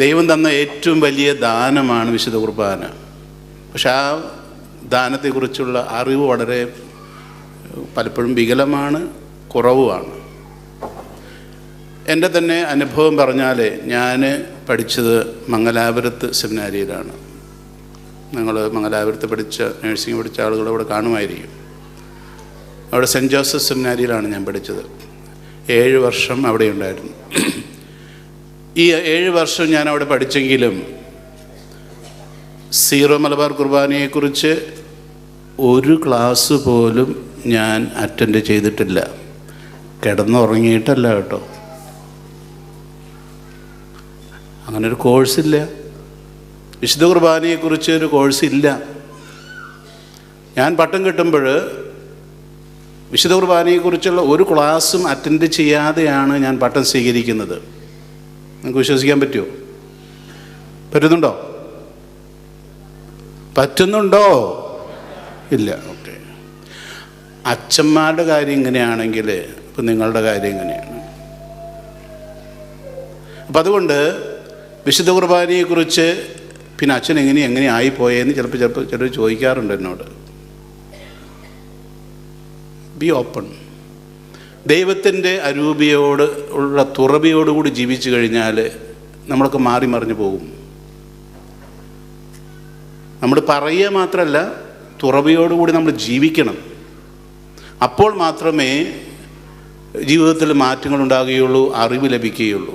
ദൈവം തന്ന ഏറ്റവും വലിയ ദാനമാണ് വിശുദ്ധ കുർബാന. പക്ഷെ ആ ദാനത്തെക്കുറിച്ചുള്ള അറിവ് വളരെ പലപ്പോഴും വികലമാണ്, കുറവുമാണ്. എൻ്റെ തന്നെ അനുഭവം പറഞ്ഞാൽ, ഞാൻ പഠിച്ചത് മംഗലാപുരത്ത് സെമിനാരിയിലാണ്. ഞങ്ങൾ മംഗലാപുരത്ത് നഴ്സിംഗ് പഠിച്ച ആളുകൾ ഇവിടെ കാണുമായിരിക്കും. അവിടെ സെൻറ്റ് ജോസഫ് സെമിനാരിയിലാണ് ഞാൻ പഠിച്ചത്. 7 വർഷം അവിടെ ഉണ്ടായിരുന്നു. ഈ 7 വർഷം ഞാൻ അവിടെ പഠിച്ചെങ്കിലും സീറോ മലബാർ കുർബാനയെക്കുറിച്ച് ഒരു ക്ലാസ് പോലും ഞാൻ അറ്റൻഡ് ചെയ്തിട്ടില്ല. കിടന്നുറങ്ങിയിട്ടല്ല കേട്ടോ, അങ്ങനൊരു കോഴ്സില്ല. വിശുദ്ധ കുർബാനയെക്കുറിച്ച് ഒരു കോഴ്സില്ല. ഞാൻ പട്ടം കിട്ടുമ്പോൾ വിശുദ്ധ കുർബാനയെക്കുറിച്ചുള്ള ഒരു ക്ലാസ്സും അറ്റൻഡ് ചെയ്യാതെയാണ് ഞാൻ പട്ടം സ്വീകരിക്കുന്നത്. നിങ്ങൾക്ക് വിശ്വസിക്കാൻ പറ്റുമോ? പറ്റുന്നുണ്ടോ? ഇല്ല. ഓക്കെ. അച്ഛന്മാരുടെ കാര്യം ഇങ്ങനെയാണെങ്കിൽ ഇപ്പം നിങ്ങളുടെ കാര്യം എങ്ങനെയാണ്? അപ്പം അതുകൊണ്ട് വിശുദ്ധ കുർബാനയെക്കുറിച്ച് പിന്നെ അച്ഛൻ എങ്ങനെ ആയിപ്പോയെന്ന് ചിലർ ചോദിക്കാറുണ്ട് എന്നോട്. B open. ദൈവത്തിൻ്റെ അരൂപിയോട് ഉള്ള തുറവിയോടുകൂടി ജീവിച്ചു കഴിഞ്ഞാൽ നമ്മളൊക്കെ മാറി മറിഞ്ഞു പോകും. നമ്മൾ പറയുക മാത്രമല്ല, തുറവിയോടുകൂടി നമ്മൾ ജീവിക്കണം. അപ്പോൾ മാത്രമേ ജീവിതത്തിൽ മാറ്റങ്ങൾ ഉണ്ടാകുകയുള്ളൂ, അറിവ് ലഭിക്കുകയുള്ളൂ.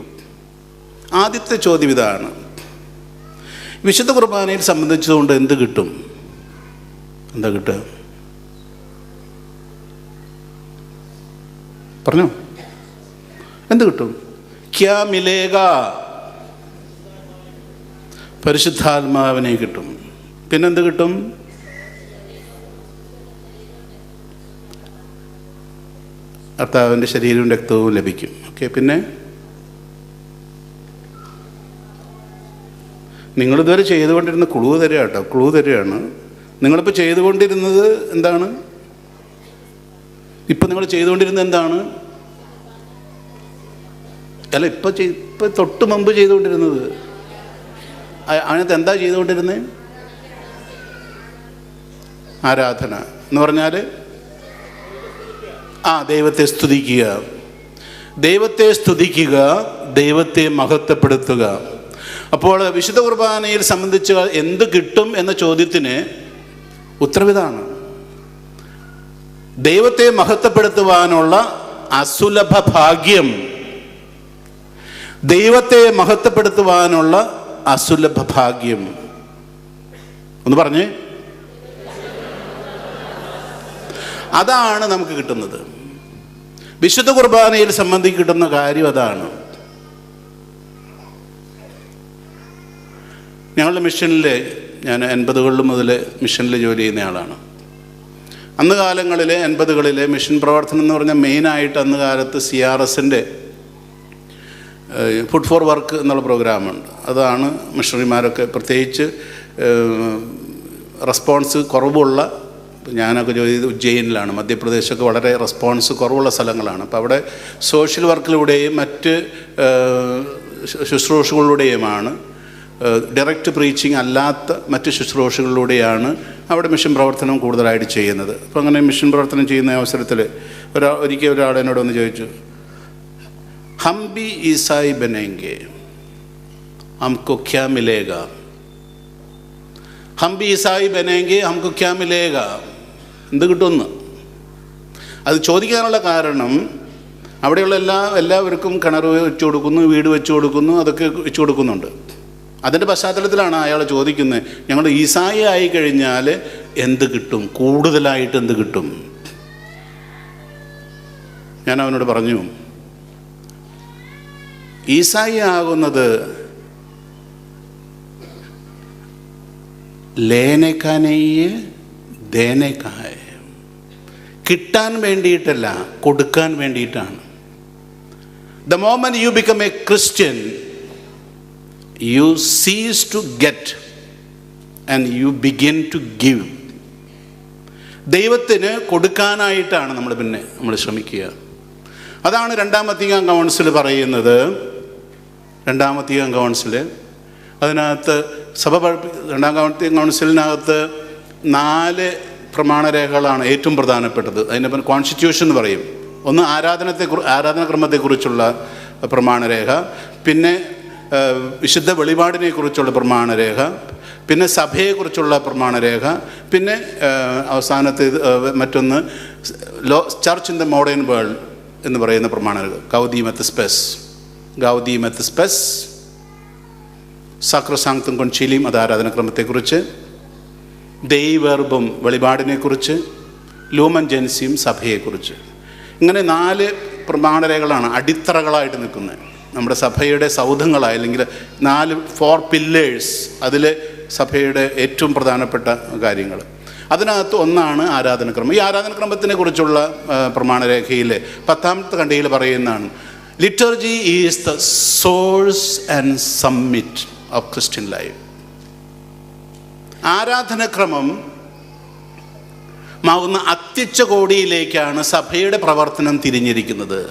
ആദ്യത്തെ ചോദ്യം ഇതാണ്: വിശുദ്ധ കുർബാനയിൽ സംബന്ധിച്ചുകൊണ്ട് എന്ത് കിട്ടും? എന്താ കിട്ടുക? പറഞ്ഞോ, എന്ത് കിട്ടും? ക്യാ മിലേഗ? പരിശുദ്ധാത്മാവിനെ കിട്ടും. പിന്നെന്ത് കിട്ടും? കർത്താവിൻ്റെ ശരീരവും രക്തവും ലഭിക്കും. ഓക്കെ. പിന്നെ നിങ്ങളിതുവരെ ചെയ്തുകൊണ്ടിരുന്ന ക്ലൂ തരികയാണ്. നിങ്ങളിപ്പോൾ ചെയ്തുകൊണ്ടിരുന്നത് എന്താണ്? ഇപ്പം നിങ്ങൾ ചെയ്തുകൊണ്ടിരുന്നത് എന്താണ്? അല്ല, ഇപ്പം തൊട്ട് മുമ്പ് ചെയ്തുകൊണ്ടിരുന്നത് അതിനകത്ത് എന്താ ചെയ്തുകൊണ്ടിരുന്നത്? ആരാധന എന്ന് പറഞ്ഞാൽ ദൈവത്തെ സ്തുതിക്കുക, ദൈവത്തെ മഹത്വപ്പെടുത്തുക. അപ്പോൾ വിശുദ്ധ കുർബാനയിൽ സംബന്ധിച്ച് എന്ത് കിട്ടും എന്ന ചോദ്യത്തിന് ഉത്തരവിതാണ്: ദൈവത്തെ മഹത്വപ്പെടുത്തുവാനുള്ള അസുലഭ ഭാഗ്യം. ദൈവത്തെ മഹത്വപ്പെടുത്തുവാനുള്ള അസുലഭ ഭാഗ്യം. ഒന്ന് പറഞ്ഞേ. അതാണ് നമുക്ക് കിട്ടുന്നത്. വിശുദ്ധ കുർബാനയിൽ സംബന്ധിച്ച് കിട്ടുന്ന കാര്യം അതാണ്. ഞങ്ങളുടെ മിഷനിൽ, ഞാൻ 80കളിൽ മുതൽ മിഷനിൽ ജോലി ചെയ്യുന്ന ആളാണ്. അന്ന് കാലങ്ങളിൽ 80കളിലെ മിഷൻ പ്രവർത്തനം എന്ന് പറഞ്ഞാൽ മെയിനായിട്ട് അന്ന് കാലത്ത് CRSൻ്റെ ഫുഡ് ഫോർ വർക്ക് എന്നുള്ള പ്രോഗ്രാമുണ്ട്. അതാണ് മിഷണറിമാരൊക്കെ, പ്രത്യേകിച്ച് റെസ്പോൺസ് കുറവുള്ള, ഞാനൊക്കെ ജോലി ചെയ്ത് ഉജ്ജയിനിലാണ്, മധ്യപ്രദേശൊക്കെ വളരെ റെസ്പോൺസ് കുറവുള്ള സ്ഥലങ്ങളാണ്. അപ്പോൾ അവിടെ സോഷ്യൽ വർക്കിലൂടെയും മറ്റ് ശുശ്രൂഷകളിലൂടെയുമാണ്, ഡയറക്റ്റ് പ്രീച്ചിങ് അല്ലാത്ത മറ്റ് ശുശ്രൂഷകളിലൂടെയാണ് അവിടെ മിഷൻ പ്രവർത്തനം കൂടുതലായിട്ട് ചെയ്യുന്നത്. അപ്പോൾ അങ്ങനെ മിഷൻ പ്രവർത്തനം ചെയ്യുന്ന അവസരത്തിൽ ഒരിക്കൽ ഒരാൾ എന്നോട് വന്ന് ചോദിച്ചു, ഹം ബി ഈസായി ബനേംഗെ ഹംകോ ക്യാ മിലേഗ? ഹം ബി ഈസായി ബനേംഗെ ഹംകോ ക്യാ മിലേഗ? എന്ത് കിട്ടുമെന്ന്. അത് ചോദിക്കാനുള്ള കാരണം, അവിടെയുള്ള എല്ലാവർക്കും കിണർ വെച്ച് കൊടുക്കുന്നു, വീട് വെച്ച് കൊടുക്കുന്നു, അതൊക്കെ വെച്ച് കൊടുക്കുന്നുണ്ട്. അതിൻ്റെ പശ്ചാത്തലത്തിലാണ് അയാൾ ചോദിക്കുന്നത്, ഞങ്ങൾ ഈസായി ആയി കഴിഞ്ഞാൽ എന്ത് കിട്ടും, കൂടുതലായിട്ട് എന്ത് കിട്ടും? ഞാൻ അവനോട് പറഞ്ഞു, ഈസായി ആകുന്നത് ലേനക്കാനെയെ ദേനക്കായ, കിട്ടാൻ വേണ്ടിയിട്ടല്ല, കൊടുക്കാൻ വേണ്ടിയിട്ടാണ്. The moment you become A Christian, you cease to get and you begin to give. ദൈവത്തിന് കൊടുക്കാനായിട്ടാണ് നമ്മൾ ശ്രമിക്കുക. അതാണ് രണ്ടാം വത്തിക്കാൻ കൗൺസിൽ പറയുന്നത്. രണ്ടാം വത്തിക്കാൻ കൗൺസിൽ അതിനകത്ത് രണ്ടാം കൗൺസിലിനകത്ത് 4 പ്രമാണരേഖകളാണ് ഏറ്റവും പ്രധാനപ്പെട്ടത്. അതിൻ്റെ കോൺസ്റ്റിറ്റ്യൂഷൻ എന്ന് പറയും. ഒന്ന് ആരാധനാക്രമത്തെക്കുറിച്ചുള്ള പ്രമാണരേഖ, പിന്നെ വിശുദ്ധ വെളിപാടിനെക്കുറിച്ചുള്ള പ്രമാണരേഖ, പിന്നെ സഭയെക്കുറിച്ചുള്ള പ്രമാണരേഖ, പിന്നെ അവസാനത്തെ മറ്റൊന്ന് church in the modern world എന്ന് പറയുന്ന പ്രമാണരേഖ. ഗൗദീം എത്ത് സ്പെസ്, സാക്രോസാങ്ക്തും കൊൻചീലിയം അത് ആരാധനാക്രമത്തെക്കുറിച്ച്, ദെയ് വെർബും വെളിപാടിനെക്കുറിച്ച്, ലൂമൻ ജെൻസിയും സഭയെക്കുറിച്ച്. ഇങ്ങനെ 4 പ്രമാണരേഖകളാണ് അടിത്തറകളായിട്ട് നിൽക്കുന്നത്. നമ്മുടെ സഭയുടെ സൗധങ്ങളായി, അല്ലെങ്കിൽ 4 പില്ലേഴ്സ്, അതിൽ സഭയുടെ ഏറ്റവും പ്രധാനപ്പെട്ട കാര്യങ്ങൾ. അതിനകത്ത് ഒന്നാണ് ആരാധനക്രമം. ഈ ആരാധനക്രമത്തിനെ കുറിച്ചുള്ള പ്രമാണരേഖയിൽ 10ാമത്തെ ഖണ്ഡികയിൽ പറയുന്നതാണ്, liturgy is the source and summit of Christian life. ആരാധനക്രമം മാവുന്ന അത്യുച്ചകോടിയിലേക്കാണ് സഭയുടെ പ്രവർത്തനം തിരിഞ്ഞിരിക്കുന്നത്.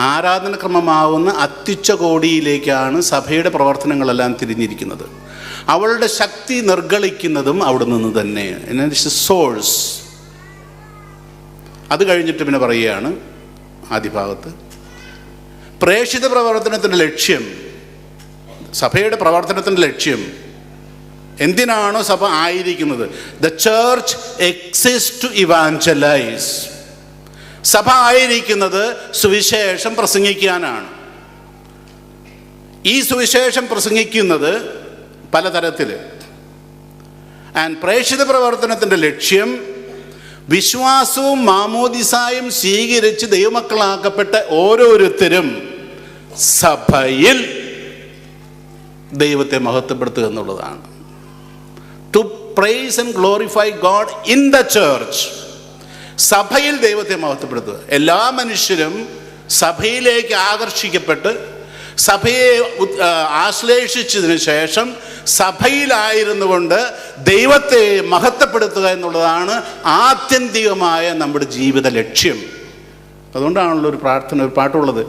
ആരാധനക്രമമാവുന്ന അത്യുച്ചകോടിയിലേക്കാണ് സഭയുടെ പ്രവർത്തനങ്ങളെല്ലാം തിരിഞ്ഞിരിക്കുന്നത്. അവളുടെ ശക്തി നിർഗളിക്കുന്നതും അവിടെ നിന്ന് തന്നെ. സോഴ്സ്. അത് കഴിഞ്ഞിട്ട് പിന്നെ പറയുകയാണ് ആദ്യ ഭാഗത്ത്, പ്രേക്ഷിത പ്രവർത്തനത്തിൻ്റെ ലക്ഷ്യം, സഭയുടെ പ്രവർത്തനത്തിൻ്റെ ലക്ഷ്യം എന്തിനാണോ സഭ ആയിരിക്കുന്നത്? The church exist to evangelise. സഭ ആയിരിക്കുന്നത് സുവിശേഷം പ്രസംഗിക്കാനാണ്. ഈ സുവിശേഷം പ്രസംഗിക്കുന്നത് പലതരത്തിൽ. പ്രേക്ഷിത പ്രവർത്തനത്തിൻ്റെ ലക്ഷ്യം വിശ്വാസവും മാമോദിസായും സ്വീകരിച്ച് ദൈവമക്കളാക്കപ്പെട്ട ഓരോരുത്തരും സഭയിൽ ദൈവത്തെ മഹത്വപ്പെടുത്തുക എന്നുള്ളതാണ്. To praise and glorify God in the church. സഭയിൽ ദൈവത്തെ മഹത്വപ്പെടുത്തുക. എല്ലാ മനുഷ്യരും സഭയിലേക്ക് ആകർഷിക്കപ്പെട്ട് സഭയെ ആശ്ലേഷിച്ചതിന് ശേഷം സഭയിലായിരുന്നു കൊണ്ട് ദൈവത്തെ മഹത്വപ്പെടുത്തുക എന്നുള്ളതാണ് ആത്യന്തികമായ നമ്മുടെ ജീവിത ലക്ഷ്യം. അതുകൊണ്ടാണല്ലോ ഒരു പാട്ടുള്ളത്,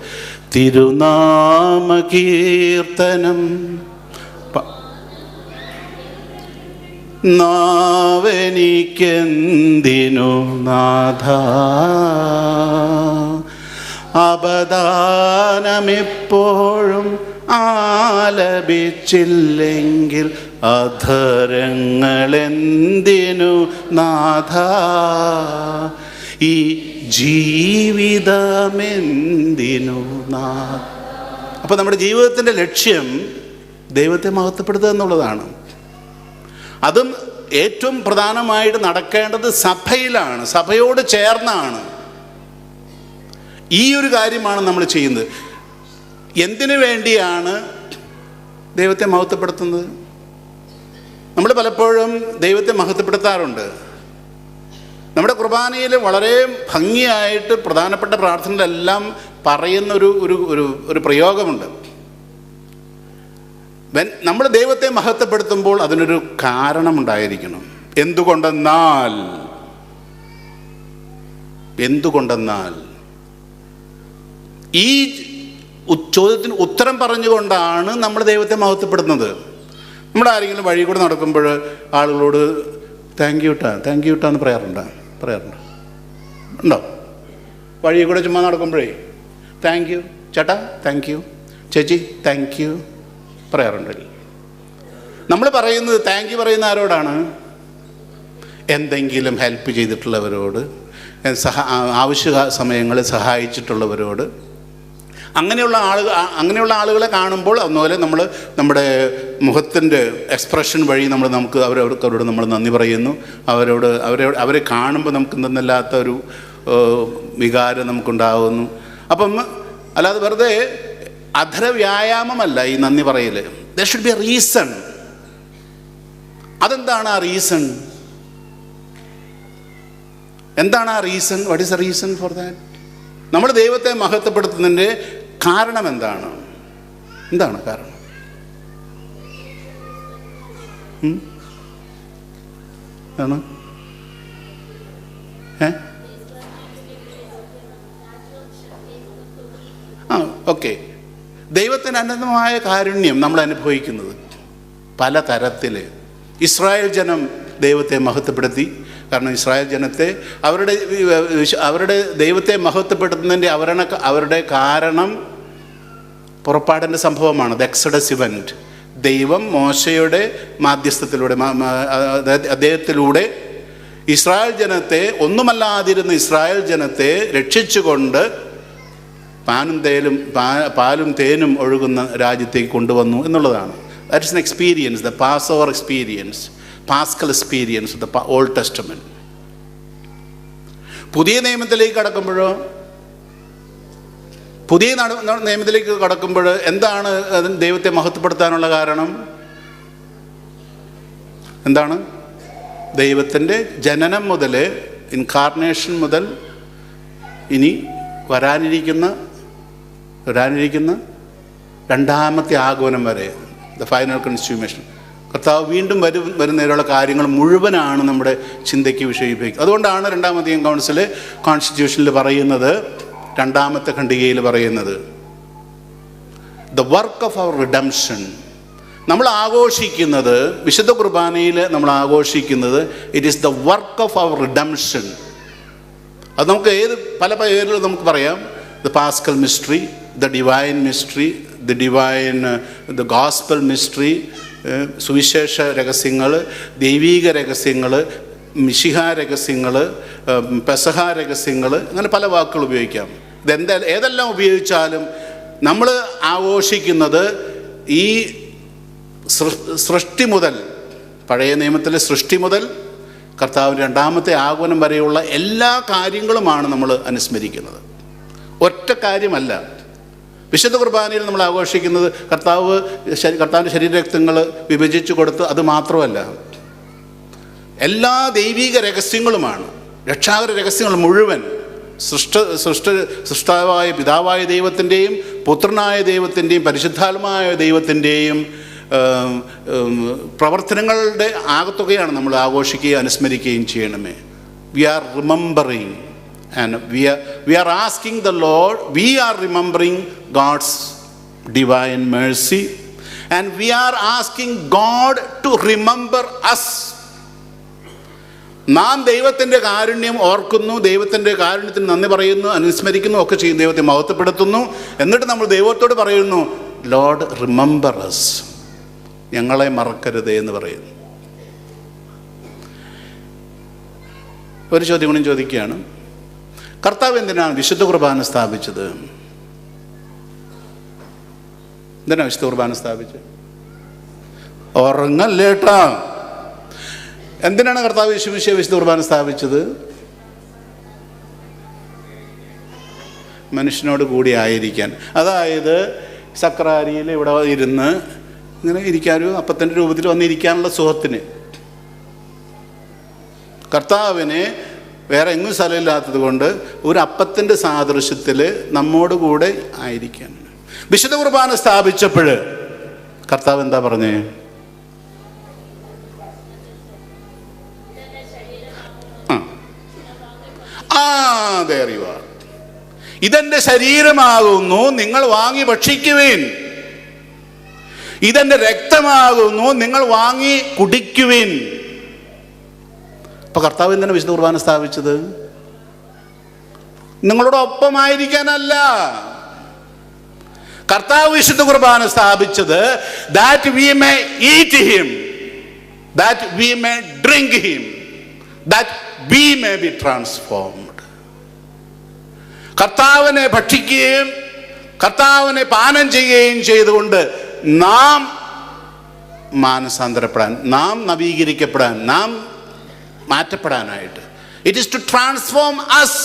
തിരുനാമകീർത്തനം നാവെനിക്കെന്തിനു നാഥ, അപദാനമെപ്പോഴും ആലപിച്ചില്ലെങ്കിൽ അധരങ്ങളെന്തിനു നാഥ, ഈ ജീവിതമെന്തിനു നാഥ. അപ്പോൾ നമ്മുടെ ജീവിതത്തിൻ്റെ ലക്ഷ്യം ദൈവത്തെ മഹത്വപ്പെടുത്തുക എന്നുള്ളതാണ്. അതും ഏറ്റവും പ്രധാനമായിട്ട് നടക്കേണ്ടത് സഭയിലാണ്, സഭയോട് ചേർന്നാണ്. ഈ ഒരു കാര്യമാണ് നമ്മൾ ചെയ്യുന്നത്. എന്തിനു വേണ്ടിയാണ് ദൈവത്തെ മഹത്വപ്പെടുത്തുന്നത്? നമ്മൾ പലപ്പോഴും ദൈവത്തെ മഹത്വപ്പെടുത്താറുണ്ട്. നമ്മുടെ കുർബാനയിൽ വളരെ ഭംഗിയായിട്ട് പ്രധാനപ്പെട്ട പ്രാർത്ഥനകളെല്ലാം പറയുന്ന ഒരു പ്രയോഗമുണ്ട്. നമ്മൾ ദൈവത്തെ മഹത്വപ്പെടുത്തുമ്പോൾ അതിനൊരു കാരണമുണ്ടായിരിക്കണം. എന്തുകൊണ്ടെന്നാൽ ഈ ചോദ്യത്തിന് ഉത്തരം പറഞ്ഞുകൊണ്ടാണ് നമ്മൾ ദൈവത്തെ മഹത്വപ്പെടുന്നത്. നമ്മൾ ആരെങ്കിലും വഴി കൂടെ നടക്കുമ്പോൾ ആളുകളോട് താങ്ക് യു എന്ന് പറയാറുണ്ടോ? ഉണ്ടോ? വഴി കൂടെ ചുമ്മാ നടക്കുമ്പോഴേ താങ്ക് യു ചേട്ടാ, താങ്ക് യു ചേച്ചി, താങ്ക് യു പറയാറുണ്ടല്ലോ. നമ്മൾ പറയുന്നത് താങ്ക് യു പറയുന്ന ആരോടാണ്? എന്തെങ്കിലും ഹെൽപ്പ് ചെയ്തിട്ടുള്ളവരോട്, ആവശ്യ സമയങ്ങളിൽ സഹായിച്ചിട്ടുള്ളവരോട്. അങ്ങനെയുള്ള ആളുകളെ കാണുമ്പോൾ അതുപോലെ നമ്മൾ നമ്മുടെ മുഖത്തിൻ്റെ എക്സ്പ്രഷൻ വഴി അവരോട് നമ്മൾ നന്ദി പറയുന്നു. അവരെ കാണുമ്പോൾ നമുക്ക് എന്തെന്നില്ലാത്ത ഒരു വികാരം നമുക്കുണ്ടാകുന്നു. അപ്പം അല്ലാതെ വെറുതെ അധര വ്യായാമമല്ല ഈ നന്ദി പറയൽ. There should be A reason. അതെന്താണ് ആ റീസൺ? എന്താണ് ആ reason? What is A reason for that? നമ്മൾ ദൈവത്തെ മഹത്വപ്പെടുത്തുന്നതിൻ്റെ കാരണം എന്താണ് കാരണം? ഓക്കെ. ദൈവത്തിന് അനന്തമായ കാരുണ്യം നമ്മൾ അനുഭവിക്കുന്നത് പല തരത്തിൽ. ഇസ്രായേൽ ജനം ദൈവത്തെ മഹത്വപ്പെടുത്തി. കാരണം ഇസ്രായേൽ ജനത്തെ അവരുടെ ദൈവത്തെ മഹത്വപ്പെടുത്തുന്നതിൻ്റെ അവരുടെ കാരണം പുറപ്പാടിൻ്റെ സംഭവമാണ്. The Exodus event. ദൈവം മോശയുടെ മാധ്യസ്ഥത്തിലൂടെ അദ്ദേഹത്തിലൂടെ ഇസ്രായേൽ ജനത്തെ, ഒന്നുമല്ലാതിരുന്ന ഇസ്രായേൽ ജനത്തെ രക്ഷിച്ചുകൊണ്ട് പാലും തേനും ഒഴുകുന്ന രാജ്യത്തേക്ക് കൊണ്ടുവന്നു എന്നുള്ളതാണ്. That is an experience, the pass over experience, Pascal experience of the old testament. പുതിയ നിയമത്തിലേക്ക് കടക്കുമ്പോൾ എന്താണ് ദൈവത്തെ മഹത്വപ്പെടുത്താനുള്ള കാരണം? എന്താണ്? ദൈവത്തിൻ്റെ ജനനം മുതൽ, ഇൻകാർണേഷൻ മുതൽ ഇനി വരാനിരിക്കുന്ന രണ്ടാമത്തെ ആഗമനം വരെ, ദ ഫൈനൽ കൺസ്യൂമേഷൻ. കർത്താവ് വീണ്ടും വരുന്നതിനുള്ള കാര്യങ്ങൾ മുഴുവനാണ് നമ്മുടെ ചിന്തയ്ക്ക് വിഷയിപ്പിക്കുക. അതുകൊണ്ടാണ് രണ്ടാമത്തെ കോൺസ്റ്റിറ്റ്യൂഷനിൽ പറയുന്നത്, രണ്ടാമത്തെ ഖണ്ഡികയിൽ പറയുന്നത്, the work of our redemption. നമ്മൾ ആഘോഷിക്കുന്നത്, വിശുദ്ധ കുർബാനയിൽ നമ്മൾ ആഘോഷിക്കുന്നത്, it is the work of our redemption. അത് നമുക്ക് പല പേരിൽ നമുക്ക് പറയാം. The paschal mystery, the divine mystery, the gospel mystery, സുവിശേഷ രഹസ്യങ്ങൾ, ദൈവീക രഹസ്യങ്ങൾ, മിശിഹ രഹസ്യങ്ങൾ, പെസഹ രഹസ്യങ്ങൾ, അങ്ങനെ പല വാക്കുകൾ ഉപയോഗിക്കാം. ഏതെല്ലാം ഉപയോഗിച്ചാലും നമ്മൾ ആഘോഷിക്കുന്നത് ഈ സൃഷ്ടി മുതൽ, പഴയ നിയമത്തിലെ സൃഷ്ടി മുതൽ കർത്താവിൻ്റെ രണ്ടാമത്തെ ആഗമനം വരെയുള്ള എല്ലാ കാര്യങ്ങളുമാണ് നമ്മൾ അനുസ്മരിക്കുന്നത്. ഒറ്റ കാര്യമല്ല. വിശുദ്ധ കുർബാനയിൽ നമ്മൾ ആഘോഷിക്കുന്നത് കർത്താവിൻ്റെ ശരീരരക്തങ്ങൾ വിഭജിച്ചു കൊടുത്ത് അത് മാത്രമല്ല, എല്ലാ ദൈവീക രഹസ്യങ്ങളുമാണ്. രക്ഷാകര രഹസ്യങ്ങൾ മുഴുവൻ സൃഷ്ടാവായ പിതാവായ ദൈവത്തിൻ്റെയും പുത്രനായ ദൈവത്തിൻ്റെയും പരിശുദ്ധാത്മാവായ ദൈവത്തിൻ്റെയും പ്രവർത്തനങ്ങളുടെ ആകത്തുകയാണ് നമ്മൾ ആഘോഷിക്കുകയും അനുസ്മരിക്കുകയും ചെയ്യണമേ. We are remembering and we are asking the Lord, we are remembering God's divine mercy, and we are asking God to remember us. നാം ദൈവത്തിൻ്റെ കാരുണ്യം ഓർക്കുന്നു, ദൈവത്തിൻ്റെ കാരുണ്യത്തിന് നന്ദി പറയുന്നു, അനുസ്മരിക്കുന്നു, ഒക്കെ ചെയ്യും, ദൈവത്തെ മഹത്വപ്പെടുത്തുന്നു. എന്നിട്ട് നമ്മൾ ദൈവത്തോട് പറയുന്നു, ലോർഡ് റിമെമ്പർ us, ഞങ്ങളെ മറക്കരുതേ എന്ന് പറയുന്നു. ഒരു ചോദ്യം കൂടി ചോദിക്കുകയാണ്, കർത്താവ് എന്തിനാണ് വിശുദ്ധ കുർബാന സ്ഥാപിച്ചത്? എന്തിനാണ് വിശുദ്ധ കുർബാന സ്ഥാപിച്ചത്? ഉറങ്ങല്ലേട്ടാ. എന്തിനാണ് കർത്താവ് വിശുദ്ധ കുർബാന സ്ഥാപിച്ചത്? മനുഷ്യനോട് കൂടി ആയിരിക്കാൻ. അതായത് സക്രാരിയിൽ ഇവിടെ ഇരുന്ന് ഇങ്ങനെ ഇരിക്കാനും അപ്പത്തിൻ്റെ രൂപത്തിൽ വന്നിരിക്കാനുള്ള സുഖത്തിന്. കർത്താവിന് വേറെ എങ്ങും സ്ഥലമില്ലാത്തത് കൊണ്ട് ഒരു അപ്പത്തിൻ്റെ സാദൃശ്യത്തിൽ നമ്മോട് കൂടെ ആയിരിക്കാൻ. വിശുദ്ധ കുർബാന സ്ഥാപിച്ചപ്പോൾ കർത്താവ് എന്താ പറഞ്ഞേ? ഇതെന്റെ ശരീരമാകുന്നു, നിങ്ങൾ വാങ്ങി ഭക്ഷിക്കുവിൻ. ഇതെന്റെ രക്തമാകുന്നു, നിങ്ങൾ വാങ്ങി കുടിക്കുവിൻ. അപ്പൊ കർത്താവ് എന്തിനാണ് വിശുദ്ധ കുർബാന സ്ഥാപിച്ചത്? നിങ്ങളോടൊപ്പമായിരിക്കാനല്ല. കർത്താവ് വിശുദ്ധ കുർബാന സ്ഥാപിച്ചത് that we may eat him, that we may drink him, that we may be transformed. കർത്താവിനെ ഭക്ഷിക്കുകയും കർത്താവിനെ പാനം ചെയ്യുകയും ചെയ്തുകൊണ്ട് നാം മാനസാന്തരപ്പെടാൻ, നാം നവീകരിക്കപ്പെടാൻ, നാം മാറ്റപ്പെടാനായിട്ട്. It is to transform us.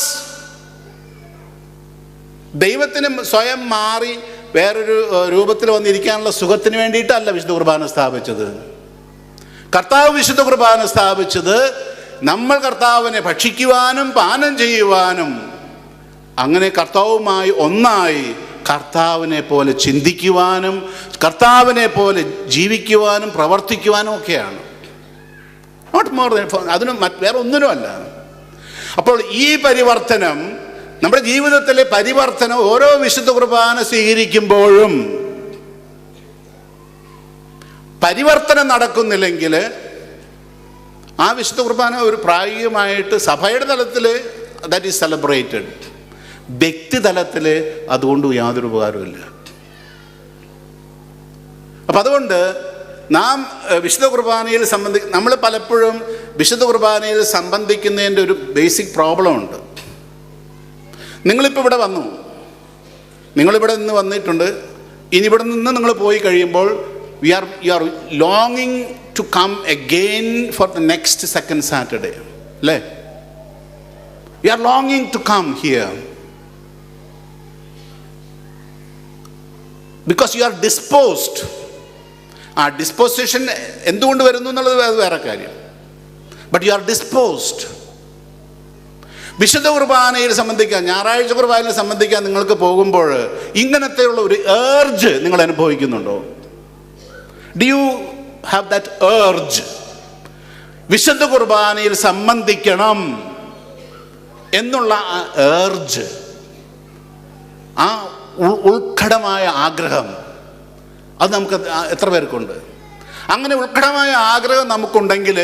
ദൈവത്തിന് സ്വയം മാറി വേറൊരു രൂപത്തിൽ വന്നിരിക്കാനുള്ള സുഖത്തിന് വേണ്ടിയിട്ടല്ല വിശുദ്ധ കുർബാന സ്ഥാപിച്ചത്. കർത്താവ് വിശുദ്ധ കുർബാന സ്ഥാപിച്ചത് നമ്മൾ കർത്താവിനെ ഭക്ഷിക്കുവാനും പാനം ചെയ്യുവാനും, അങ്ങനെ കർത്താവുമായി ഒന്നായി കർത്താവിനെ പോലെ ചിന്തിക്കുവാനും കർത്താവിനെ പോലെ ജീവിക്കുവാനും പ്രവർത്തിക്കുവാനും ഒക്കെയാണ്. Not more than. അതിനും വേറെ ഒന്നിനുമല്ല. അപ്പോൾ ഈ പരിവർത്തനം നമ്മുടെ ജീവിതത്തിലെ പരിവർത്തനം ഓരോ വിശുദ്ധ കുർബാന സ്വീകരിക്കുമ്പോഴും പരിവർത്തനം നടക്കുന്നില്ലെങ്കിൽ ആ വിശുദ്ധ കുർബാന ഒരു പ്രായോഗികമായിട്ട് സഭയുടെ തലത്തിൽ ദാറ്റ് ഈസ് സെലിബ്രേറ്റഡ്, വ്യക്തിതലത്തിൽ അതുകൊണ്ട് യാതൊരു ഉപകാരമില്ല. അപ്പം അതുകൊണ്ട് നാം വിശുദ്ധ കുർബാനയിൽ നമ്മൾ പലപ്പോഴും വിശുദ്ധ കുർബാനയിൽ സംബന്ധിക്കുന്നതിൻ്റെ ഒരു ബേസിക് പ്രോബ്ലം ഉണ്ട്. നിങ്ങളിപ്പോൾ ഇവിടെ വന്നു, നിങ്ങളിവിടെ നിന്ന് വന്നിട്ടുണ്ട്. ഇനി ഇവിടെ നിന്ന് നിങ്ങൾ പോയി കഴിയുമ്പോൾ യു ആർ ലോങ്ങിങ് to come again for the next second Saturday, അല്ലേ? യു ആർ ലോങ്ങിങ് to come here because you are disposed. ആ ഡിസ്പോസിഷൻ എന്തുകൊണ്ട് വരുന്നു എന്നുള്ളത് വേറെ കാര്യം. But you are disposed. വിശുദ്ധ കുർബാനയിൽ സംബന്ധിക്കാൻ, ഞായറാഴ്ച കുർബാനയിൽ സംബന്ധിക്കാൻ നിങ്ങൾക്ക് പോകുമ്പോൾ ഇങ്ങനത്തെയുള്ള ഒരു ഏർജ് നിങ്ങൾ അനുഭവിക്കുന്നുണ്ടോ? Do you have that urge? വിശുദ്ധ കുർബാനയിൽ സംബന്ധിക്കണം എന്നുള്ള ആ ഏർജ്, ആ ഉത്കടമായ ആഗ്രഹം, അത് നമുക്ക് എത്ര പേർക്കുണ്ട്? അങ്ങനെ ഉത്കടമായ ആഗ്രഹം നമുക്കുണ്ടെങ്കിൽ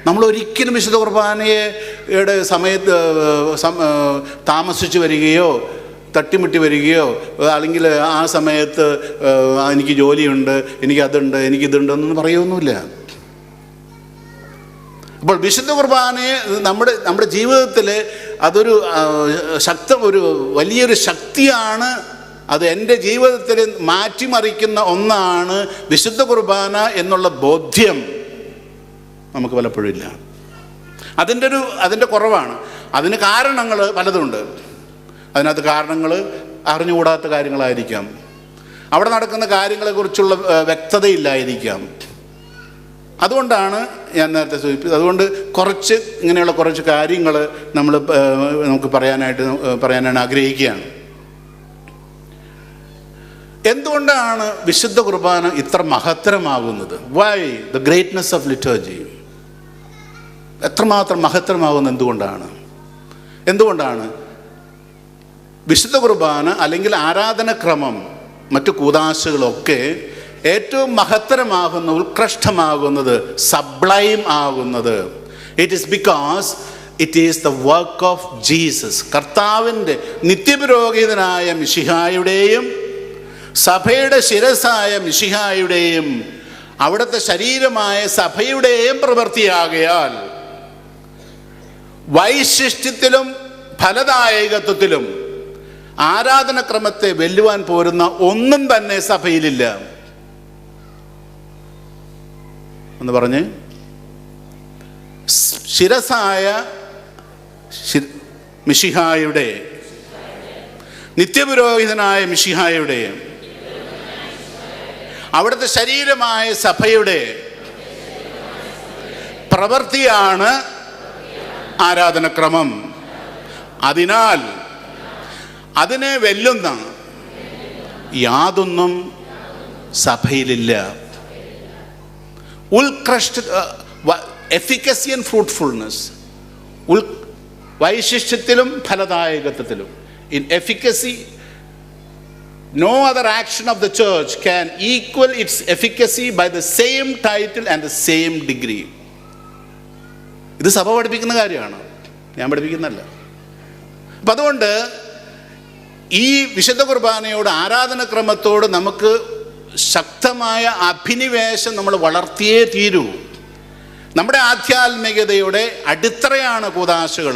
നമ്മൾ ഒരിക്കലും വിശുദ്ധ കുർബാനയുടെ സമയത്ത് താമസിച്ച് വരികയോ തട്ടിമുട്ടി വരികയോ അല്ലെങ്കിൽ ആ സമയത്ത് എനിക്ക് ജോലിയുണ്ട്, എനിക്കതുണ്ട്, എനിക്കിതുണ്ട് എന്നൊന്നും പറയുമൊന്നുമില്ല. അപ്പോൾ വിശുദ്ധ കുർബാനയെ നമ്മുടെ ജീവിതത്തിൽ അതൊരു ഒരു വലിയൊരു ശക്തിയാണ്. അത് എൻ്റെ ജീവിതത്തിൽ മാറ്റിമറിക്കുന്ന ഒന്നാണ് വിശുദ്ധ കുർബാന എന്നുള്ള ബോധ്യം നമുക്ക് പലപ്പോഴും ഇല്ല. അതിൻ്റെ കുറവാണ്. അതിന് കാരണങ്ങൾ പലതുണ്ട്. അതിനകത്ത് കാരണങ്ങൾ അറിഞ്ഞുകൂടാത്ത കാര്യങ്ങളായിരിക്കാം, അവിടെ നടക്കുന്ന കാര്യങ്ങളെക്കുറിച്ചുള്ള വ്യക്തതയില്ലായിരിക്കാം. അതുകൊണ്ടാണ് ഞാൻ നേരത്തെ സൂചിപ്പിച്ചത്. അതുകൊണ്ട് ഇങ്ങനെയുള്ള കുറച്ച് കാര്യങ്ങൾ നമുക്ക് പറയാനാണ് ആഗ്രഹിക്കുകയാണ്. എന്തുകൊണ്ടാണ് വിശുദ്ധ കുർബാന ഇത്ര മഹത്തരമാകുന്നത്? Why the greatness of liturgy? എത്രമാത്രം മഹത്തരമാകുന്നത് എന്തുകൊണ്ടാണ് വിശുദ്ധ കുർബാന അല്ലെങ്കിൽ ആരാധനക്രമം, മറ്റു കൂദാശകളൊക്കെ ഏറ്റവും മഹത്തരമാകുന്ന, ഉത്കൃഷ്ടമാകുന്നത്, സബ്ലൈം ആകുന്നത്? It is because it is the work of Jesus. കർത്താവിൻ്റെ നിത്യപുരോഹിതനായ മിശിഹായുടെയും സഭയുടെ ശിരസായ മിശിഹായുടെയും അവിടുത്തെ ശരീരമായ സഭയുടെയും പ്രവൃത്തിയാകയാൽ വൈശിഷ്ട്യത്തിലും ഫലദായകത്വത്തിലും ആരാധനക്രമത്തെ വെല്ലുവാൻ പോരുന്ന ഒന്നും തന്നെ സഭയിലില്ല. എന്ന് പറഞ്ഞ് ശിരസായ മിശിഹായുടെ, നിത്യപുരോഹിതനായ മിശിഹായുടെ, അവിടുത്തെ ശരീരമായ സഭയുടെ പ്രവൃത്തിയാണ് ആരാധനക്രമം. അതിനാൽ അതിനെ വെല്ലുന്ന യാതൊന്നും സഭയിലില്ല. എഫിക്കസി ആൻഡ് ഫ്രൂട്ട്ഫുൾനെസ്, വൈശിഷ്ട്യത്തിലും ഫലദായകത്വത്തിലും. In efficacy, no other action of the church can equal its efficacy by the same title and the same degree. ഇത് സഭ പഠിപ്പിക്കുന്ന കാര്യമാണ്, ഞാൻ പഠിപ്പിക്കുന്നതല്ല. അപ്പം അതുകൊണ്ട് ഈ വിശുദ്ധ കുർബാനയോട്, ആരാധനക്രമത്തോട് നമുക്ക് ശക്തമായ അഭിനിവേശം നമ്മൾ വളർത്തിയേ തീരൂ. നമ്മുടെ ആധ്യാത്മികതയുടെ അടിത്തറയാണ് കൂദാശകൾ.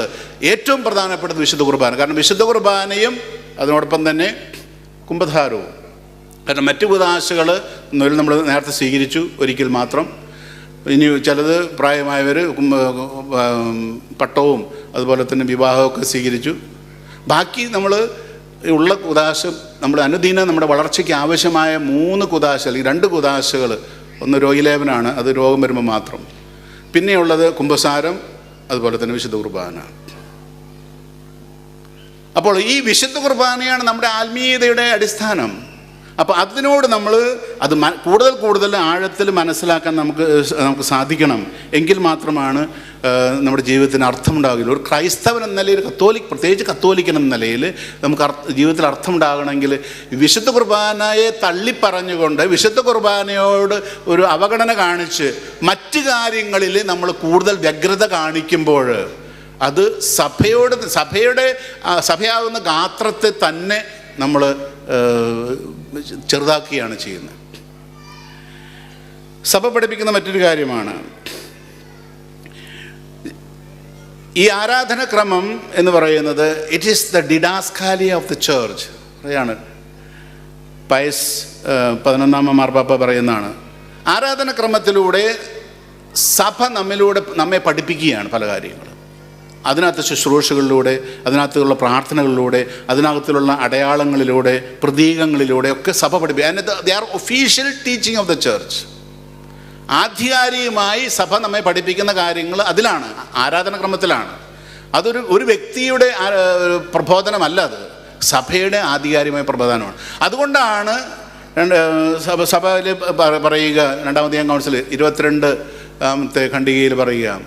ഏറ്റവും പ്രധാനപ്പെട്ടത് വിശുദ്ധ കുർബാന. കാരണം വിശുദ്ധ കുർബാനയും അതിനോടൊപ്പം തന്നെ കുംഭധാരവും. കാരണം മറ്റു കൂദാശകൾ നമ്മൾ നേരത്തെ സ്വീകരിച്ചു ഒരിക്കൽ മാത്രം. ഇനി ചിലത് പ്രായമായവർ പട്ടവും അതുപോലെ തന്നെ വിവാഹമൊക്കെ സ്വീകരിച്ചു. ബാക്കി നമ്മൾ ഉള്ള കൂദാശ നമ്മൾ അനുദിനം നമ്മുടെ വളർച്ചയ്ക്ക് ആവശ്യമായ 3 കൂദാശ അല്ലെങ്കിൽ 2 കൂദാശകൾ. ഒന്ന് രോഗിലേപനാണ്, അത് രോഗം വരുമ്പോൾ മാത്രം. പിന്നെയുള്ളത് കുംഭസാരം, അതുപോലെ തന്നെ വിശുദ്ധ കുർബാന. അപ്പോൾ ഈ വിശുദ്ധ കുർബാനയാണ് നമ്മുടെ ആത്മീയതയുടെ അടിസ്ഥാനം. അപ്പോൾ അതിനോട് നമ്മൾ അത് കൂടുതൽ കൂടുതൽ ആഴത്തിൽ മനസ്സിലാക്കാൻ നമുക്ക് സാധിക്കണം. എങ്കിൽ മാത്രമാണ് നമ്മുടെ ജീവിതത്തിന് അർത്ഥമുണ്ടാകില്ല. ഒരു ക്രൈസ്തവൻ എന്ന നിലയിൽ, പ്രത്യേകിച്ച് കത്തോലിക്കൻ എന്ന നിലയിൽ നമുക്ക് ജീവിതത്തിൽ അർത്ഥമുണ്ടാകണമെങ്കിൽ വിശുദ്ധ കുർബാനയെ തള്ളിപ്പറഞ്ഞുകൊണ്ട്, വിശുദ്ധ കുർബാനയോട് ഒരു അവഗണന കാണിച്ച് മറ്റു കാര്യങ്ങളിൽ നമ്മൾ കൂടുതൽ വ്യഗ്രത കാണിക്കുമ്പോൾ അത് സഭയാകുന്ന ഗാത്രത്തെ തന്നെ നമ്മൾ ചെറുതാക്കുകയാണ് ചെയ്യുന്നത്. സഭ പഠിപ്പിക്കുന്ന മറ്റൊരു കാര്യമാണ് ഈ ആരാധനക്രമം എന്ന് പറയുന്നത്. It is the didascalia of the church പറയാണ്. പയസ് 11 മാർപ്പാപ്പ പറയുന്നതാണ്, ആരാധനക്രമത്തിലൂടെ സഭ നമ്മെ പഠിപ്പിക്കുകയാണ് പല കാര്യങ്ങളും. അതിനകത്ത് ശുശ്രൂഷകളിലൂടെ, അതിനകത്തുള്ള പ്രാർത്ഥനകളിലൂടെ, അതിനകത്തുള്ള അടയാളങ്ങളിലൂടെ, പ്രതീകങ്ങളിലൂടെ ഒക്കെ സഭ പഠിപ്പിക്കുക. They are official teaching of the church. ആധികാരികമായി സഭ നമ്മെ പഠിപ്പിക്കുന്ന കാര്യങ്ങൾ അതിലാണ്, ആരാധനക്രമത്തിലാണ്. ഒരു വ്യക്തിയുടെ പ്രബോധനമല്ല, അത് സഭയുടെ ആധികാരികമായ പ്രബോധനമാണ്. അതുകൊണ്ടാണ് സഭയിൽ പറയുക, 2ാം വത്തിക്കാൻ കൗൺസിൽ 22ാമത്തെ ഖണ്ഡികയിൽ പറയുക,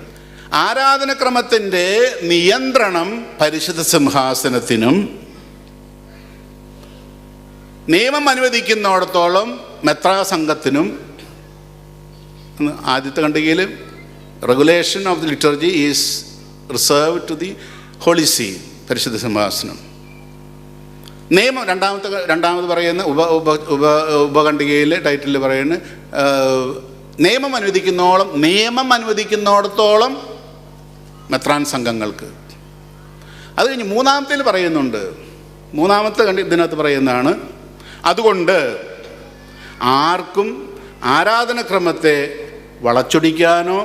ആരാധനക്രമത്തിൻ്റെ നിയന്ത്രണം പരിശുദ്ധ സിംഹാസനത്തിനും നിയമം അനുവദിക്കുന്നിടത്തോളം മെത്രാസംഘത്തിനും. ആദ്യത്തെ ഖണ്ഡികയിൽ regulation of the liturgy is reserve to the Holy See, പരിശുദ്ധ സിംഹാസനം. നിയമം രണ്ടാമത് പറയുന്ന ഉപഖണ്ഡികയിലെ ടൈറ്റിൽ പറയുന്ന നിയമം അനുവദിക്കുന്നിടത്തോളം മെത്രാൻ സംഘങ്ങൾക്ക്. അത് കഴിഞ്ഞ് മൂന്നാമത്തേൽ പറയുന്നുണ്ട്, മൂന്നാമത്തെ ഇതിനകത്ത് പറയുന്നതാണ്, അതുകൊണ്ട് ആർക്കും ആരാധനക്രമത്തെ വളച്ചൊടിക്കാനോ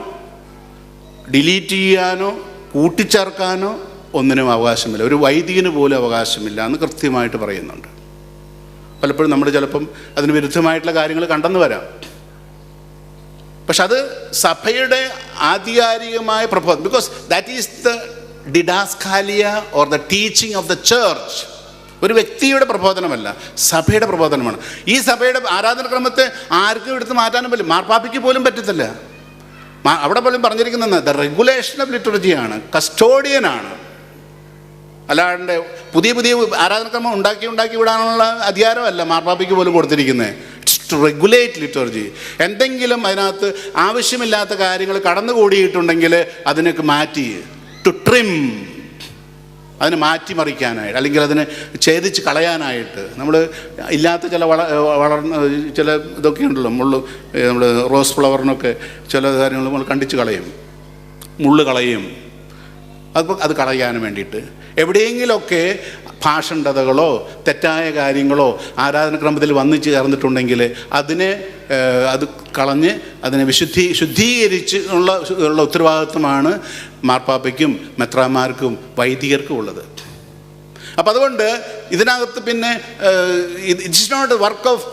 ഡിലീറ്റ് ചെയ്യാനോ കൂട്ടിച്ചേർക്കാനോ ഒന്നിനും അവകാശമില്ല. ഒരു വൈദികന് പോലും അവകാശമില്ല എന്ന് കൃത്യമായിട്ട് പറയുന്നുണ്ട്. പലപ്പോഴും നമ്മൾ ചിലപ്പം അതിന് വിരുദ്ധമായിട്ടുള്ള കാര്യങ്ങൾ കണ്ടെന്ന് വരാം. പക്ഷെ അത് സഭയുടെ ആധികാരികമായ പ്രബോധനം, because that is the didascalia or the teaching of the church. ഒരു വ്യക്തിയുടെ പ്രബോധനമല്ല, സഭയുടെ പ്രബോധനമാണ്. ഈ സഭയുടെ ആരാധനക്രമത്തെ ആർക്കും എടുത്ത് മാറ്റാനും പറ്റില്ല, മാർപ്പാപ്പയ്ക്ക് പോലും പറ്റത്തില്ല. അവിടെ പോലും പറഞ്ഞിരിക്കുന്നത് ദ റെഗുലേഷൻ ഓഫ് ലിറ്റർജിയാണ്, കസ്റ്റോഡിയനാണ്. അല്ലാണ്ട് പുതിയ ആരാധനക്രമം ഉണ്ടാക്കി വിടാനുള്ള അധികാരമല്ല മാർപ്പാപ്പയ്ക്ക് പോലും കൊടുത്തിരിക്കുന്നത്. To regulate liturgy. എന്തെങ്കിലും അതിനകത്ത് ആവശ്യമില്ലാത്ത കാര്യങ്ങൾ കടന്നുകൂടിയിട്ടുണ്ടെങ്കിൽ അതിനൊക്കെ മാറ്റി, ടു ട്രിം, അതിനെ മാറ്റിമറിക്കാനായിട്ട്, അല്ലെങ്കിൽ അതിനെ ഛേദിച്ച് കളയാനായിട്ട്. നമ്മൾ ഇല്ലാത്ത വളർന്ന ചില ഇതൊക്കെ ഉണ്ടല്ലോ, നമ്മൾ റോസ് ഫ്ലവറിനൊക്കെ ചില കാര്യങ്ങൾ നമ്മൾ കണ്ടിച്ച് കളയും, മുള്ള് കളയും. അത് കളയാൻ വേണ്ടിയിട്ട് എവിടെയെങ്കിലുമൊക്കെ ഭാഷണ്ഡതകളോ തെറ്റായ കാര്യങ്ങളോ ആരാധനക്രമത്തിൽ വന്നു ചേർന്നിട്ടുണ്ടെങ്കിൽ അത് കളഞ്ഞ് അതിനെ ശുദ്ധീകരിച്ച് ഉള്ള ഉത്തരവാദിത്വമാണ് മാർപ്പാപ്പയ്ക്കും മെത്രാന്മാർക്കും വൈദികർക്കും ഉള്ളത്. അപ്പം അതുകൊണ്ട് ഇതിനകത്ത് പിന്നെ ഇറ്റ്സ് നോട്ട് വർക്ക് ഓഫ്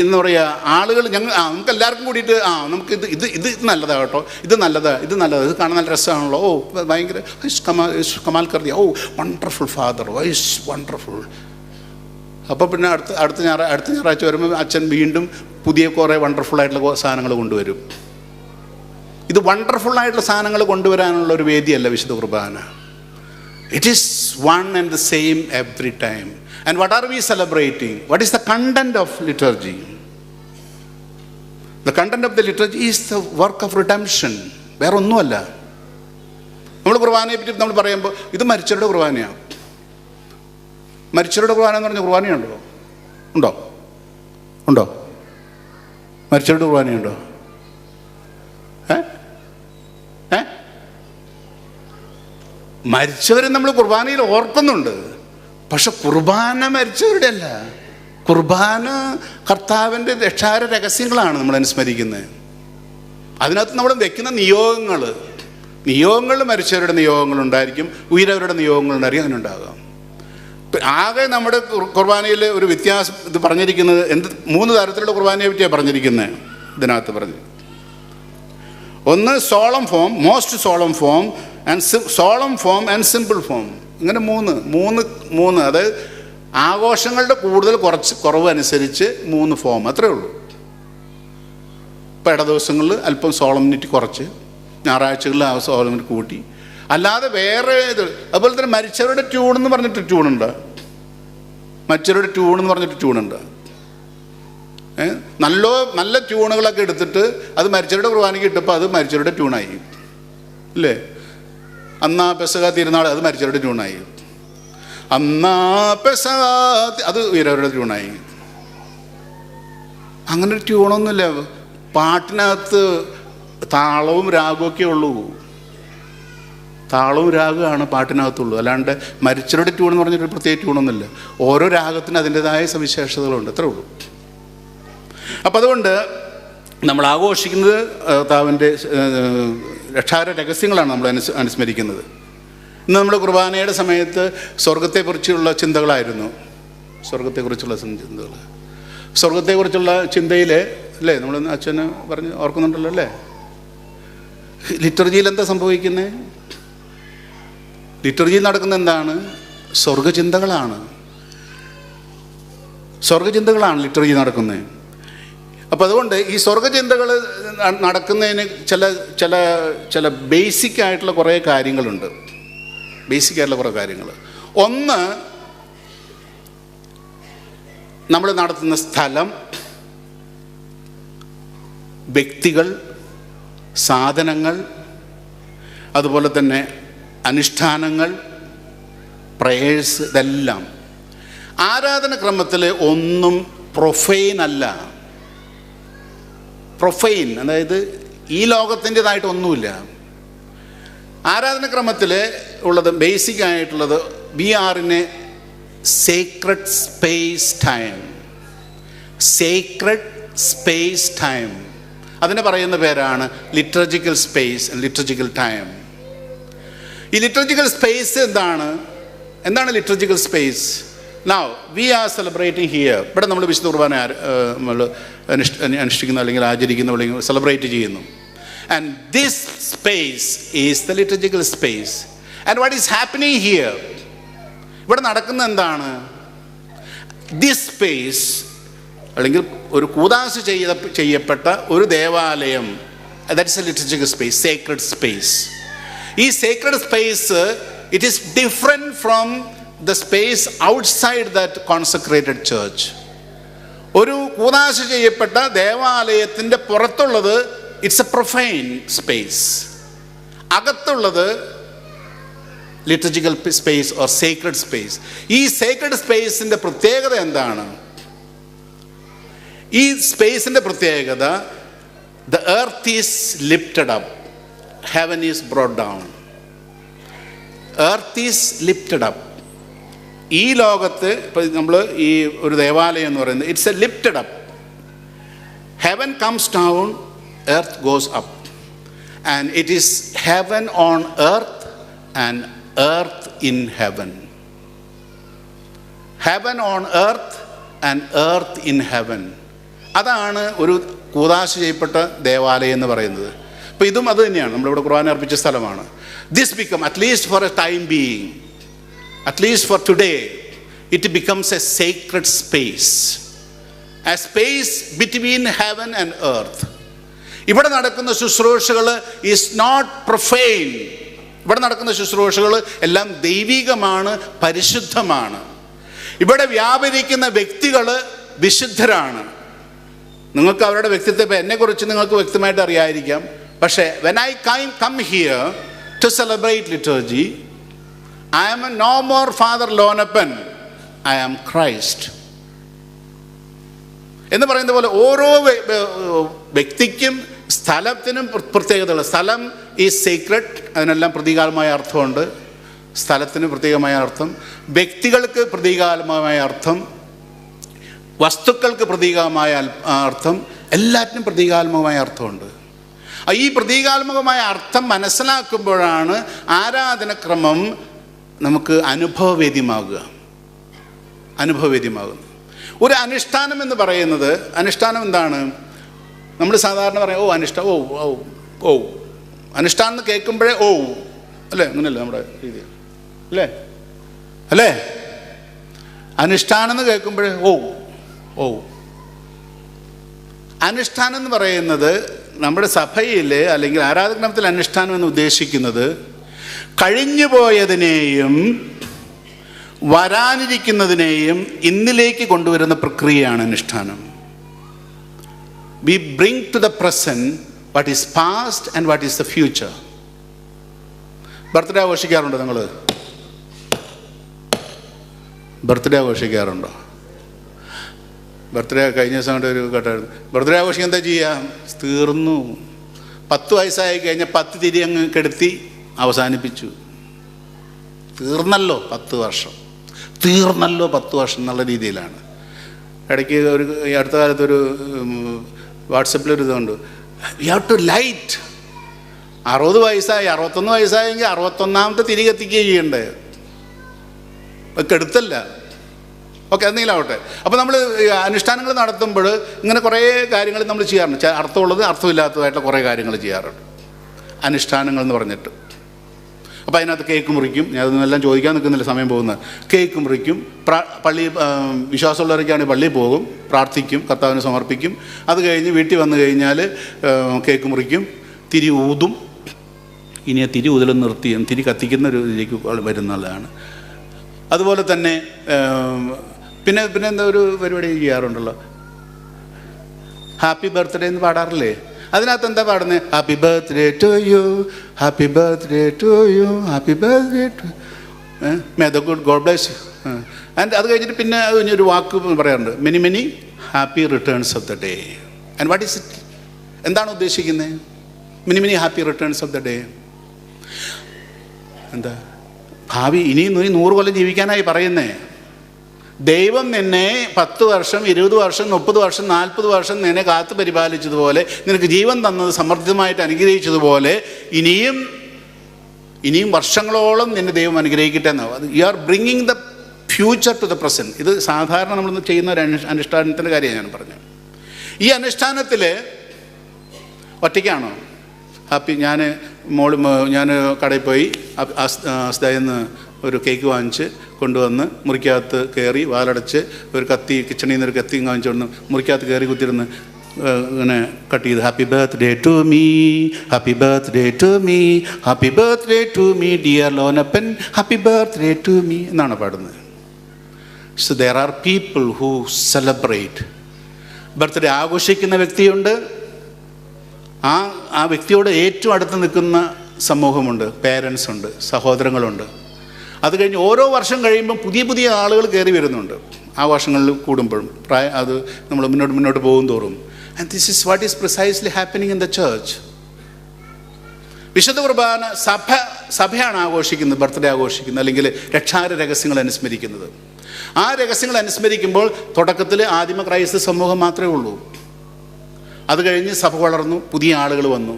എന്ന് പറയുക, ആളുകൾ നമുക്ക് എല്ലാവർക്കും കൂടിയിട്ട് നമുക്ക് ഇത് നല്ലതാണ് കേട്ടോ, ഇത് നല്ലതാണ്, ഇത് കാണാൻ നല്ല രസമാണല്ലോ, ഭയങ്കര കമാൽ കർദിയ, വണ്ടർഫുൾ ഫാദർ, വൈസ് വണ്ടർഫുൾ. അപ്പോൾ പിന്നെ അടുത്ത ഞായറാഴ്ച വരുമ്പോൾ അച്ഛൻ വീണ്ടും പുതിയ കുറേ വണ്ടർഫുള്ളായിട്ടുള്ള സാധനങ്ങൾ കൊണ്ടുവരും. ഇത് വണ്ടർഫുള്ളായിട്ടുള്ള സാധനങ്ങൾ കൊണ്ടുവരാനുള്ള ഒരു വേദിയല്ല വിശുദ്ധ കുർബാന. It is one and the same every time. And what are we celebrating? What is the content of liturgy? The content of the liturgy is the work of redemption. വേറെ ഒന്നുമല്ല. നമ്മൾ കുർബാനയെ പറ്റി നമ്മൾ പറയുമ്പോൾ ഇത് മരിച്ചവരുടെ കുർബാനയാണ്. മരിച്ചവരുടെ കുർബാന എന്ന് പറഞ്ഞ കുർബാനയുണ്ടോ? ഉണ്ടോ? മരിച്ചവരുടെ കുർബാനയുണ്ടോ? മരിച്ചവരെ നമ്മൾ കുർബാനയിൽ ഓർക്കുന്നുണ്ട്, പക്ഷെ കുർബാന മരിച്ചവരുടെ അല്ല. കുർബാന കർത്താവിൻ്റെ രക്ഷാകര രഹസ്യങ്ങളാണ് നമ്മൾ അനുസ്മരിക്കുന്നത്. അതിനകത്ത് നമ്മൾ വെക്കുന്ന നിയോഗങ്ങൾ മരിച്ചവരുടെ നിയോഗങ്ങളുണ്ടായിരിക്കും, ഉയരവരുടെ നിയോഗങ്ങളുണ്ടായിരിക്കും, അതിനുണ്ടാകാം. ആകെ നമ്മുടെ കുർബാനയിൽ ഒരു വ്യത്യാസം ഇത് പറഞ്ഞിരിക്കുന്നത് 3 തരത്തിലുള്ള കുർബാനയെ പറ്റിയാണ് പറഞ്ഞിരിക്കുന്നത്. ഇതിനകത്ത് പറഞ്ഞു, ഒന്ന് solemn form, most solemn form, solemn form and simple form. ഇങ്ങനെ മൂന്ന് അതായത് ആഘോഷങ്ങളുടെ കുറവ് അനുസരിച്ച് 3 ഫോം, അത്രേ ഉള്ളൂ. അപ്പോൾ ഇട ദിവസങ്ങളിൽ അല്പം സോളംനിറ്റി കുറച്ച്, ഞായറാഴ്ചകളിൽ ആ സോളംനിറ്റി കൂട്ടി. അല്ലാതെ വേറെ ഇത്. അതുപോലെ തന്നെ മരിച്ചവരുടെ ട്യൂണെന്ന് പറഞ്ഞിട്ട് ട്യൂണുണ്ട്. മരിച്ചവരുടെ ട്യൂണെന്ന് പറഞ്ഞിട്ട് ട്യൂണുണ്ട്. നല്ല ട്യൂണുകളൊക്കെ എടുത്തിട്ട് അത് മരിച്ചവരുടെ കുർബാനയ്ക്ക് ഇട്ടപ്പോൾ അത് മരിച്ചവരുടെ ട്യൂണായി അല്ലേ. അന്നാ പെസഹ തിരുനാൾ അത് മരിച്ചവരുടെ ട്യൂണായി. അന്നാ പെസഹ അത് ഉയരവരുടെ ട്യൂണായി. അങ്ങനെ ഒരു ട്യൂണൊന്നുമില്ല. പാട്ടിനകത്ത് താളവും രാഗമൊക്കെ ഉള്ളൂ. താളവും രാഗമാണ് പാട്ടിനകത്തുള്ളൂ. അല്ലാണ്ട് മരിച്ചവരുടെ ട്യൂൺ എന്ന് പറഞ്ഞൊരു പ്രത്യേക ട്യൂണൊന്നുമില്ല. ഓരോ രാഗത്തിന് അതിൻ്റെതായ സവിശേഷതകളുണ്ട്, അത്രേ ഉള്ളൂ. അപ്പം അതുകൊണ്ട് നമ്മൾ ആഘോഷിക്കുന്നത് കർത്താവിൻ്റെ രക്ഷാകര രഹസ്യങ്ങളാണ് നമ്മൾ അനുസ്മരിക്കുന്നത്. ഇന്ന് നമ്മുടെ കുർബാനയുടെ സമയത്ത് സ്വർഗത്തെക്കുറിച്ചുള്ള ചിന്തകളായിരുന്നു. സ്വർഗത്തെക്കുറിച്ചുള്ള ചിന്തകൾ, സ്വർഗത്തെക്കുറിച്ചുള്ള ചിന്തയിൽ അല്ലേ നമ്മൾ അച്ഛന് പറഞ്ഞ് ഓർക്കുന്നുണ്ടല്ലോ അല്ലേ. ലിറ്റർജിയിൽ എന്താ സംഭവിക്കുന്നത്? ലിറ്റർജിയിൽ നടക്കുന്ന എന്താണ്? സ്വർഗചിന്തകളാണ്. സ്വർഗചിന്തകളാണ് ലിറ്റർജി നടക്കുന്നത്. അപ്പോൾ അതുകൊണ്ട് ഈ സ്വർഗചിന്തകൾ നടക്കുന്നതിന് ചില ചില ചില ബേസിക് ആയിട്ടുള്ള കുറേ കാര്യങ്ങളുണ്ട്. ബേസിക് ആയിട്ടുള്ള കുറേ കാര്യങ്ങൾ. ഒന്ന്, നമ്മൾ നടത്തുന്ന സ്ഥലം, വ്യക്തികൾ, സാധനങ്ങൾ, അതുപോലെ തന്നെ അനുഷ്ഠാനങ്ങൾ, പ്രേയേഴ്സ്, ഇതെല്ലാം ആരാധനക്രമത്തിൽ ഒന്നും പ്രൊഫൈൻ അല്ല. പ്രൊഫൈൻ അതായത് ഈ ലോകത്തിൻ്റെതായിട്ടൊന്നുമില്ല. ആരാധനക്രമത്തിൽ ഉള്ളത് ബേസിക് ആയിട്ടുള്ളത് we are in a sacred space time. Sacred space time, അതിനെ പറയുന്ന പേരാണ് ലിറ്റർജിക്കൽ സ്പേസ്, ലിറ്റർജിക്കൽ ടൈം. ഈ ലിറ്റർജിക്കൽ സ്പേസ് എന്താണ് liturgical space? Now we are celebrating here. ഇവിടെ നമ്മൾ വിശുദ്ധ കുർബാന നമ്മൾ അനുഷ്ഠിക്കുന്നു, അല്ലെങ്കിൽ ആചരിക്കുന്നു, അല്ലെങ്കിൽ സെലിബ്രേറ്റ് ചെയ്യുന്നു. And this space is the liturgical space. And what is happening here? ഇവിടെ നടക്കുന്ന എന്താണ്? ദിസ് സ്പേസ്, അല്ലെങ്കിൽ ഒരു കൂദാശ ചെയ്യപ്പെട്ട ഒരു ദേവാലയം, that's a liturgical space, sacred space. ഈ sacred space it is different from the space outside that consecrated church. ഒരു കൂദാശ ചെയ്യപ്പെട്ട ദേവാലയത്തിൻ്റെ പുറത്തുള്ളത് ഇറ്റ്സ് എ പ്രൊഫൈൻ സ്പേസ്. അകത്തുള്ളത് liturgical space or sacred space. ഈ സേക്രഡ് സ്പേസിൻ്റെ പ്രത്യേകത എന്താണ്? ഈ സ്പേസിൻ്റെ പ്രത്യേകത, the earth is lifted up, heaven is brought down. Earth is lifted up. ഈ ലോകത്ത് ഇപ്പോൾ നമ്മൾ ഈ ഒരു ദേവാലയം എന്ന് പറയുന്നത് it's A lifted up. Heaven comes down, earth goes up. And it is heaven on earth and earth in heaven. Heaven on earth and earth in heaven. അതാണ് ഒരു കൂദാശ ചെയ്യപ്പെട്ട ദേവാലയം എന്ന് പറയുന്നത്. അപ്പോൾ ഇതും അത് തന്നെയാണ്. നമ്മളിവിടെ ഖുർആൻ അർപ്പിച്ച സ്ഥലമാണ്. This become, at least for a time being, at least for today, it becomes a sacred space, a space between heaven and earth. ഇവിടെ നടക്കുന്ന ശുശ്രൂഷകൾ ഈസ് നോട്ട് പ്രൊഫൈൻ. ഇവിടെ നടക്കുന്ന ശുശ്രൂഷകൾ എല്ലാം ദൈവികമാണ്, പരിശുദ്ധമാണ്. ഇവിടെ വ്യാപരിക്കുന്ന വ്യക്തികൾ വിശുദ്ധരാണ്. നിങ്ങൾക്ക് അവരുടെ വ്യക്തിത്വം, ഇപ്പോൾ എന്നെക്കുറിച്ച് നിങ്ങൾക്ക് വ്യക്തമായിട്ട് അറിയാതിരിക്കാം. പക്ഷേ when I come here to celebrate liturgy, I am no more Father Lonapan, I am Christ. എന്ന് പറയുന്ന പോലെ ഓരോ വ്യക്തിക്കും സ്ഥലത്തിനും പ്രത്യേകതകൾ. സ്ഥലം ഈസ് സീക്രട്ട്, അതിനെല്ലാം പ്രതീകാത്മകമായ അർത്ഥമുണ്ട്. സ്ഥലത്തിന് പ്രത്യേകമായ അർത്ഥം, വ്യക്തികൾക്ക് പ്രതീകാത്മകമായ അർത്ഥം, വസ്തുക്കൾക്ക് പ്രതീകമായ അർത്ഥം, എല്ലാറ്റിനും പ്രതീകാത്മകമായ അർത്ഥമുണ്ട്. ഈ പ്രതീകാത്മകമായ അർത്ഥം മനസ്സിലാക്കുമ്പോഴാണ് ആരാധനക്രമം നമുക്ക് അനുഭവവേദ്യമാകുന്നത്. ഒരു അനുഷ്ഠാനം എന്ന് പറയുന്നത്, അനുഷ്ഠാനം എന്താണ്? നമ്മൾ സാധാരണ പറയാം ഓ അനുഷ്ഠാനം എന്ന് കേൾക്കുമ്പോഴേ അല്ലേ, അങ്ങനെയല്ലേ നമ്മുടെ രീതി അല്ലേ? അനുഷ്ഠാനം എന്ന് കേൾക്കുമ്പോഴേ അനുഷ്ഠാനം എന്ന് പറയുന്നത് നമ്മുടെ സഭയിൽ അല്ലെങ്കിൽ ആരാധനാക്രമത്തിൽ അനുഷ്ഠാനം എന്ന് ഉദ്ദേശിക്കുന്നത് കഴിഞ്ഞു പോയതിനെയും വരാനിരിക്കുന്നതിനെയും ഇന്നിലേക്ക് കൊണ്ടുവരുന്ന പ്രക്രിയയാണ് അനുഷ്ഠാനം. We bring to the present what is past and what is the future. Birthday ആഘോഷിക്കാറുണ്ടോ നിങ്ങൾ? ബർത്ത്ഡേ ആഘോഷിക്കാറുണ്ടോ? ബർത്ത്ഡേ കഴിഞ്ഞ ദിവസം ഒരു കേട്ടായിരുന്നു. ബർത്ത്ഡേ ആഘോഷിക്കാൻ എന്താ ചെയ്യുക? തീർന്നു. 10 വയസ്സായി കഴിഞ്ഞാൽ 10 തിരി അങ്ങ് കെടുത്തി അവസാനിപ്പിച്ചു. തീർന്നല്ലോ 10 വർഷം, തീർന്നല്ലോ 10 വർഷം എന്നുള്ള രീതിയിലാണ്. ഇടയ്ക്ക് ഈ അടുത്ത കാലത്തൊരു വാട്സപ്പിലൊരു ഇതുണ്ട്, യു ഹാവ് ടു ലൈറ്റ്. 60 വയസ്സായി, 61 വയസ്സായെങ്കിൽ 61ാമത്തെ തിരി കത്തിക്കുകയും ചെയ്യണ്ടേ? കെടുത്തല്ല. ഓക്കെ, എന്തെങ്കിലും ആവട്ടെ. അപ്പോൾ നമ്മൾ അനുഷ്ഠാനങ്ങൾ നടത്തുമ്പോൾ ഇങ്ങനെ കുറേ കാര്യങ്ങൾ നമ്മൾ ചെയ്യാറുണ്ട്. അർത്ഥമുള്ളത് അർത്ഥമില്ലാത്തതായിട്ടുള്ള കുറേ കാര്യങ്ങൾ ചെയ്യാറുണ്ട് അനുഷ്ഠാനങ്ങൾ എന്ന് പറഞ്ഞിട്ട്. അപ്പോൾ അതിനകത്ത് കേക്ക് മുറിക്കും. ഞാൻ അതൊന്നെല്ലാം ചോദിക്കാൻ നിൽക്കുന്നില്ല, സമയം പോകുന്നത്. കേക്ക് മുറിക്കും, പള്ളി വിശ്വാസമുള്ളവരൊക്കെയാണെങ്കിൽ പള്ളിയിൽ പോകും, പ്രാർത്ഥിക്കും, കർത്താവിന് സമർപ്പിക്കും. അത് കഴിഞ്ഞ് വീട്ടിൽ വന്നു കഴിഞ്ഞാൽ കേക്ക് മുറിക്കും, തിരി ഊതും. ഇനി ആ തിരി ഊതലും നിർത്തിയും തിരി കത്തിക്കുന്ന ഒരു ഇതിലേക്ക് വരുന്നതാണ്. അതുപോലെ തന്നെ പിന്നെ എന്താ ഒരു പരിപാടി ചെയ്യാറുണ്ടല്ലോ, ഹാപ്പി ബർത്ത്ഡേ എന്ന് പാടാറില്ലേ? അതിനകത്ത് എന്താ പാടുന്നത്? Happy birthday to you, happy birthday to you, happy birthday to may the God bless you. And അത് കഴിഞ്ഞിട്ട് പിന്നെ ഒരു വാക്ക് പറയാറുണ്ട്, many many happy returns of the day. And what is it? എന്താണ് ഉദ്ദേശിക്കുന്നത്? Many many happy returns of the day എന്താ? ഭാവി ഇനിയും 100 കൊല്ലം ജീവിക്കാനായി പറയുന്നേ. ദൈവം നിന്നെ 10 വർഷം, 20 വർഷം, 30 വർഷം, 40 വർഷം നിന്നെ കാത്തു പരിപാലിച്ചതുപോലെ, നിനക്ക് ജീവൻ തന്നത് സമൃദ്ധമായിട്ട് അനുഗ്രഹിച്ചതുപോലെ ഇനിയും വർഷങ്ങളോളം നിന്നെ ദൈവം അനുഗ്രഹിക്കട്ടെ എന്നാവും. You are bringing the future to the present. ഇത് സാധാരണ നമ്മൾ ചെയ്യുന്ന ഒരു അനുഷ്ഠാനത്തിൻ്റെ കാര്യമാണ് ഞാൻ പറഞ്ഞത്. ഈ അനുഷ്ഠാനത്തിൽ ഒറ്റയ്ക്കാണോ? ഹാപ്പി ഞാൻ കടയിൽ പോയി അസ്തയെന്ന് ഒരു കേക്ക് വാങ്ങിച്ച് കൊണ്ടുവന്ന് മുറിക്കകത്ത് കയറി വാലടച്ച് ഒരു കത്തി, കിച്ചണിൽ നിന്ന് ഒരു കത്തി വാങ്ങിച്ചുകൊണ്ട് മുറിക്കകത്ത് കയറി കുത്തിരുന്ന് ഇങ്ങനെ കട്ട് ചെയ്ത് happy birthday to me, happy birthday to me, happy birthday to me dear Lonappan, happy birthday to me എന്നാണ് പാടുന്നത്. So there are people who celebrate. Birthday ആഘോഷിക്കുന്ന വ്യക്തിയുണ്ട്, ആ വ്യക്തിയോട് ഏറ്റവും അടുത്ത് നിൽക്കുന്ന സമൂഹമുണ്ട്, പേരൻസ് ഉണ്ട്, സഹോദരങ്ങളുണ്ട്. അത് കഴിഞ്ഞ് ഓരോ വർഷം കഴിയുമ്പം പുതിയ ആളുകൾ കയറി വരുന്നുണ്ട്. ആ വർഷങ്ങളിൽ കൂടുമ്പോഴും അത് നമ്മൾ മുന്നോട്ട് പോകും തോറും. And this is what is precisely happening in the church. വിശുദ്ധ കുർബാന സഭയാണ് ആഘോഷിക്കുന്നത്, ബർത്ത്ഡേ ആഘോഷിക്കുന്നത്, അല്ലെങ്കിൽ രക്ഷാകര രഹസ്യങ്ങൾ അനുസ്മരിക്കുന്നത്. ആ രഹസ്യങ്ങൾ അനുസ്മരിക്കുമ്പോൾ തുടക്കത്തിൽ ആദിമ ക്രൈസ്തവ സമൂഹം മാത്രമേ ഉള്ളൂ. അത് കഴിഞ്ഞ് സഭ വളർന്നു, പുതിയ ആളുകൾ വന്നു.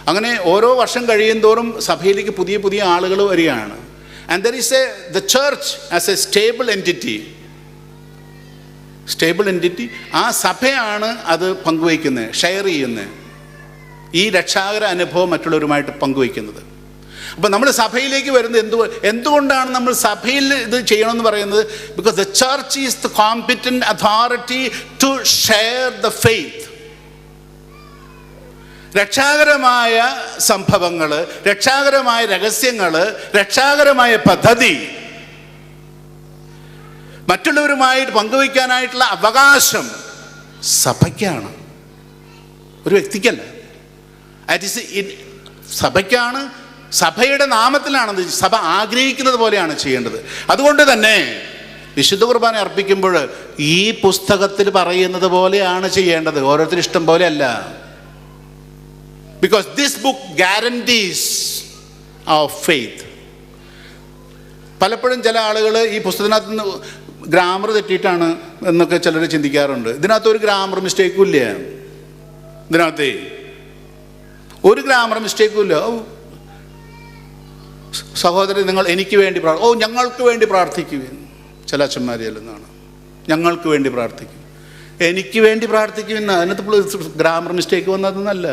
അങ്ങനെ ഓരോ വർഷം കഴിയും തോറും സഭയിലേക്ക് പുതിയ ആളുകൾ വരികയാണ്. And there is the church as A stable entity. ആ സഭയാണ് അത് പങ്കുവയ്ക്കുന്നത്, ഷെയർ ചെയ്യുന്നത്, ഈ രക്ഷാകര അനുഭവം മറ്റുള്ളവരുമായിട്ട് പങ്കുവയ്ക്കുന്നത്. അപ്പോൾ നമ്മൾ സഭയിലേക്ക് വരുന്നത് എന്തുകൊണ്ടാണ് നമ്മൾ സഭയിൽ ഇത് ചെയ്യണമെന്ന് പറയുന്നത്? Because the church is the competent authority to share the faith. രക്ഷാകരമായ സംഭവങ്ങൾ, രക്ഷാകരമായ രഹസ്യങ്ങൾ, രക്ഷാകരമായ പദ്ധതി മറ്റുള്ളവരുമായിട്ട് പങ്കുവയ്ക്കാനായിട്ടുള്ള അവകാശം സഭയ്ക്കാണ്, ഒരു വ്യക്തിക്കല്ല. സഭയ്ക്കാണ്, സഭയുടെ നാമത്തിലാണത്. സഭ ആഗ്രഹിക്കുന്നത് പോലെയാണ് ചെയ്യേണ്ടത്. അതുകൊണ്ട് തന്നെ വിശുദ്ധ കുർബാന അർപ്പിക്കുമ്പോൾ ഈ പുസ്തകത്തിൽ പറയുന്നത് പോലെയാണ് ചെയ്യേണ്ടത്, ഓരോരുത്തരും ഇഷ്ടം പോലെ അല്ല. Because this book guarantees our faith. പലപ്പോഴും ചില ആളുകൾ ഈ പുസ്തകത്തിനകത്ത് നിന്ന് ഗ്രാമർ തെറ്റിയിട്ടാണ് എന്നൊക്കെ ചിലർ ചിന്തിക്കാറുണ്ട്. ഇതിനകത്ത് ഒരു ഗ്രാമർ മിസ്റ്റേക്കും ഇല്ല, ഇതിനകത്ത് ഒരു ഗ്രാമർ മിസ്റ്റേക്കും ഇല്ല. സഹോദരൻ, നിങ്ങൾ എനിക്ക് വേണ്ടി ഞങ്ങൾക്ക് വേണ്ടി പ്രാർത്ഥിക്കുവിൻ. ചില അച്ഛന്മാർ ചെല്ലുന്നതാണ്, ഞങ്ങൾക്ക് വേണ്ടി പ്രാർത്ഥിക്കും, എനിക്ക് വേണ്ടി പ്രാർത്ഥിക്കുവിൻ. അതിനകത്ത് ഗ്രാമർ മിസ്റ്റേക്ക് വന്നതെന്നല്ല.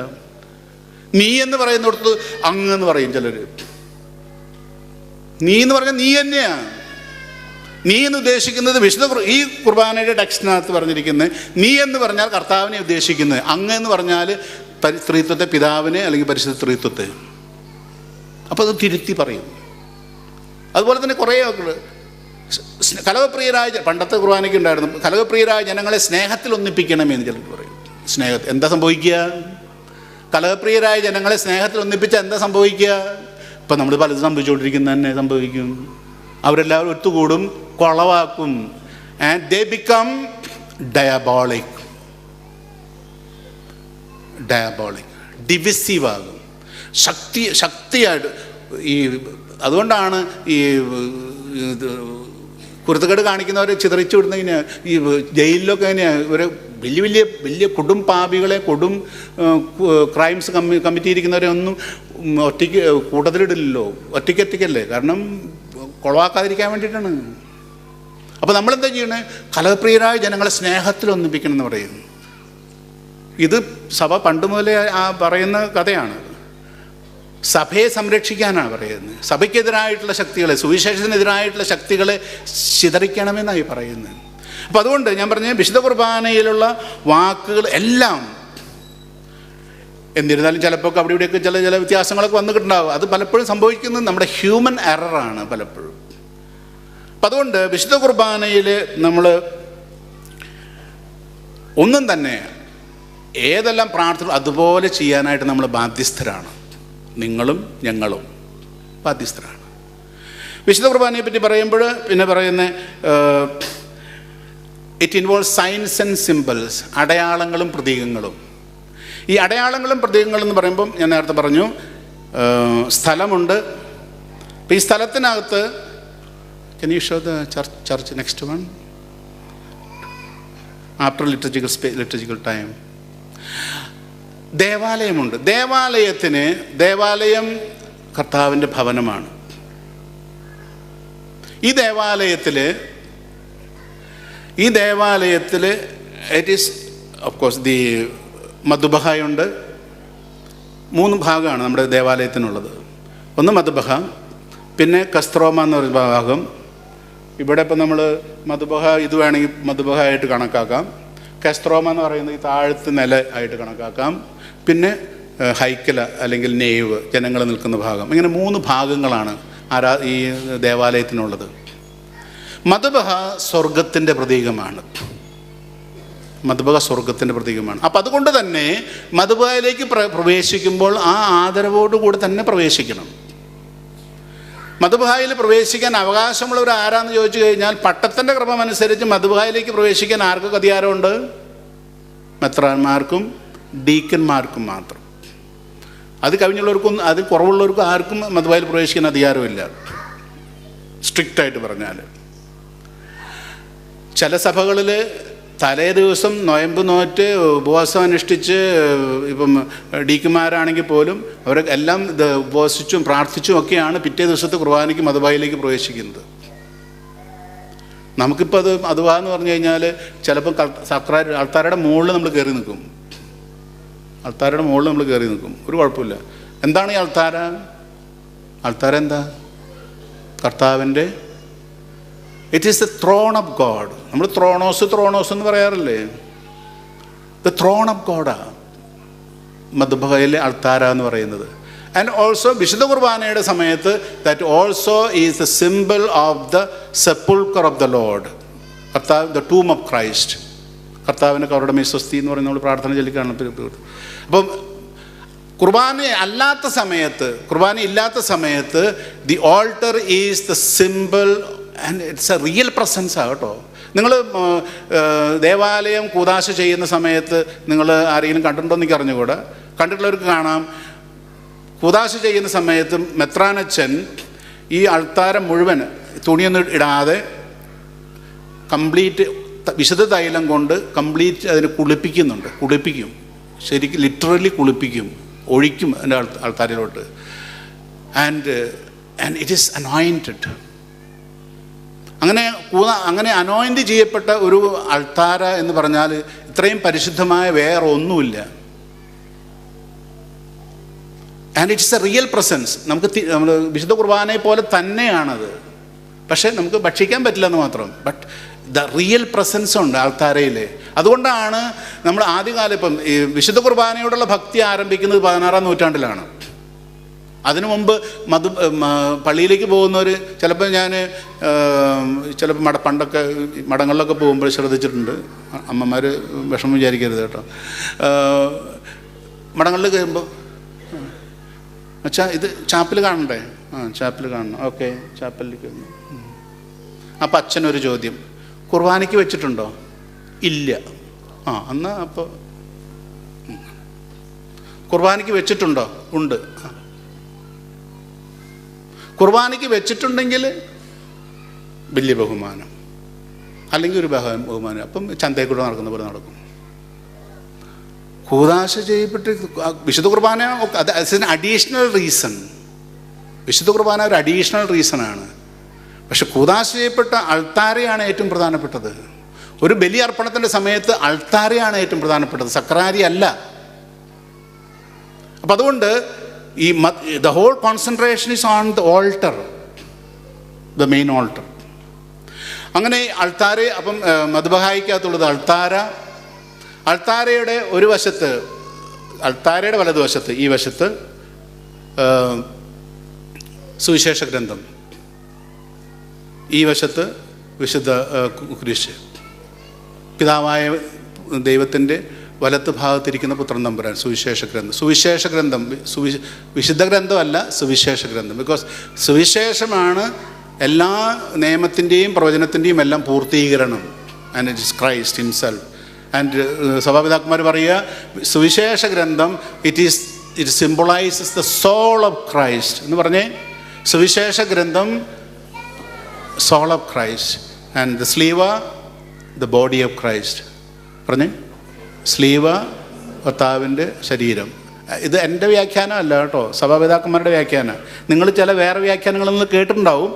നീ എന്ന് പറയുന്നിടത്ത് അങ്ങ് എന്ന് പറയും ചിലർ. നീ എന്ന് പറഞ്ഞാൽ നീ തന്നെയാണ്. നീ എന്ന് ഉദ്ദേശിക്കുന്നത് ഈ കുർബാനയുടെ ടെക്സ്റ്റിനകത്ത് പറഞ്ഞിരിക്കുന്നത് നീ എന്ന് പറഞ്ഞാൽ കർത്താവിനെ ഉദ്ദേശിക്കുന്നത്, അങ്ങ് എന്ന് പറഞ്ഞാൽ ത്രിത്വത്തെ, പിതാവിനെ അല്ലെങ്കിൽ പരിശുദ്ധ ത്രിത്വത്തെ. അപ്പോൾ അത് തിരുത്തി പറയും. അതുപോലെ തന്നെ കുറേ കലഹപ്രിയരായ, പണ്ടത്തെ കുർബാനയ്ക്ക് ഉണ്ടായിരുന്നു, കലഹപ്രിയരായ ജനങ്ങളെ സ്നേഹത്തിൽ ഒന്നിപ്പിക്കണമെന്ന് ചിലർ പറയും. എന്താ സംഭവിക്കുക? കലഹപ്രിയരായ ജനങ്ങളെ സ്നേഹത്തിൽ ഒന്നിപ്പിച്ചാൽ എന്താ സംഭവിക്കുക? ഇപ്പം നമ്മൾ പലതും സംഭവിച്ചുകൊണ്ടിരിക്കുന്നത് തന്നെ സംഭവിക്കും. അവരെല്ലാവരും ഒത്തുകൂടും, കൊളവാക്കും. And they become diabolic, divisive ആകും, ശക്തിയായിട്ട്. അതുകൊണ്ടാണ് ഈ കുരുത്തക്കേട് കാണിക്കുന്നവരെ ചിതറിച്ചു വിടുന്നതിന് ഈ ജയിലിലൊക്കെ തന്നെയാണ് ഇവരെ വലിയ കൊടും പാപികളെ, കൊടും ക്രൈംസ് കമ്മിറ്റിയിരിക്കുന്നവരെ ഒന്നും ഒറ്റയ്ക്ക് കൂട്ടത്തിലിടില്ലല്ലോ, ഒറ്റയ്ക്കല്ലേ, കാരണം കൊളവാക്കാതിരിക്കാൻ വേണ്ടിയിട്ടാണ്. അപ്പോൾ നമ്മളെന്താ ചെയ്യണേ? കലഹപ്രിയരായ ജനങ്ങളെ സ്നേഹത്തിൽ ഒന്നിപ്പിക്കണം എന്ന് പറയുന്നു. ഇത് സഭ പണ്ട് മുതലേ പറയുന്ന കഥയാണ്. സഭയെ സംരക്ഷിക്കാനാണ് പറയുന്നത്. സഭയ്ക്കെതിരായിട്ടുള്ള ശക്തികളെ, സുവിശേഷത്തിനെതിരായിട്ടുള്ള ശക്തികളെ ചിതറിക്കണമെന്നായി പറയുന്നത്. അപ്പോൾ അതുകൊണ്ട് ഞാൻ പറഞ്ഞ വിശുദ്ധ കുർബാനയിലുള്ള വാക്കുകൾ എല്ലാം, എന്നിരുന്നാലും ചിലപ്പോൾ അവിടെ ഇവിടെയൊക്കെ ചില വ്യത്യാസങ്ങളൊക്കെ വന്നിട്ടുണ്ടാവും. അത് പലപ്പോഴും സംഭവിക്കുന്നത് നമ്മുടെ ഹ്യൂമൻ എററാണ് പലപ്പോഴും. അപ്പം അതുകൊണ്ട് വിശുദ്ധ കുർബാനയിൽ നമ്മൾ ഒന്നും തന്നെ ഏതെല്ലാം പ്രാർത്ഥന അതുപോലെ ചെയ്യാനായിട്ട് നമ്മൾ ബാധ്യസ്ഥരാണ്. നിങ്ങളും ഞങ്ങളും ബാധ്യസ്ഥരാണ്. വിശുദ്ധ കുർബാനയെ പറ്റി പറയുമ്പോൾ പിന്നെ പറയുന്ന it involve signs and symbols, അടയാളങ്ങളും പ്രതീകങ്ങളും. ഈ അടയാളങ്ങളും പ്രതീകങ്ങളും എന്ന് പറയുമ്പം ഞാൻ നേരത്തെ പറഞ്ഞു സ്ഥലമുണ്ട്. അപ്പം ഈ സ്ഥലത്തിനകത്ത് can you show the church next one after liturgical time? ദേവാലയമുണ്ട്. ദേവാലയം കർത്താവിൻ്റെ ഭവനമാണ്. ഈ ദേവാലയത്തിൽ it is of course the മധുബഹയുണ്ട്. 3 ഭാഗമാണ് നമ്മുടെ ദേവാലയത്തിനുള്ളത്. ഒന്ന് മധുബഹ, പിന്നെ കസ്ത്രോമ എന്നൊരു ഭാഗം. ഇവിടെ ഇപ്പം നമ്മൾ മധുബഹ ഇത് വേണമെങ്കിൽ മധുബഹ ആയിട്ട് കണക്കാക്കാം. കസ്ത്രോമ എന്ന് പറയുന്നത് ഈ താഴത്ത് നില ആയിട്ട് കണക്കാക്കാം. പിന്നെ ഹൈക്കല അല്ലെങ്കിൽ നെയ്വ്, ജനങ്ങൾ നിൽക്കുന്ന ഭാഗം. ഇങ്ങനെ 3 ഭാഗങ്ങളാണ് ഈ ദേവാലയത്തിനുള്ളത്. മധുബഹ സ്വർഗത്തിൻ്റെ പ്രതീകമാണ്. അപ്പം അതുകൊണ്ട് തന്നെ മധുബഹയിലേക്ക് പ്രവേശിക്കുമ്പോൾ ആ ആദരവോടുകൂടി തന്നെ പ്രവേശിക്കണം. മധുബഹയിൽ പ്രവേശിക്കാൻ അവകാശമുള്ളവർ ആരാന്ന് ചോദിച്ചു കഴിഞ്ഞാൽ, പട്ടത്തിൻ്റെ ക്രമം അനുസരിച്ച് മധുബഹയിലേക്ക് പ്രവേശിക്കാൻ ആർക്കൊക്കെ അധികാരമുണ്ട്? മെത്രാന്മാർക്കും ഡീക്കന്മാർക്കും മാത്രം. അത് കവിഞ്ഞുള്ളവർക്കും അതിൽ കുറവുള്ളവർക്കും ആർക്കും മധുബഹയിൽ പ്രവേശിക്കാൻ അധികാരമില്ല, സ്ട്രിക്റ്റായിട്ട് പറഞ്ഞാൽ. ചില സഭകളിൽ തലേ ദിവസം നൊയമ്പ് നോറ്റ് ഉപവാസം അനുഷ്ഠിച്ച്, ഇപ്പം ഡീക്കന്മാരാണെങ്കിൽ പോലും അവർ എല്ലാം ഉപവസിച്ചും പ്രാർത്ഥിച്ചും ഒക്കെയാണ് പിറ്റേ ദിവസത്തെ കുർബാനയ്ക്ക് മധുബഹയിലേക്ക് പ്രവേശിക്കുന്നത്. നമുക്കിപ്പോൾ അത് മധുബഹ എന്ന് പറഞ്ഞു കഴിഞ്ഞാൽ ചിലപ്പം ആൾത്താരുടെ മുകളിൽ നമ്മൾ കയറി നിൽക്കും. ഒരു കുഴപ്പമില്ല. എന്താണ് ഈ ആൾത്താര എന്താ? കർത്താവിൻ്റെ, it is the throne of God. നമ്മൾ ത്രോണോസ് എന്ന് പറയാറില്ലേ? ദ ത്രോൺ ഓഫ് ഗോഡാണ് മധുബഹയിലെ അൾത്താര എന്ന് പറയുന്നത്. ആൻഡ് ഓൾസോ വിശുദ്ധ കുർബാനയുടെ സമയത്ത് that also is the symbol of the sepulchre of the lord, കർത്താവ്, ദ ടൂം ഓഫ് ക്രൈസ്റ്റ്. കർത്താവിൻ്റെ കവറുടെ സ്വസ്തി എന്ന് പറയുന്നത് നമ്മൾ പ്രാർത്ഥന ചൊല്ലിക്കാണ്. അപ്പം കുർബാന ഇല്ലാത്ത സമയത്ത് the altar is the simple and it's a real presence കേട്ടോ. നിങ്ങൾ ദേവാലയം കൂദാശ ചെയ്യുന്ന സമയത്ത് നിങ്ങൾ ആരെങ്കിലും കണ്ടിട്ടുണ്ടോ എന്ന് എനിക്ക് അറിഞ്ഞുകൂടാ. കണ്ടിട്ടുള്ളവർക്ക് കാണാം, കൂദാശ ചെയ്യുന്ന സമയത്ത് മെത്രാനച്ചൻ ഈ അൾത്താരം മുഴുവൻ തുണിയൊന്നും ഇടാതെ കംപ്ലീറ്റ് വിശുദ്ധ തൈലം കൊണ്ട് കംപ്ലീറ്റ് അതിനെ കുളിപ്പിക്കും. ശരിക്കും ലിറ്ററലി കുളിപ്പിക്കും, ഒഴിക്കും അതിൻ്റെ ആൾത്താരിലോട്ട്. And it is anointed. അങ്ങനെ അനോയിൻറ്റ് ചെയ്യപ്പെട്ട ഒരു അൾത്താര എന്ന് പറഞ്ഞാൽ ഇത്രയും പരിശുദ്ധമായ വേറെ ഒന്നുമില്ല. And it's a real presence. നമ്മൾ വിശുദ്ധ കുർബാനയെ പോലെ തന്നെയാണത്. പക്ഷേ നമുക്ക് ഭക്ഷിക്കാൻ പറ്റില്ലെന്ന് മാത്രം. ബട്ട് ദ റിയൽ പ്രസൻസ് ഉണ്ട് ആൾത്താരയിൽ. അതുകൊണ്ടാണ് നമ്മൾ ആദ്യകാലം ഇപ്പം ഈ വിശുദ്ധ കുർബാനയോടുള്ള ഭക്തി ആരംഭിക്കുന്നത് 16-ാം നൂറ്റാണ്ടിലാണ്. അതിനു മുമ്പ് പള്ളിയിലേക്ക് പോകുന്നവർ ചിലപ്പോൾ ഞാൻ ചിലപ്പോൾ പണ്ടൊക്കെ മഠങ്ങളിലൊക്കെ പോകുമ്പോൾ ശ്രദ്ധിച്ചിട്ടുണ്ട്. അമ്മമാർ വിഷമം വിചാരിക്കരുത് കേട്ടോ. മഠങ്ങളിൽ കയറുമ്പോൾ അച്ഛാ ഇത് ചാപ്പൽ കാണണ്ടേ? ചാപ്പൽ കാണണം. ഓക്കെ, ചാപ്പലിലേക്ക് വന്നു. അപ്പം അച്ഛനൊരു ചോദ്യം, കുർബാനയ്ക്ക് വെച്ചിട്ടുണ്ടോ? ഇല്ല. എന്നാൽ അപ്പോൾ കുർബാനയ്ക്ക് വെച്ചിട്ടുണ്ടോ? ഉണ്ട്. കുർബാനയ്ക്ക് വെച്ചിട്ടുണ്ടെങ്കിൽ വലിയ ബഹുമാനം, അല്ലെങ്കിൽ ഒരു ബഹുമാനം. അപ്പം ചന്തയിൽ കൂടെ നടക്കുന്ന പോലെ നടക്കും. കൂദാശ ചെയ്യപ്പെട്ട് വിശുദ്ധ കുർബാന അത് അഡീഷണൽ റീസൺ. വിശുദ്ധ കുർബാന ഒരു അഡീഷണൽ റീസണാണ്. പക്ഷെ കൂദാശ ചെയ്യപ്പെട്ട അൾത്താരയാണ് ഏറ്റവും പ്രധാനപ്പെട്ടത്. ഒരു ബലി അർപ്പണത്തിൻ്റെ സമയത്ത് അൾത്താരയാണ് ഏറ്റവും പ്രധാനപ്പെട്ടത്, സക്രാരി അല്ല. അപ്പം അതുകൊണ്ട് ഈ the whole concentration is on the altar, the main altar. അങ്ങനെ അൾത്താര, അപ്പം മദ്ബഹായിക്കകത്തുള്ളത് അൾത്താര. അൾത്താരയുടെ ഒരു വശത്ത്, അൾത്താരയുടെ വലതുവശത്ത്, ഈ വശത്ത് സുവിശേഷ ഗ്രന്ഥം, ഈ വശത്ത് വിശുദ്ധ കുരിശ്. പിതാവായ ദൈവത്തിൻ്റെ വലത്ത് ഭാഗത്തിരിക്കുന്ന പുത്രൻ തമ്പുരാൻ, സുവിശേഷ ഗ്രന്ഥം. സുവിശേഷ ഗ്രന്ഥം വിശുദ്ധ ഗ്രന്ഥമല്ല, സുവിശേഷ ഗ്രന്ഥം. ബിക്കോസ് സുവിശേഷമാണ് എല്ലാ നിയമത്തിൻ്റെയും പ്രവചനത്തിൻ്റെയും എല്ലാം പൂർത്തീകരണം. And it is Christ himself. And സഭാപിതാക്കന്മാർ പറയുക, സുവിശേഷ ഗ്രന്ഥം it symbolises the soul of Christ എന്ന് പറഞ്ഞേ. സുവിശേഷ ഗ്രന്ഥം soul of Christ and the സ്ലീവ ദ ബോഡി ഓഫ് ക്രൈസ്റ്റ്. പറഞ്ഞേ, സ്ലീവ കർത്താവിൻ്റെ ശരീരം. ഇത് എൻ്റെ വ്യാഖ്യാനമല്ല കേട്ടോ, സഭാപിതാക്കന്മാരുടെ വ്യാഖ്യാനം. നിങ്ങൾ ചില വേറെ വ്യാഖ്യാനങ്ങളിൽ നിന്ന് കേട്ടിട്ടുണ്ടാവും,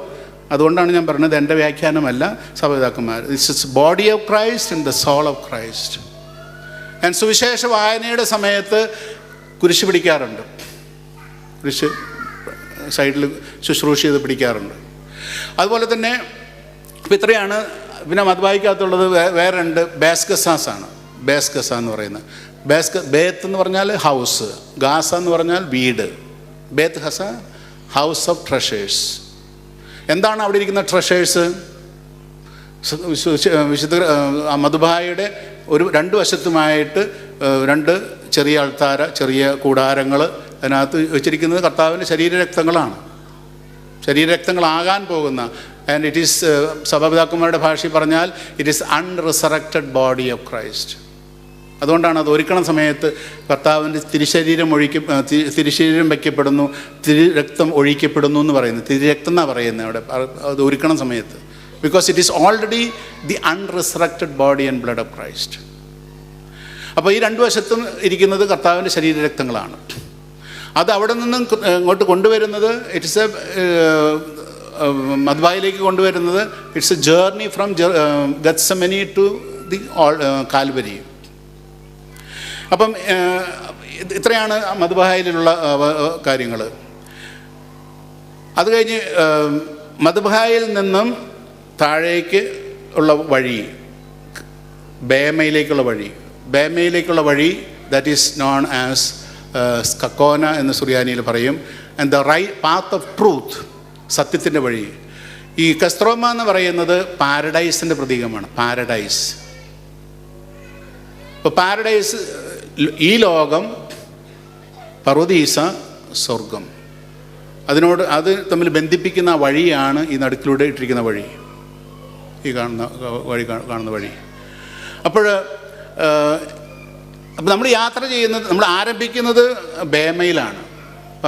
അതുകൊണ്ടാണ് ഞാൻ പറഞ്ഞത് എൻ്റെ വ്യാഖ്യാനമല്ല, സഭാപിതാക്കന്മാർ. This is body of Christ and the soul of Christ. And സുവിശേഷ വായനയുടെ സമയത്ത് കുരിശ് പിടിക്കാറുണ്ട്, കുരിശ് സൈഡിൽ ശുശ്രൂഷ ചെയ്ത് പിടിക്കാറുണ്ട്. അതുപോലെ തന്നെ ഇപ്പം ഇത്രയാണ്. പിന്നെ മദ്ബഹായിക്കകത്തുള്ളത് വേറെ രണ്ട് ബേസ്ഗസാസാണ്. ബേസ്ഗസ എന്ന് പറയുന്നത്, ബേത്ത് എന്ന് പറഞ്ഞാൽ ഹൗസ്, ഗാസ എന്ന് പറഞ്ഞാൽ വീട്. ബേത്ത് ഹസ, ഹൗസ് ഓഫ് ട്രഷേഴ്സ്. എന്താണ് അവിടെ ഇരിക്കുന്ന ട്രഷേഴ്സ്? വിശുദ്ധ മദ്ബഹായുടെ രണ്ട് വശത്തുമായിട്ട് രണ്ട് ചെറിയ അൾത്താര, ചെറിയ കൂടാരങ്ങൾ. അതിനകത്ത് വെച്ചിരിക്കുന്നത് കർത്താവിൻ്റെ ശരീരരക്തങ്ങളാണ്, ശരീരരക്തങ്ങളാകാൻ പോകുന്ന. ആൻഡ് ഇറ്റ് ഈസ്, സഭാപിതാക്കന്മാരുടെ ഭാഷയിൽ പറഞ്ഞാൽ, it is unresurrected body of Christ. അതുകൊണ്ടാണ് അത് ഒരുക്കണ സമയത്ത് കർത്താവിൻ്റെ തിരുശരീരം വയ്ക്കപ്പെടുന്നു, തിരുരക്തം ഒഴിക്കപ്പെടുന്നു എന്ന് പറയുന്നത്. തിരുരക്തം എന്നാണ് പറയുന്നത് അവിടെ അത് ഒരുക്കണ സമയത്ത്. Because it is already the unresurrected body and blood of Christ. അപ്പോൾ ഈ രണ്ട് വശത്തും ഇരിക്കുന്നത് കർത്താവിൻ്റെ ശരീരരക്തങ്ങളാണ്. അത് അവിടെ നിന്നും ഇങ്ങോട്ട് കൊണ്ടുവരുന്നത്, ഇറ്റ്സ് എ മദ്ബഹായിലേക്ക് കൊണ്ടുവരുന്നത്, it's a journey from Gethsemane to the Calvary. അപ്പം ഇത്രയാണ് മദ്ബഹായിലുള്ള കാര്യങ്ങൾ. അത് കഴിഞ്ഞ് മദ്ബഹായിൽ നിന്നും താഴേക്ക് ഉള്ള വഴി, ബേമയിലേക്കുള്ള വഴി, ദാറ്റ് ഈസ് നോൺ ആസ് സ്കക്കോന എന്ന് സുറിയാനിയിൽ പറയും. And the path of truth, സത്യത്തിൻ്റെ വഴി. ഈ കസ്ത്രോമ എന്ന് പറയുന്നത് പാരഡൈസിൻ്റെ പ്രതീകമാണ്. പാരഡൈസ്. ഇപ്പോൾ പാരഡൈസ് ഈ ലോകം, പറുദീസ സ്വർഗം. അത് തമ്മിൽ ബന്ധിപ്പിക്കുന്ന വഴിയാണ് ഈ നടുക്കിലൂടെ ഇട്ടിരിക്കുന്ന വഴി, ഈ കാണുന്ന വഴി. അപ്പോൾ നമ്മൾ യാത്ര ചെയ്യുന്നത്, നമ്മൾ ആരംഭിക്കുന്നത് ബേമയിലാണ്.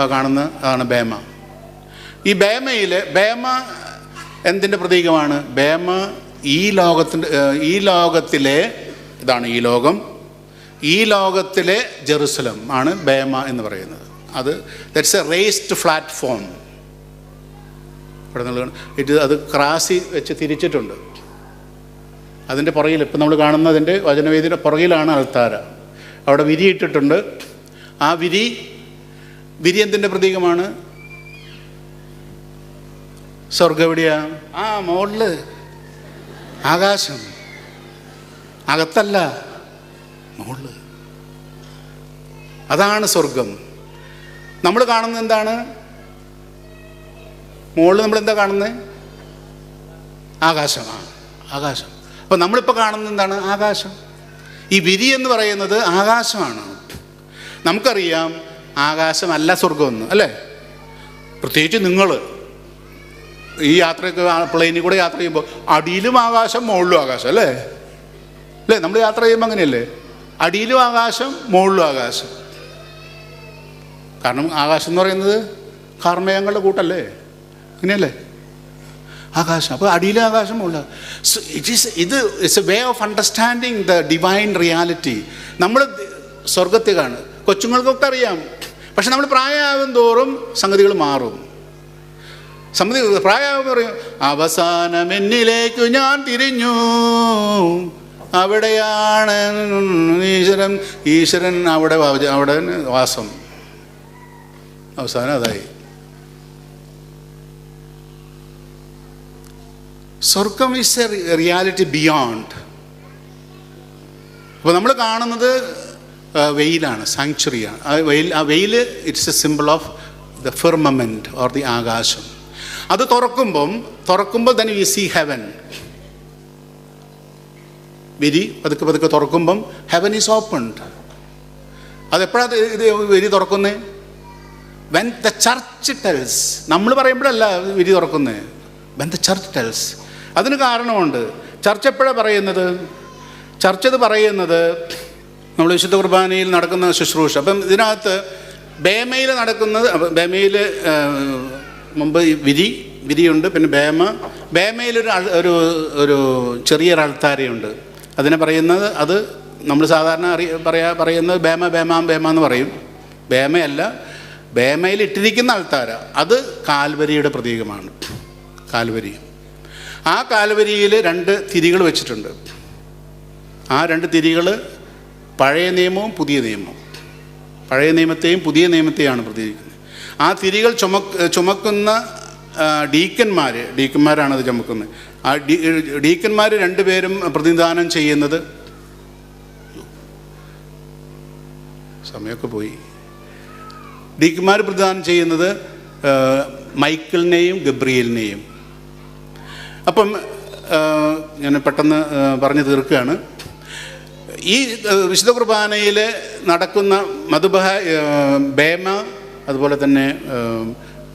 അതാണ് ബേമ. ഈ ബേമ എന്തിൻ്റെ പ്രതീകമാണ്? ബേമ ഈ ലോകത്തിലെ, ഇതാണ് ഈ ലോകം, ഈ ലോകത്തിലെ ജെറുസലം ആണ് ബേമ എന്ന് പറയുന്നത്. That's A raised platform. അത് ക്രാസി വെച്ച് തിരിച്ചിട്ടുണ്ട്. അതിൻ്റെ പുറകിൽ, ഇപ്പം നമ്മൾ കാണുന്നതിൻ്റെ വചനവേദിയുടെ പുറകിലാണ് അൾത്താര. അവിടെ വിരിയിട്ടിട്ടുണ്ട്. ആ വിരി എന്തിൻ്റെ പ്രതീകമാണ്? സ്വർഗം എവിടെയാ? മുകളില്, ആകാശം. അകത്തല്ല, മുകളില്. അതാണ് സ്വർഗം. നമ്മൾ കാണുന്നത് എന്താണ്? മുകളിൽ നമ്മൾ എന്താ കാണുന്നത്? ആകാശമാണ്. ആകാശം. അപ്പം നമ്മളിപ്പോൾ കാണുന്നത് എന്താണ്? ആകാശം. ഈ വിരി എന്ന് പറയുന്നത് ആകാശമാണ്. നമുക്കറിയാം ആകാശമല്ല സ്വർഗമെന്ന്, അല്ലേ? പ്രത്യേകിച്ച് നിങ്ങൾ ഈ യാത്രയൊക്കെ പ്ലെയിനിൽ കൂടെ യാത്ര ചെയ്യുമ്പോൾ അടിയിലും ആകാശം മുകളിലും ആകാശം, അല്ലേ? അല്ലേ, നമ്മൾ യാത്ര ചെയ്യുമ്പോൾ അങ്ങനെയല്ലേ? അടിയിലും ആകാശം മുകളിലും ആകാശം. കാരണം ആകാശം എന്ന് പറയുന്നത് കാർമേഘങ്ങളുടെ കൂട്ടല്ലേ? അങ്ങനെയല്ലേ ആകാശം? അപ്പോൾ അടിയിലെ ആകാശം മുകളിൽ. It's a way of understanding the divine reality. നമ്മൾ സ്വർഗത്തെ കാണും. കൊച്ചുങ്ങൾക്കൊക്കെ അറിയാം. പക്ഷെ നമ്മൾ പ്രായമാകും തോറും സംഗതികൾ മാറും. പ്രായമാകുമ്പോൾ പറയും, അവസാനം എന്നിലേക്ക് ഞാൻ തിരിഞ്ഞു, അവിടെയാണ് ഈശ്വരൻ അവിടെ വാസം. അവസാനം അതായി. സ്വർഗം ഈസ് എ റിയാലിറ്റി ബിയോണ്ട്. അപ്പോൾ നമ്മൾ കാണുന്നത് വെയിലാണ്, സാങ്ച്വറിയാണ്. ആ veil it's a symbol of the firmament or the ആകാശം. അത് തുറക്കുമ്പോൾ then we see heaven. വിരി പതുക്കെ തുറക്കുമ്പം heaven is opened. അതെപ്പോഴാണ് ഇത് വിരി തുറക്കുന്നത്? when the church tells. നമ്മൾ പറയുമ്പോഴല്ല വിരി തുറക്കുന്നത്, when the church tells. അതിന് കാരണമുണ്ട്. ചർച്ച എപ്പോഴാണ് പറയുന്നത്? ചർച്ച ഇത് പറയുന്നത് നമ്മൾ വിശുദ്ധ കുർബാനയിൽ നടക്കുന്ന ശുശ്രൂഷ. അപ്പം ഇതിനകത്ത് ബേമയിൽ നടക്കുന്നത്, ബേമയിൽ മുമ്പ് വിരിയുണ്ട്, പിന്നെ ബേമയിലൊരു ഒരു ചെറിയൊരു അൾത്താരയുണ്ട്. അതിനെ പറയുന്നത്, അത് നമ്മൾ സാധാരണ പറയുന്നത് ബേമ എന്ന് പറയും. ബേമയല്ല, ബേമയിൽ ഇട്ടിരിക്കുന്ന അൾത്താര, അത് കാൽവരിയുടെ പ്രതീകമാണ്. കാൽവരി. ആ കാൽവരിയിൽ 2 തിരികൾ വെച്ചിട്ടുണ്ട്. ആ 2 തിരികൾ പഴയ നിയമവും പുതിയ നിയമവും. പഴയ നിയമത്തെയും പുതിയ നിയമത്തെയാണ് പ്രതിനിധിക്കുന്നത്. ആ തിരികൾ ചുമക്കുന്ന ഡീക്കന്മാരാണത് ചുമക്കുന്നത്. ആ ഡീക്കന്മാർ 2 പേരും പ്രതിനിധാനം ചെയ്യുന്നത്, സമയമൊക്കെ പോയി, ഡീക്കന്മാർ പ്രതിനിധാനം ചെയ്യുന്നത് മൈക്കിളിനെയും ഗബ്രിയേലിനെയും. അപ്പം ഞാൻ പെട്ടെന്ന് പറഞ്ഞു തീർക്കുകയാണ്. ഈ വിശുദ്ധ കുർബാനയിൽ നടക്കുന്ന മധുബഹ, ബേമ, അതുപോലെ തന്നെ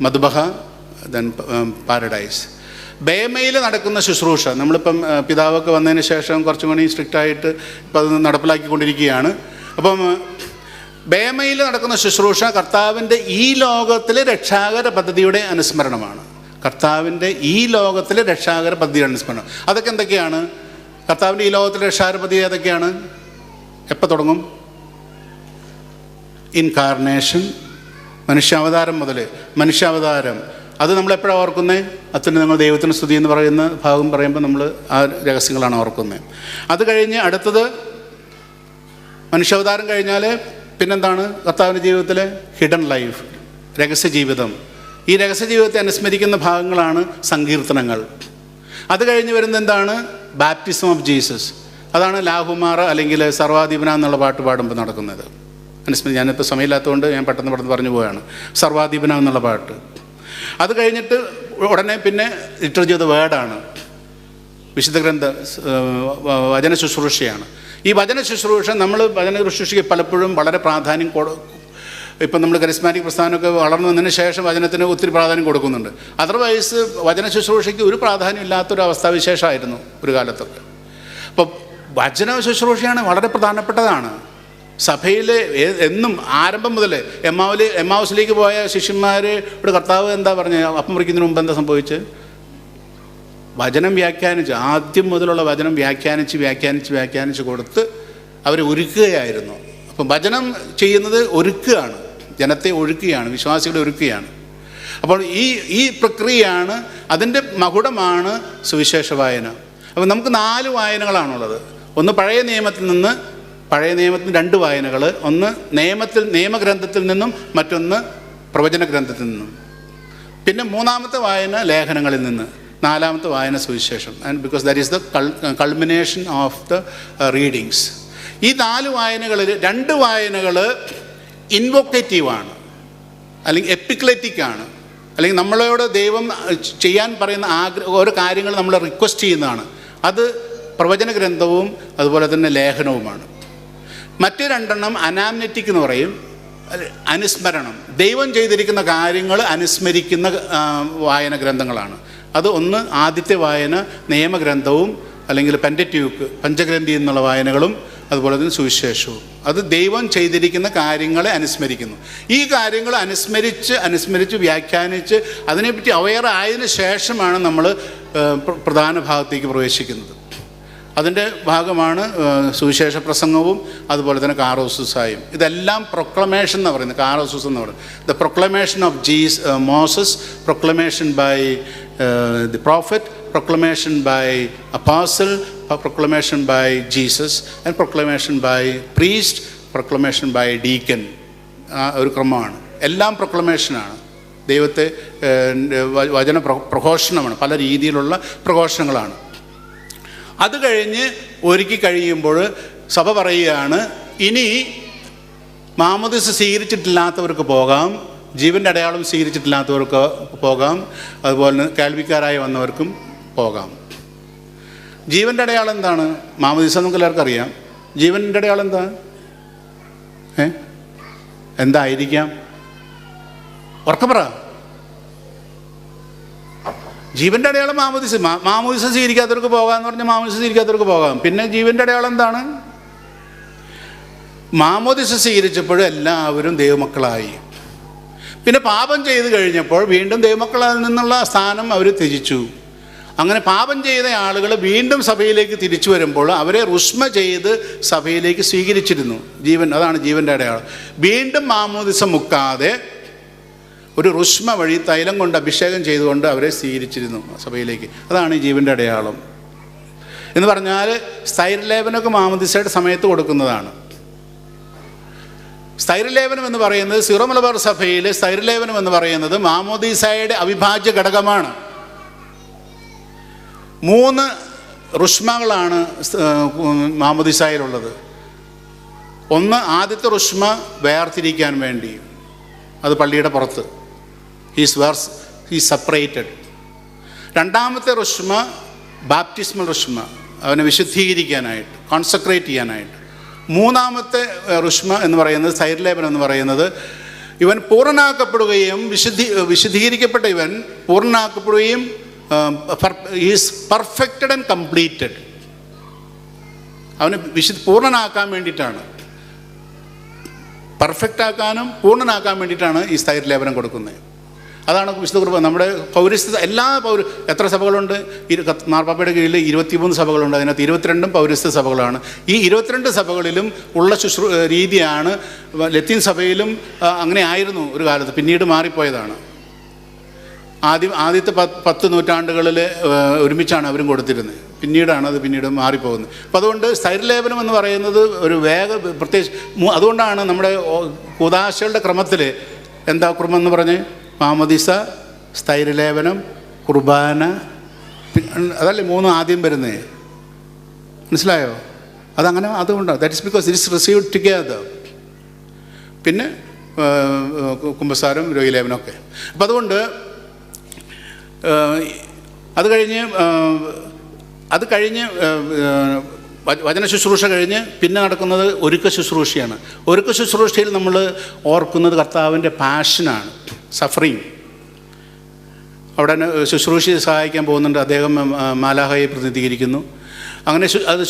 മധുബഹ, ദെൻ പാരഡൈസ്. ബേമയിൽ നടക്കുന്ന ശുശ്രൂഷ നമ്മളിപ്പം പിതാവൊക്കെ വന്നതിന് ശേഷം കുറച്ചും കൂടി സ്ട്രിക്റ്റായിട്ട് ഇപ്പം അത് നടപ്പിലാക്കിക്കൊണ്ടിരിക്കുകയാണ്. അപ്പം ബേമയിൽ നടക്കുന്ന ശുശ്രൂഷ കർത്താവിൻ്റെ ഈ ലോകത്തിലെ രക്ഷാകര പദ്ധതിയുടെ അനുസ്മരണമാണ്. കർത്താവിൻ്റെ ഈ ലോകത്തിലെ രക്ഷാകര പദ്ധതിയുടെ അനുസ്മരണം. അതൊക്കെ എന്തൊക്കെയാണ്? കർത്താവിൻ്റെ ഈ ലോകത്തിലെ രക്ഷാകര പദ്ധതി ഏതൊക്കെയാണ്? എപ്പോൾ തുടങ്ങും? ഇൻകാർണേഷൻ, മനുഷ്യാവതാരം മുതൽ. മനുഷ്യാവതാരം അത് നമ്മളെപ്പോഴാണ് ഓർക്കുന്നത്? നിങ്ങൾ ദൈവത്തിന് സ്തുതി എന്ന് പറയുന്ന ഭാഗം പറയുമ്പോൾ നമ്മൾ ആ രഹസ്യങ്ങളാണ് ഓർക്കുന്നത്. അത് കഴിഞ്ഞ് അടുത്തത് മനുഷ്യാവതാരം കഴിഞ്ഞാൽ പിന്നെന്താണ്? കർത്താവിൻ്റെ ജീവിതത്തിലെ ഹിഡൻ ലൈഫ്, രഹസ്യ ജീവിതം. ഈ രഹസ്യ ജീവിതത്തെ അനുസ്മരിക്കുന്ന ഭാഗങ്ങളാണ് സങ്കീർത്തനങ്ങൾ. അത് കഴിഞ്ഞ് വരുന്ന എന്താണ്? Baptism of Jesus. അതാണ് ലാഹുമാറ അല്ലെങ്കിൽ സർവാധിപന എന്നുള്ള പാട്ട് പാടുമ്പോൾ നടക്കുന്നത്. ഞാനിപ്പോൾ സമയമില്ലാത്തതുകൊണ്ട് ഞാൻ പെട്ടെന്ന് പറഞ്ഞു പോവുകയാണ്. സർവാധിപന എന്നുള്ള പാട്ട്. അത് കഴിഞ്ഞിട്ട് ഉടനെ പിന്നെ ലിറ്റർജി ഓഫ് ദ വേർഡാണ്, വിശുദ്ധ ഗ്രന്ഥ വചന ശുശ്രൂഷയാണ്. ഈ വചന ശുശ്രൂഷ വചന ശുശ്രൂഷയ്ക്ക് പലപ്പോഴും വളരെ പ്രാധാന്യം ഇപ്പം നമ്മൾ കരിസ്മാറ്റിക് പ്രസ്ഥാനമൊക്കെ വളർന്നു വന്നതിന് ശേഷം വചനത്തിന് ഒത്തിരി പ്രാധാന്യം കൊടുക്കുന്നുണ്ട്. അതർവൈസ് വചന ശുശ്രൂഷയ്ക്ക് ഒരു പ്രാധാന്യം ഇല്ലാത്തൊരു അവസ്ഥാവിശേഷമായിരുന്നു ഒരു കാലത്തൊക്കെ. അപ്പോൾ വചന ശുശ്രൂഷയാണ് വളരെ പ്രധാനപ്പെട്ടതാണ്. സഭയിൽ എന്നും ആരംഭം മുതൽ എമ്മാവൂസിലേക്ക് പോയ ശിഷ്യന്മാരോട് കർത്താവ് എന്താ പറഞ്ഞത്? അപ്പം മുറിക്കുന്നതിന് മുമ്പ് എന്താ സംഭവിച്ചത്? വചനം വ്യാഖ്യാനിച്ച്, ആദ്യം മുതലുള്ള വചനം വ്യാഖ്യാനിച്ച് കൊടുത്ത് അവരെ ഒരുക്കുകയായിരുന്നു. അപ്പം വചനം ചെയ്യുന്നത് ഒരുക്കുകയാണ്, ജനത്തെ ഒരുക്കുകയാണ്, വിശ്വാസികളെ ഒരുക്കുകയാണ്. അപ്പോൾ ഈ പ്രക്രിയയാണ്, അതിൻ്റെ മകുടമാണ് സുവിശേഷ വായന. അപ്പോൾ നമുക്ക് 4 വായനകളാണുള്ളത്. ഒന്ന് പഴയ നിയമത്തിൽ 2 വായനകൾ, ഒന്ന് നിയമഗ്രന്ഥത്തിൽ നിന്നും, മറ്റൊന്ന് പ്രവചന ഗ്രന്ഥത്തിൽ നിന്നും. പിന്നെ മൂന്നാമത്തെ വായന ലേഖനങ്ങളിൽ നിന്ന്, നാലാമത്തെ വായന സുവിശേഷം. And because that is the culmination of the readings. ഈ 4 വായനകളിൽ 2 വായനകൾ ഇൻവൊക്കേറ്റീവാണ്, അല്ലെങ്കിൽ എപ്പിക്ലെറ്റിക്കാണ്, അല്ലെങ്കിൽ നമ്മളോട് ദൈവം ചെയ്യാൻ പറയുന്ന ഓരോ കാര്യങ്ങൾ നമ്മൾ റിക്വസ്റ്റ് ചെയ്യുന്നതാണ്. അത് പ്രവചന ഗ്രന്ഥവും അതുപോലെ തന്നെ ലേഖനവുമാണ്. മറ്റ് 2 അനാംനെറ്റിക് എന്ന് പറയും, അനുസ്മരണം, ദൈവം ചെയ്തിരിക്കുന്ന കാര്യങ്ങൾ അനുസ്മരിക്കുന്ന വായന ഗ്രന്ഥങ്ങളാണ്. അത് ഒന്ന് ആദ്യത്തെ വായന നിയമഗ്രന്ഥവും അല്ലെങ്കിൽ പെന്ററ്റ്യൂക്ക് പഞ്ചഗ്രന്ഥി എന്നുള്ള വായനകളും അതുപോലെ തന്നെ സുവിശേഷവും. അത് ദൈവം ചെയ്തിരിക്കുന്ന കാര്യങ്ങളെ അനുസ്മരിക്കുന്നു. ഈ കാര്യങ്ങൾ അനുസ്മരിച്ച് വ്യാഖ്യാനിച്ച് അതിനെപ്പറ്റി അവെയർ ആയതിനു ശേഷമാണ് നമ്മൾ പ്രധാന ഭാഗത്തേക്ക് പ്രവേശിക്കുന്നത്. അതിൻ്റെ ഭാഗമാണ് സുവിശേഷ പ്രസംഗവും അതുപോലെ തന്നെ കാറോസുസായും. ഇതെല്ലാം പ്രൊക്ലമേഷൻ എന്ന് പറയുന്നത്. കാറോസുസ് എന്ന് പറയുന്നത് the proclamation of Moses, proclamation by the prophet, proclamation by apostle, proclamation by Jesus, and proclamation by priest, proclamation by deacon. ഒരു ക്രമമാണ്. എല്ലാം പ്രൊക്ലമേഷനാണ്. ദൈവത്തെ വചന പ്രഘോഷണമാണ്, പല രീതിയിലുള്ള പ്രഘോഷണങ്ങളാണ്. അത് കഴിഞ്ഞ് ഒരുക്കി കഴിയുമ്പോൾ സഭ പറയുകയാണ്, ഇനി മാമോദീസ സ്വീകരിച്ചിട്ടില്ലാത്തവർക്ക് പോകാം, ജീവൻ്റെ അടയാളം സ്വീകരിച്ചിട്ടില്ലാത്തവർക്ക് പോകാം, അതുപോലെ കേൾവിക്കാരായി വന്നവർക്കും പോകാം. ജീവൻ്റെ അടയാളം എന്താണ്? മാമോദീസ നമുക്ക് എല്ലാവർക്കും അറിയാം. ജീവൻ്റെ അടയാളം എന്താ? എന്തായിരിക്കാം? ഉറക്കപ്പറ. ജീവൻ്റെ അടയാളം മാമോദീസ. മാമോദീസ സ്വീകരിക്കാത്തവർക്ക് പോകാമെന്ന് പറഞ്ഞാൽ മാമോദീസ സ്വീകരിക്കാത്തവർക്ക് പോകാം. പിന്നെ ജീവൻ്റെ അടയാളം എന്താണ്? മാമോദീസ സ്വീകരിച്ചപ്പോഴും എല്ലാവരും ദൈവമക്കളായി. പിന്നെ പാപം ചെയ്ത് കഴിഞ്ഞപ്പോൾ വീണ്ടും ദൈവമക്കളിൽ നിന്നുള്ള സ്ഥാനം അവർ ത്യജിച്ചു. അങ്ങനെ പാപം ചെയ്ത ആളുകൾ വീണ്ടും സഭയിലേക്ക് തിരിച്ചു വരുമ്പോൾ അവരെ റുഷ്മ ചെയ്ത് സഭയിലേക്ക് സ്വീകരിച്ചിരുന്നു. അതാണ് ജീവൻ്റെ അടയാളം. വീണ്ടും മാമോദിസ മുക്കാതെ ഒരു റുഷ്മ വഴി തൈലം കൊണ്ട് അഭിഷേകം ചെയ്തുകൊണ്ട് അവരെ സ്വീകരിച്ചിരുന്നു സഭയിലേക്ക്. അതാണ് ഈ ജീവൻ്റെ അടയാളം എന്ന് പറഞ്ഞാൽ സ്ഥൈര്യലേപനമൊക്കെ മാമോദിസയുടെ സമയത്ത് കൊടുക്കുന്നതാണ്. സ്ഥൈര്യലേപനം എന്ന് പറയുന്നത് സീറോ മലബാർ സഭയിൽ സ്ഥൈര്യലേപനം എന്ന് പറയുന്നത് മാമോദീസായുടെ അവിഭാജ്യ ഘടകമാണ്. 3 റുഷ്മകളാണ് മാമോദീസായിലുള്ളത്. ഒന്ന്, ആദ്യത്തെ റുഷ്മ വേർതിരിക്കാൻ വേണ്ടി, അത് പള്ളിയുടെ പുറത്ത്, ഹീസ് സെപ്പറേറ്റഡ്. രണ്ടാമത്തെ റുഷ്മ ബാപ്റ്റിസ്മൽ റുഷ്മ, അവനെ വിശുദ്ധീകരിക്കാനായിട്ട്, കോൺസെക്രേറ്റ് ചെയ്യാനായിട്ട്. മൂന്നാമത്തെ റുഷ്മ എന്ന് പറയുന്നത് സ്ഥൈര്യലേപനം എന്ന് പറയുന്നത് ഇവൻ പൂർണ്ണനാക്കപ്പെടുകയും വിശുദ്ധീകരിക്കപ്പെട്ട ഇവൻ പൂർണ്ണനാക്കപ്പെടുകയും ഈസ് പെർഫെക്റ്റഡ് ആൻഡ് കംപ്ലീറ്റഡ്. അവനെ പൂർണ്ണനാക്കാൻ വേണ്ടിയിട്ടാണ്, പെർഫെക്റ്റ് ആക്കാനും പൂർണ്ണനാക്കാൻ വേണ്ടിയിട്ടാണ് ഈ സ്ഥൈര്യലേപനം കൊടുക്കുന്നത്. അതാണ് വിശുദ്ധ കുർബാന. നമ്മുടെ എല്ലാ എത്ര സഭകളുണ്ട്? മാർപ്പാപ്പയുടെ കീഴിൽ 23 സഭകളുണ്ട്. അതിനകത്ത് 22 പൗരസ്ത്യ സഭകളാണ്. ഈ 22 സഭകളിലും ഉള്ള രീതിയാണ്. ലത്തീൻ സഭയിലും അങ്ങനെ ആയിരുന്നു ഒരു കാലത്ത്, പിന്നീട് മാറിപ്പോയതാണ്. ആദ്യത്തെ 10 നൂറ്റാണ്ടുകളിൽ ഒരുമിച്ചാണ് അവരും കൊടുത്തിരുന്നത്. പിന്നീടാണ് അത് മാറിപ്പോകുന്നത്. അപ്പം അതുകൊണ്ട് സ്ഥൈര്യലേപനം എന്ന് പറയുന്നത് ഒരു പ്രത്യേകിച്ച് അതുകൊണ്ടാണ് നമ്മുടെ കൂദാശകളുടെ ക്രമത്തിൽ എന്താ ക്രമം എന്ന് പറഞ്ഞ് മാമോദീസ, സ്ഥൈര്യലേപനം, കുർബാന, അതല്ലേ 3 ആദ്യം വരുന്നത്. മനസ്സിലായോ? അതങ്ങനെ അതുകൊണ്ടാണ്. That is because it is received together. പിന്നെ കുമ്പസാരം, രോഗിലേപനമൊക്കെ. അപ്പം അതുകൊണ്ട് അത് കഴിഞ്ഞ് വചന ശുശ്രൂഷ കഴിഞ്ഞ് പിന്നെ നടക്കുന്നത് ഒരുക്ക ശുശ്രൂഷയാണ്. ഒരുക്ക ശുശ്രൂഷയിൽ നമ്മൾ ഓർക്കുന്നത് കർത്താവിൻ്റെ പാഷനാണ്, സഫറിങ്. അവിടെ ശുശ്രൂഷയെ സഹായിക്കാൻ പോകുന്നുണ്ട്. അദ്ദേഹം മാലാഹയെ പ്രതിനിധീകരിക്കുന്നു. അങ്ങനെ അത്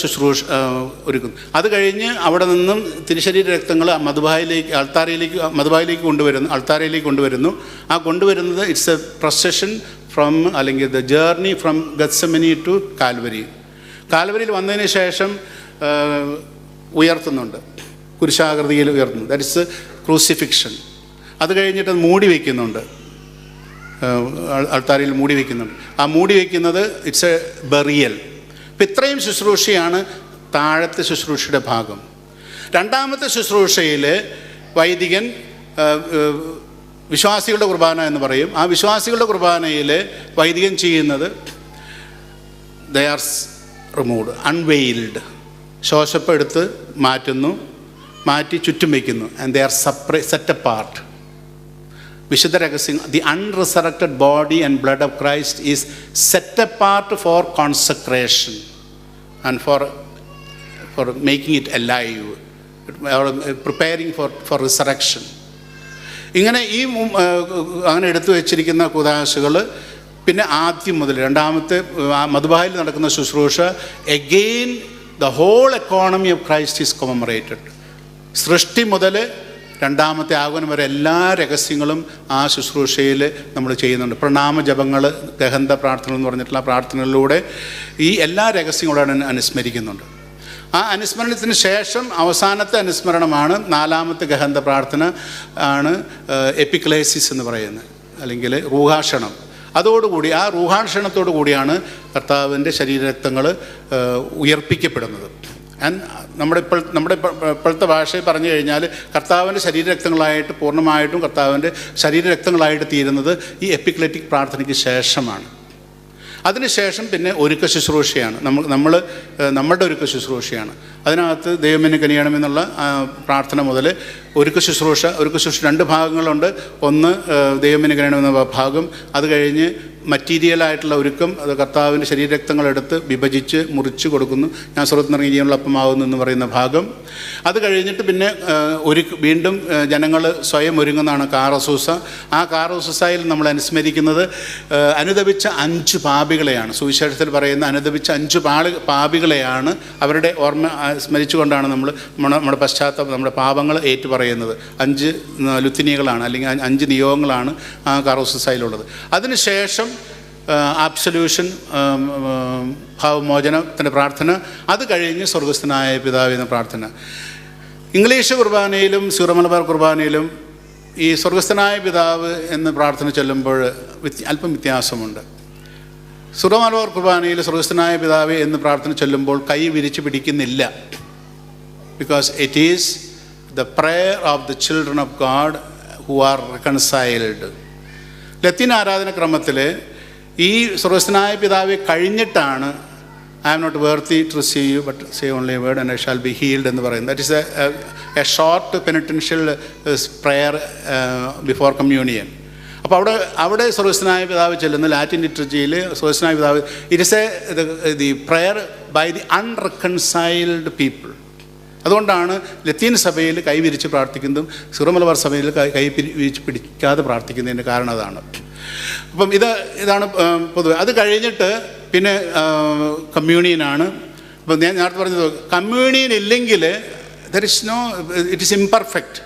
ഒരുക്കുന്നു. അത് കഴിഞ്ഞ് അവിടെ നിന്നും തിരുശരീര രക്തങ്ങൾ മധുബായിലേക്ക് കൊണ്ടുവരുന്നു. ആ കൊണ്ടുവരുന്നത് ഇറ്റ്സ് എ പ്രൊസഷൻ ഫ്രം, അല്ലെങ്കിൽ the journey from Gethsemane to Calvary. കാൽവരിയിൽ വന്നതിന് ശേഷം ഉയർത്തുന്നുണ്ട്, കുരിശാകൃതിയിൽ ഉയർത്തുന്നു. That is crucifixion. അത് കഴിഞ്ഞിട്ട് മൂടി വയ്ക്കുന്നുണ്ട്, അൾത്താരയിൽ മൂടി വയ്ക്കുന്നുണ്ട്. ആ മൂടി വയ്ക്കുന്നത് ഇറ്റ്സ് എ ബറിയൽ. ഇപ്പം ഇത്രയും ശുശ്രൂഷയാണ് താഴത്തെ ശുശ്രൂഷയുടെ ഭാഗം. രണ്ടാമത്തെ ശുശ്രൂഷയിൽ വൈദികൻ വിശ്വാസികളുടെ കുർബാന എന്ന് പറയും. ആ വിശ്വാസികളുടെ കുർബാനയിൽ വൈദികൻ ചെയ്യുന്നത് ദേ ആർ റിമൂവ്ഡ്, അൺവെയിൽഡ്. ശോശപ്പം എടുത്ത് മാറ്റി ചുറ്റും വയ്ക്കുന്നു. And they are set apart. വിശുദ്ധ രഹസ്യം, the unresurrected body and blood of Christ is set apart for consecration and for making it alive, preparing for resurrection. ഇങ്ങനെ അങ്ങനെ എടുത്തു വച്ചിരിക്കുന്ന കുദാശകൾ പിന്നെ ആദ്യം മുതൽ രണ്ടാമത്തെ മധുബായിൽ നടക്കുന്ന ശുശ്രൂഷ, again the whole economy of Christ is commemorated. സൃഷ്ടി മുതൽ രണ്ടാമത്തെ ആഗമനം വരെ എല്ലാ രഹസ്യങ്ങളും ആ ശുശ്രൂഷയിൽ നമ്മൾ ചെയ്യുന്നുണ്ട്. പ്രണാമ ജപങ്ങൾ, ഗഹന്ത പ്രാർത്ഥനകൾ എന്ന് പറഞ്ഞിട്ടുള്ള പ്രാർത്ഥനകളിലൂടെ ഈ എല്ലാ രഹസ്യങ്ങളും അനുസ്മരിക്കുന്നുണ്ട്. ആ അനുസ്മരണത്തിന് ശേഷം അവസാനത്തെ അനുസ്മരണമാണ് നാലാമത്തെ ഗഹന്ത പ്രാർത്ഥന ആണ് എപ്പിക്ലേസിസ് എന്ന് പറയുന്നത്, അല്ലെങ്കിൽ റൂഹാഷണം. അതോടുകൂടി ആ റൂഹാഷണത്തോടു കൂടിയാണ് കർത്താവിൻ്റെ ശരീരരക്തങ്ങൾ ഉയർപ്പിക്കപ്പെടുന്നത്. നമ്മുടെ ഇപ്പോഴത്തെ ഭാഷയിൽ പറഞ്ഞു കഴിഞ്ഞാൽ കർത്താവിൻ്റെ ശരീരരക്തങ്ങളായിട്ട് പൂർണ്ണമായിട്ടും കർത്താവിൻ്റെ ശരീരരക്തങ്ങളായിട്ട് തീരുന്നത് ഈ എപ്പിക്ലെറ്റിക് പ്രാർത്ഥനയ്ക്ക് ശേഷമാണ്. അതിനുശേഷം പിന്നെ ഒരുക്ക ശുശ്രൂഷയാണ്, നമ്മളുടെ ഒരുക്ക ശുശ്രൂഷയാണ്. അതിനകത്ത് ദൈവമേ കനിയണമെന്നുള്ള പ്രാർത്ഥന മുതൽ ഒരുക്ക ശുശ്രൂഷ 2 ഭാഗങ്ങളുണ്ട്. ഒന്ന് ദൈവമേ കനിയണമെന്ന ഭാഗം, അത് കഴിഞ്ഞ് മറ്റീരിയലായിട്ടുള്ള ഒരുക്കം, അത് കർത്താവിൻ്റെ ശരീരരക്തങ്ങളെടുത്ത് വിഭജിച്ച് മുറിച്ച് കൊടുക്കുന്നു, ഞാൻ സ്വർഗ്ഗത്തിൽ നിറങ്ങിയ ജീവനുള്ള അപ്പമാകുന്നു എന്ന് പറയുന്ന ഭാഗം. അത് കഴിഞ്ഞിട്ട് പിന്നെ വീണ്ടും ജനങ്ങൾ സ്വയം ഒരുങ്ങുന്നതാണ് കാറസൂസ. ആ കാറസൂസയിൽ നമ്മൾ അനുസ്മരിക്കുന്നത് അനുദപിച്ച 5 പാപികളെയാണ്. സുവിശേഷത്തിൽ പറയുന്ന അനുദപിച്ച 5 പാപികളെയാണ് അവരുടെ ഓർമ്മ സ്മരിച്ചുകൊണ്ടാണ് നമ്മുടെ പശ്ചാത്തലം, നമ്മുടെ പാപങ്ങൾ ഏറ്റുപറയുന്നത്. 5 ലുത്തിനികളാണ്, അല്ലെങ്കിൽ 5 നിയോഗങ്ങളാണ് ആ കാറസൂസയിലുള്ളത്. അതിനുശേഷം ആബ്സല്യൂഷൻ, ഭാവമോചനത്തിൻ്റെ പ്രാർത്ഥന, അത് കഴിഞ്ഞ് സ്വർഗസ്ഥനായ പിതാവേ എന്ന പ്രാർത്ഥന. ഇംഗ്ലീഷ് കുർബാനയിലും സീറോ മലബാർ കുർബാനയിലും ഈ സ്വർഗസ്ഥനായ പിതാവ് എന്ന് പ്രാർത്ഥന ചൊല്ലുമ്പോൾ അല്പം വ്യത്യാസമുണ്ട്. സീറോ മലബാർ കുർബാനയിൽ സ്വർഗസ്ഥനായ പിതാവേ എന്ന് പ്രാർത്ഥന ചൊല്ലുമ്പോൾ കൈ വിരിച്ച് പിടിക്കുന്നില്ല. Because it is the prayer of the children of God who are reconciled. ലത്തീൻ ആരാധനക്രമത്തിൽ ഈ സ്വർഗസ്ഥനായ പിതാവെ കഴിഞ്ഞിട്ടാണ് I am not worthy to receive you but say only a word and I shall be healed എന്ന് പറയുന്നത്. That is a short penitential prayer before communion. അപ്പോൾ അവിടെ സ്വർഗസ്ഥനായ പിതാവ് ചെല്ലുന്ന ലാറ്റിൻ ലിറ്ററേച്ചറിൽ സ്വർഗസ്ഥനായ പിതാവ് it is the prayer by the unreconciled people. അതുകൊണ്ടാണ് ലത്തീൻ സഭയിൽ കൈവിരിച്ച് പ്രാർത്ഥിക്കുന്നതും സീറോ മലബാർ സഭയിൽ കൈ വിരിച്ച് പിടിക്കാതെ പ്രാർത്ഥിക്കുന്നതിൻ്റെ കാരണം അതാണ്. അപ്പം ഇതാണ് പൊതുവെ. അത് കഴിഞ്ഞിട്ട് പിന്നെ കമ്മ്യൂണിയനാണ്. അപ്പം ഞാൻ നേരത്തെ പറഞ്ഞത്, കമ്മ്യൂണിയൻ ഇല്ലെങ്കിൽ there is no, it is imperfect.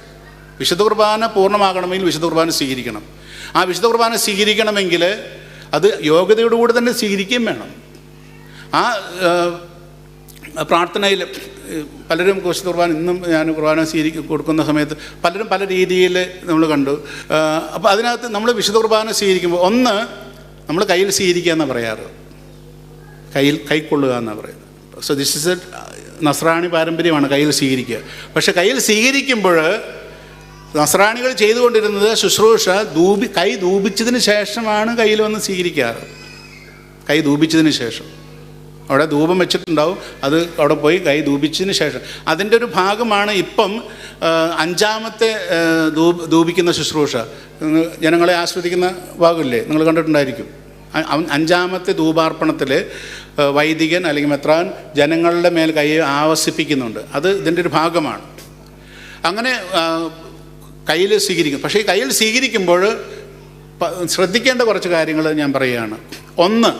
വിശുദ്ധ കുർബാന പൂർണ്ണമാകണമെങ്കിൽ വിശുദ്ധ കുർബാന സ്വീകരിക്കണം. ആ വിശുദ്ധ കുർബാന സ്വീകരിക്കണമെങ്കിൽ അത് യോഗ്യതയോടുകൂടി തന്നെ സ്വീകരിക്കുകയും വേണം. ആ പ്രാർത്ഥനയിൽ പലരും വിശുദ്ധ കുർബാന, ഇന്നും ഞാൻ കുർബാന കൊടുക്കുന്ന സമയത്ത് പലരും പല രീതിയിൽ നമ്മൾ കണ്ടു. അപ്പോൾ അതിനകത്ത് നമ്മൾ വിശുദ്ധ കുർബാന സ്വീകരിക്കുമ്പോൾ ഒന്ന് നമ്മൾ കയ്യിൽ സ്വീകരിക്കുക എന്നാണ് പറയാറ്, കൈക്കൊള്ളുക എന്നാണ് പറയുന്നത്. സോ ദിസ് ഇസ് എ നസ്രാണി പാരമ്പര്യമാണ് കയ്യിൽ സ്വീകരിക്കുക. പക്ഷെ കയ്യിൽ സ്വീകരിക്കുമ്പോൾ നസ്രാണികൾ ചെയ്തുകൊണ്ടിരുന്നത് ശുശ്രൂഷ കൈ ധൂപിച്ചതിന് ശേഷമാണ് കയ്യിൽ വന്ന് സ്വീകരിക്കാറ്. കൈ ധൂപിച്ചതിന് ശേഷം അവിടെ ധൂപം വെച്ചിട്ടുണ്ടാവും, അത് അവിടെ പോയി കൈ ധൂപിച്ചതിന് ശേഷം അതിൻ്റെ ഒരു ഭാഗമാണ് ഇപ്പം 5ാമത്തെ ധൂപിക്കുന്ന ശുശ്രൂഷ. ജനങ്ങളെ ആസ്വദിക്കുന്ന ഭാഗമില്ലേ, നിങ്ങൾ കണ്ടിട്ടുണ്ടായിരിക്കും. 5ാമത്തെ ധൂപാർപ്പണത്തിൽ വൈദികൻ അല്ലെങ്കിൽ മെത്രാൻ ജനങ്ങളുടെ മേൽ കൈ ആവസിപ്പിക്കുന്നുണ്ട്. അത് ഇതിൻ്റെ ഒരു ഭാഗമാണ്. അങ്ങനെ കയ്യിൽ സ്വീകരിക്കും. പക്ഷേ ഈ കയ്യിൽ സ്വീകരിക്കുമ്പോൾ ശ്രദ്ധിക്കേണ്ട കുറച്ച് കാര്യങ്ങൾ ഞാൻ പറയുകയാണ്. ഒന്ന്,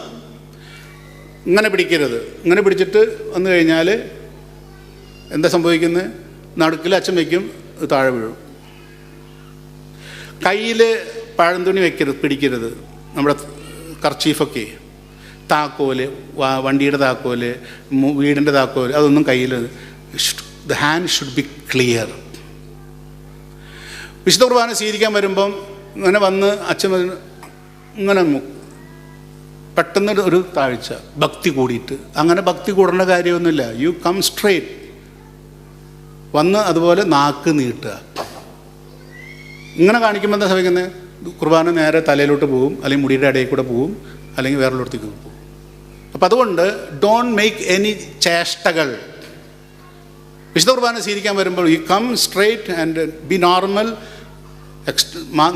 ഇങ്ങനെ പിടിക്കരുത്. ഇങ്ങനെ പിടിച്ചിട്ട് വന്നു കഴിഞ്ഞാൽ എന്താ സംഭവിക്കുന്നത്? നടുക്കിൽ അച്ഛൻ വയ്ക്കും, താഴെ വീഴും. കയ്യിൽ പഴംതുണി പിടിക്കരുത്. നമ്മുടെ കർച്ചീഫൊക്കെ, താക്കോല്, വണ്ടിയുടെ താക്കോല്, വീടിൻ്റെ താക്കോല്, അതൊന്നും കയ്യിൽ, the hand should be clear. വിശുദ്ധ കുർബാന സ്വീകരിക്കാൻ വരുമ്പം ഇങ്ങനെ വന്ന് അച്ഛൻ ഇങ്ങനെ പെട്ടെന്ന് ഒരു താഴ്ച, ഭക്തി കൂടിയിട്ട്. അങ്ങനെ ഭക്തി കൂടേണ്ട കാര്യമൊന്നുമില്ല. യു കം സ്ട്രേറ്റ് വന്ന് അതുപോലെ നാക്ക് നീട്ടുക. ഇങ്ങനെ കാണിക്കുമ്പോൾ എന്താ സംഭവിക്കുന്നത്? കുർബാന നേരെ തലയിലോട്ട് പോകും, അല്ലെങ്കിൽ മുടിയുടെ ഇടയിൽ കൂടെ പോകും, അല്ലെങ്കിൽ വേറൊരിടത്തേക്ക് പോകും. അപ്പം അതുകൊണ്ട് ഡോണ്ട് മേക്ക് എനി ചേഷ്ടകൾ. വിശുദ്ധ കുർബാന സ്വീകരിക്കാൻ വരുമ്പോൾ you come straight and be normal.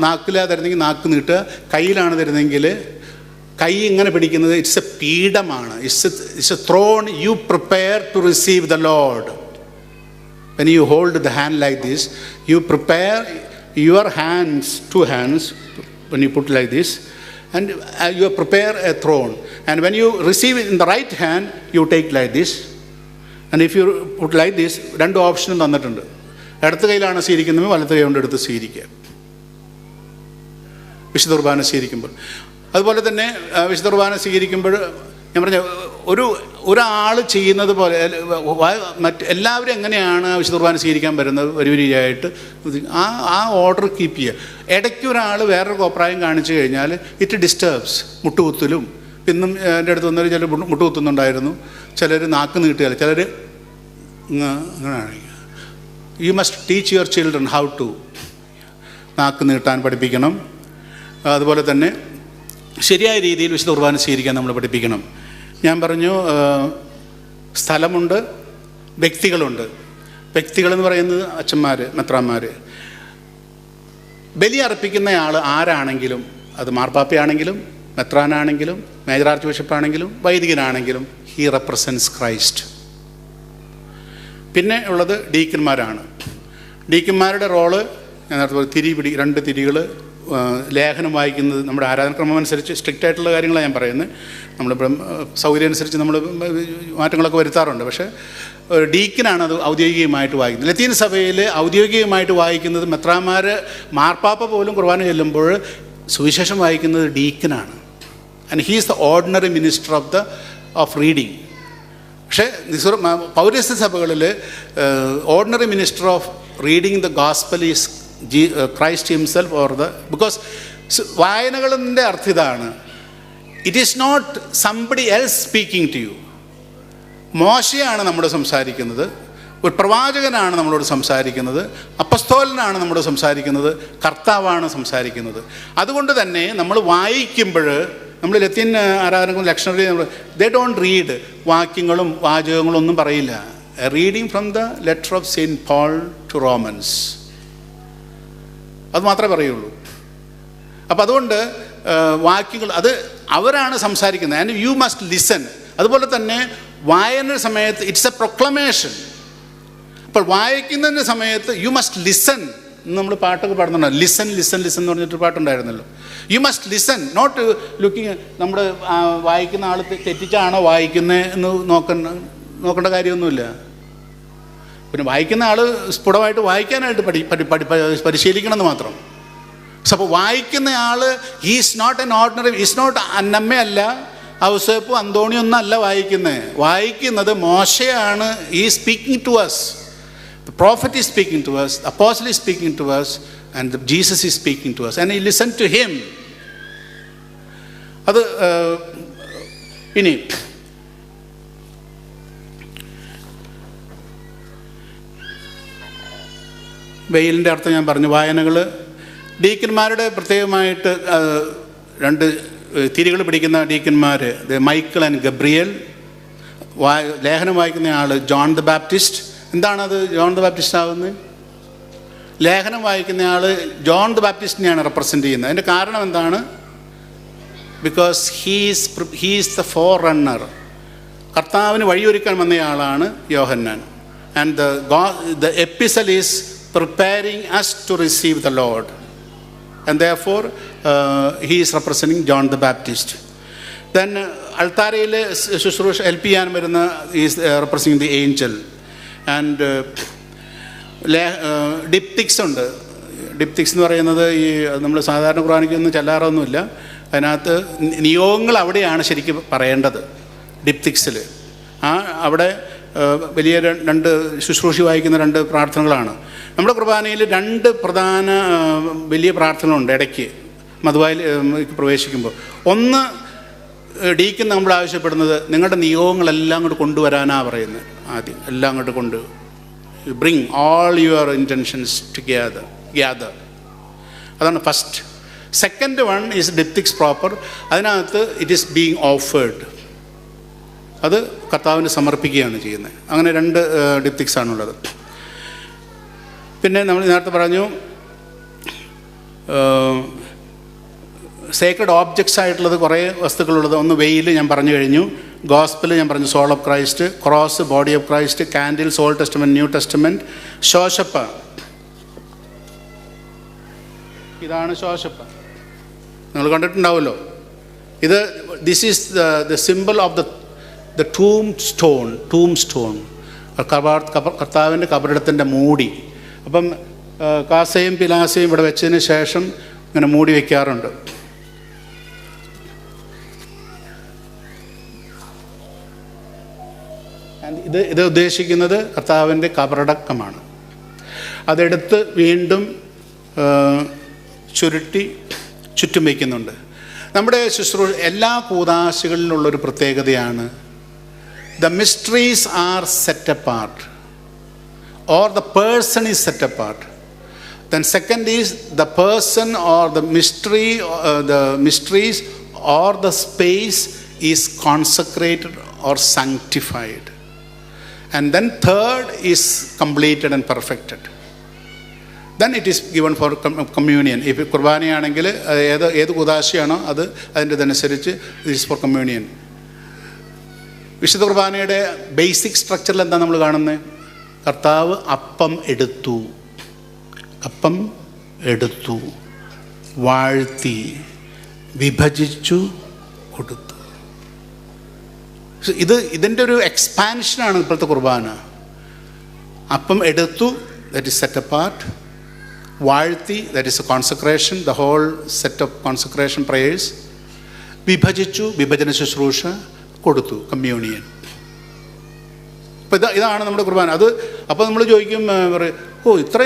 നാക്കിലാണ് തരുന്നെങ്കിൽ നാക്ക് നീട്ടുക, കയ്യിലാണ് തരുന്നെങ്കിൽ കൈ ഇങ്ങനെ പിടിക്കുന്നത് ഇറ്റ്സ് എ പീഠമാണ്. It's a throne you prepare to receive the lord. When you hold the hand like this, you prepare your hands, 2 hands, when you put like this, and you prepare a throne. And when you receive it in the right hand, you take like this. And if you put like this, 2 ഓപ്ഷനും തന്നിട്ടുണ്ട്. ഇടത്ത് കയ്യിലാണ് സ്വീകരിക്കുന്നത്, വലത്ത് കൈ കൊണ്ട് എടുത്ത് സ്വീകരിക്കുക വിശുദ്ധ കുർബാന സ്വീകരിക്കുമ്പോൾ. അതുപോലെ തന്നെ വിശുദ്ധ കുർബാന സ്വീകരിക്കുമ്പോൾ ഞാൻ പറഞ്ഞ ഒരാൾ ചെയ്യുന്നത് പോലെ എല്ലാവരും എങ്ങനെയാണ് വിശുദ്ധ കുർബാന സ്വീകരിക്കാൻ വരുന്നത്, വരിവരിയായിട്ട് ആ ഓർഡർ കീപ്പ് ചെയ്യുക. ഇടയ്ക്ക് ഒരാൾ വേറൊരു കോപ്രായം കാണിച്ചു കഴിഞ്ഞാൽ ഇറ്റ് ഡിസ്റ്റർബ്സ്. മുട്ടുകുത്തലും, ഇന്നും എൻ്റെ അടുത്ത് വന്നവർ ചിലർ മുട്ടുകുത്തുന്നുണ്ടായിരുന്നു, ചിലർ നാക്ക് നീട്ടുക, ചിലർ അങ്ങനെയാണ്. You must teach your children how to നാക്ക് നീട്ടാൻ പഠിപ്പിക്കണം. അതുപോലെ തന്നെ ശരിയായ രീതിയിൽ വിശുദ്ധ കുർബാന സ്വീകരിക്കാൻ നമ്മൾ പഠിപ്പിക്കണം. ഞാൻ പറഞ്ഞു, സ്ഥലമുണ്ട്, വ്യക്തികളുണ്ട്. വ്യക്തികളെന്ന് പറയുന്നത് അച്ഛന്മാർ, മെത്രാന്മാർ. ബലി അർപ്പിക്കുന്നയാൾ ആരാണെങ്കിലും, അത് മാർപ്പാപ്പയാണെങ്കിലും മെത്രാനാണെങ്കിലും മേജർ ആർച്ച് ബിഷപ്പാണെങ്കിലും വൈദികനാണെങ്കിലും, ഹി റെപ്രസെൻറ്റ്സ് ക്രൈസ്റ്റ്. പിന്നെ ഉള്ളത് ഡീക്കന്മാരാണ്. ഡീക്കന്മാരുടെ റോള് ഞാൻ നേരത്തെ 2 തിരികൾ ലേഖനം വായിക്കുന്നത് നമ്മുടെ ആരാധനക്രമം അനുസരിച്ച് സ്ട്രിക്റ്റ് ആയിട്ടുള്ള കാര്യങ്ങളാണ് ഞാൻ പറയുന്നത്. നമ്മളിപ്പം സൗകര്യം അനുസരിച്ച് നമ്മൾ മാറ്റങ്ങളൊക്കെ വരുത്താറുണ്ട്. പക്ഷേ ഡീക്കനാണ് അത് ഔദ്യോഗികമായിട്ട് വായിക്കുന്നത്. ലത്തീൻ സഭയിൽ ഔദ്യോഗികമായിട്ട് വായിക്കുന്നത് മെത്രാന്മാർ, മാർപ്പാപ്പ പോലും കുർബാന ചെല്ലുമ്പോൾ സുവിശേഷം വായിക്കുന്നത് ഡീക്കനാണ്. And he is the ordinary minister of reading. പക്ഷേ പൗരസ്ത്യ സഭകളിൽ ordinary minister of reading the gospel is Christ himself or because വായനകളിൻ്റെ അർത്ഥം ഇതാണ്, it is not somebody else speaking to you. മോശയാണ് നമ്മോട് സംസാരിക്കുന്നത്, ഒരു പ്രവാചകനാണ് നമ്മളോട് സംസാരിക്കുന്നത്, അപ്പസ്തോലനാണ് നമ്മളോട് സംസാരിക്കുന്നത്, കർത്താവാണ് സംസാരിക്കുന്നത്. അതുകൊണ്ട് തന്നെ നമ്മൾ വായിക്കുമ്പോൾ, നമ്മൾ ലത്തീൻ ആരാധനകളും ലക്ഷണറി ദേ ഡോണ്ട് റീഡ് വാക്യങ്ങളും വാചകങ്ങളും ഒന്നും പറയില്ല. Reading from the letter of Saint Paul to Romans, അത് മാത്രമേ പറയുള്ളൂ. അപ്പം അതുകൊണ്ട് വാക്യങ്ങൾ അത് അവരാണ് സംസാരിക്കുന്നത്. And you must listen. അതുപോലെ തന്നെ വായന സമയത്ത് ഇറ്റ്സ് എ പ്രൊക്ലമേഷൻ. അപ്പോൾ വായിക്കുന്നതിൻ്റെ സമയത്ത് യു മസ്റ്റ് ലിസൺ. നമ്മൾ പാട്ടൊക്കെ പാടുന്നുണ്ടോ, ലിസൺ ലിസൺ ലിസൺ എന്ന് പറഞ്ഞിട്ട് പാട്ടുണ്ടായിരുന്നല്ലോ. You must listen, not looking നമ്മുടെ വായിക്കുന്ന ആൾ തെറ്റിച്ചാണോ വായിക്കുന്നത് എന്ന് നോക്കേണ്ട കാര്യമൊന്നുമില്ല. പിന്നെ വായിക്കുന്ന ആൾ സ്ഫുടമായിട്ട് വായിക്കാനായിട്ട് പരിശീലിക്കണമെന്ന് മാത്രം. സോ അപ്പോൾ വായിക്കുന്ന ആൾ is not an ordinary, is not അന്നമ്മയല്ല, ഔസേപ്പും അന്തോണിയൊന്നും അല്ല വായിക്കുന്നത് മോശയാണ്. ഈ speaking to us, the prophet is speaking to us, apostle is speaking to us, and Jesus is speaking to us, and you listen to him. അത് ഇനി വെയിലിൻ്റെ അർത്ഥം ഞാൻ പറഞ്ഞു. വായനകൾ ഡീക്കന്മാരുടെ പ്രത്യേകമായിട്ട് 2 തിരികൾ പിടിക്കുന്ന ഡീക്കന്മാർ, മൈക്കിൾ ആൻഡ് ഗബ്രിയേൽ. ലേഖനം വായിക്കുന്ന ആൾ ജോൺ ദ ബാപ്റ്റിസ്റ്റ്. എന്താണത് ജോൺ ദ ബാപ്റ്റിസ്റ്റ് ആവുന്നത്? ലേഖനം വായിക്കുന്ന ആൾ ജോൺ ദ ബാപ്റ്റിസ്റ്റിനെയാണ് റെപ്രസെൻ്റ് ചെയ്യുന്നത്. അതിൻ്റെ കാരണം എന്താണ്? Because he's the forerunner. കർത്താവിന് വഴിയൊരുക്കാൻ വന്നയാളാണ് യോഹന്നാൻ. And the epistle is preparing us to receive the Lord, and therefore he is representing John the Baptist. Then altaril ശുശ്രൂഷ help ചെയ്യാൻ വരുന്ന is representing the angel. And ഡിപ്റ്റിക്സ് ഉണ്ട്. ഡിപ്റ്റിക്സ് എന്ന് പറയുന്നത് ഈ നമ്മൾ സാധാരണ ഖുർആനിക്കൊന്നും ചെല്ലാറൊന്നുമില്ല. അതിനകത്ത് നിയോഗങ്ങൾ അവിടെയാണ് ശരിക്കും പറയേണ്ടത്. ഡിപ്റ്റിക്സിൽ അവിടെ വലിയ 2 ശുശ്രൂഷ വായിക്കുന്ന 2 പ്രാർത്ഥനകളാണ്. നമ്മുടെ കുർബാനയിൽ 2 പ്രധാന വലിയ പ്രാർത്ഥനകളുണ്ട് ഇടയ്ക്ക് മധുവായിൽ പ്രവേശിക്കുമ്പോൾ. ഒന്ന്, ഡീക്കൻ നമ്മൾ ആവശ്യപ്പെടുന്നത് നിങ്ങളുടെ നിയോഗങ്ങളെല്ലാം അങ്ങോട്ട് കൊണ്ടുവരാനാണ് പറയുന്നത്. ആദ്യം എല്ലാം അങ്ങോട്ട് bring all your intentions together. അതാണ് first. Second one is diptychs proper. അതിനകത്ത് ഇറ്റ് ഈസ് ബീങ് ഓഫേർഡ്, അത് കർത്താവിന് സമർപ്പിക്കുകയാണ് ചെയ്യുന്നത്. അങ്ങനെ 2 ഡിപ്തിക്സ് ആണുള്ളത്. പിന്നെ നമ്മൾ നേരത്തെ പറഞ്ഞു സേക്രഡ് ഓബ്ജക്ട്സ് ആയിട്ടുള്ളത് കുറേ വസ്തുക്കളുള്ളത്. ഒന്ന് വെയിൽ ഞാൻ പറഞ്ഞു കഴിഞ്ഞു, ഗോസ്പൽ ഞാൻ പറഞ്ഞു, soul of Christ, cross body of Christ, candles old testament new testament, ശോശപ്പ, ഇതാണ് ശോശപ്പ, നിങ്ങൾ കണ്ടിട്ടുണ്ടാവുമല്ലോ. This is the symbol of the tomb stone, കർത്താവിൻ്റെ കബറിടത്തിൻ്റെ മൂടി. അപ്പം കാസയും പിലാസയും ഇവിടെ വെച്ചതിന് ശേഷം ഇങ്ങനെ മൂടി വയ്ക്കാറുണ്ട്. ഇത് ഉദ്ദേശിക്കുന്നത് കർത്താവിൻ്റെ കബറടക്കമാണ്. അതെടുത്ത് വീണ്ടും ചുറ്റും വയ്ക്കുന്നുണ്ട്. നമ്മുടെ ശുശ്രൂഷ എല്ലാ കൂദാശകളിലുള്ളൊരു പ്രത്യേകതയാണ് the mysteries are set apart or the person is set apart. Then second is the person or the mysteries or the space is consecrated or sanctified. And then third is completed and perfected. Then it is given for communion. If കുർബാനയാണെങ്കിൽ ഏത് കുദാശയാണോ അത് അതിൻ്റെ ഇതനുസരിച്ച് it is for communion. വിശുദ്ധ കുർബാനയുടെ basic സ്ട്രക്ചറിൽ എന്താ നമ്മൾ കാണുന്നത്? കർത്താവ് അപ്പം എടുത്തു, വാഴ്ത്തി, വിഭജിച്ചു കൊടുത്തു. ഇതിൻ്റെ ഒരു എക്സ്പാൻഷനാണ് ഇപ്പോഴത്തെ കുർബാന. അപ്പം എടുത്തു, ദാറ്റ് ഈസ് സെറ്റ് അപ്പാർട്ട്. വാഴ്ത്തി, that is a consecration, the whole set of consecration prayers. വിഭജിച്ചു, വിഭജന ശുശ്രൂഷ കൊടുത്തു, കമ്മ്യൂണിയൻ. അപ്പോൾ ഇതാണ് നമ്മുടെ കുർബാന. അപ്പോൾ നമ്മൾ ചോദിക്കും, ഇത്ര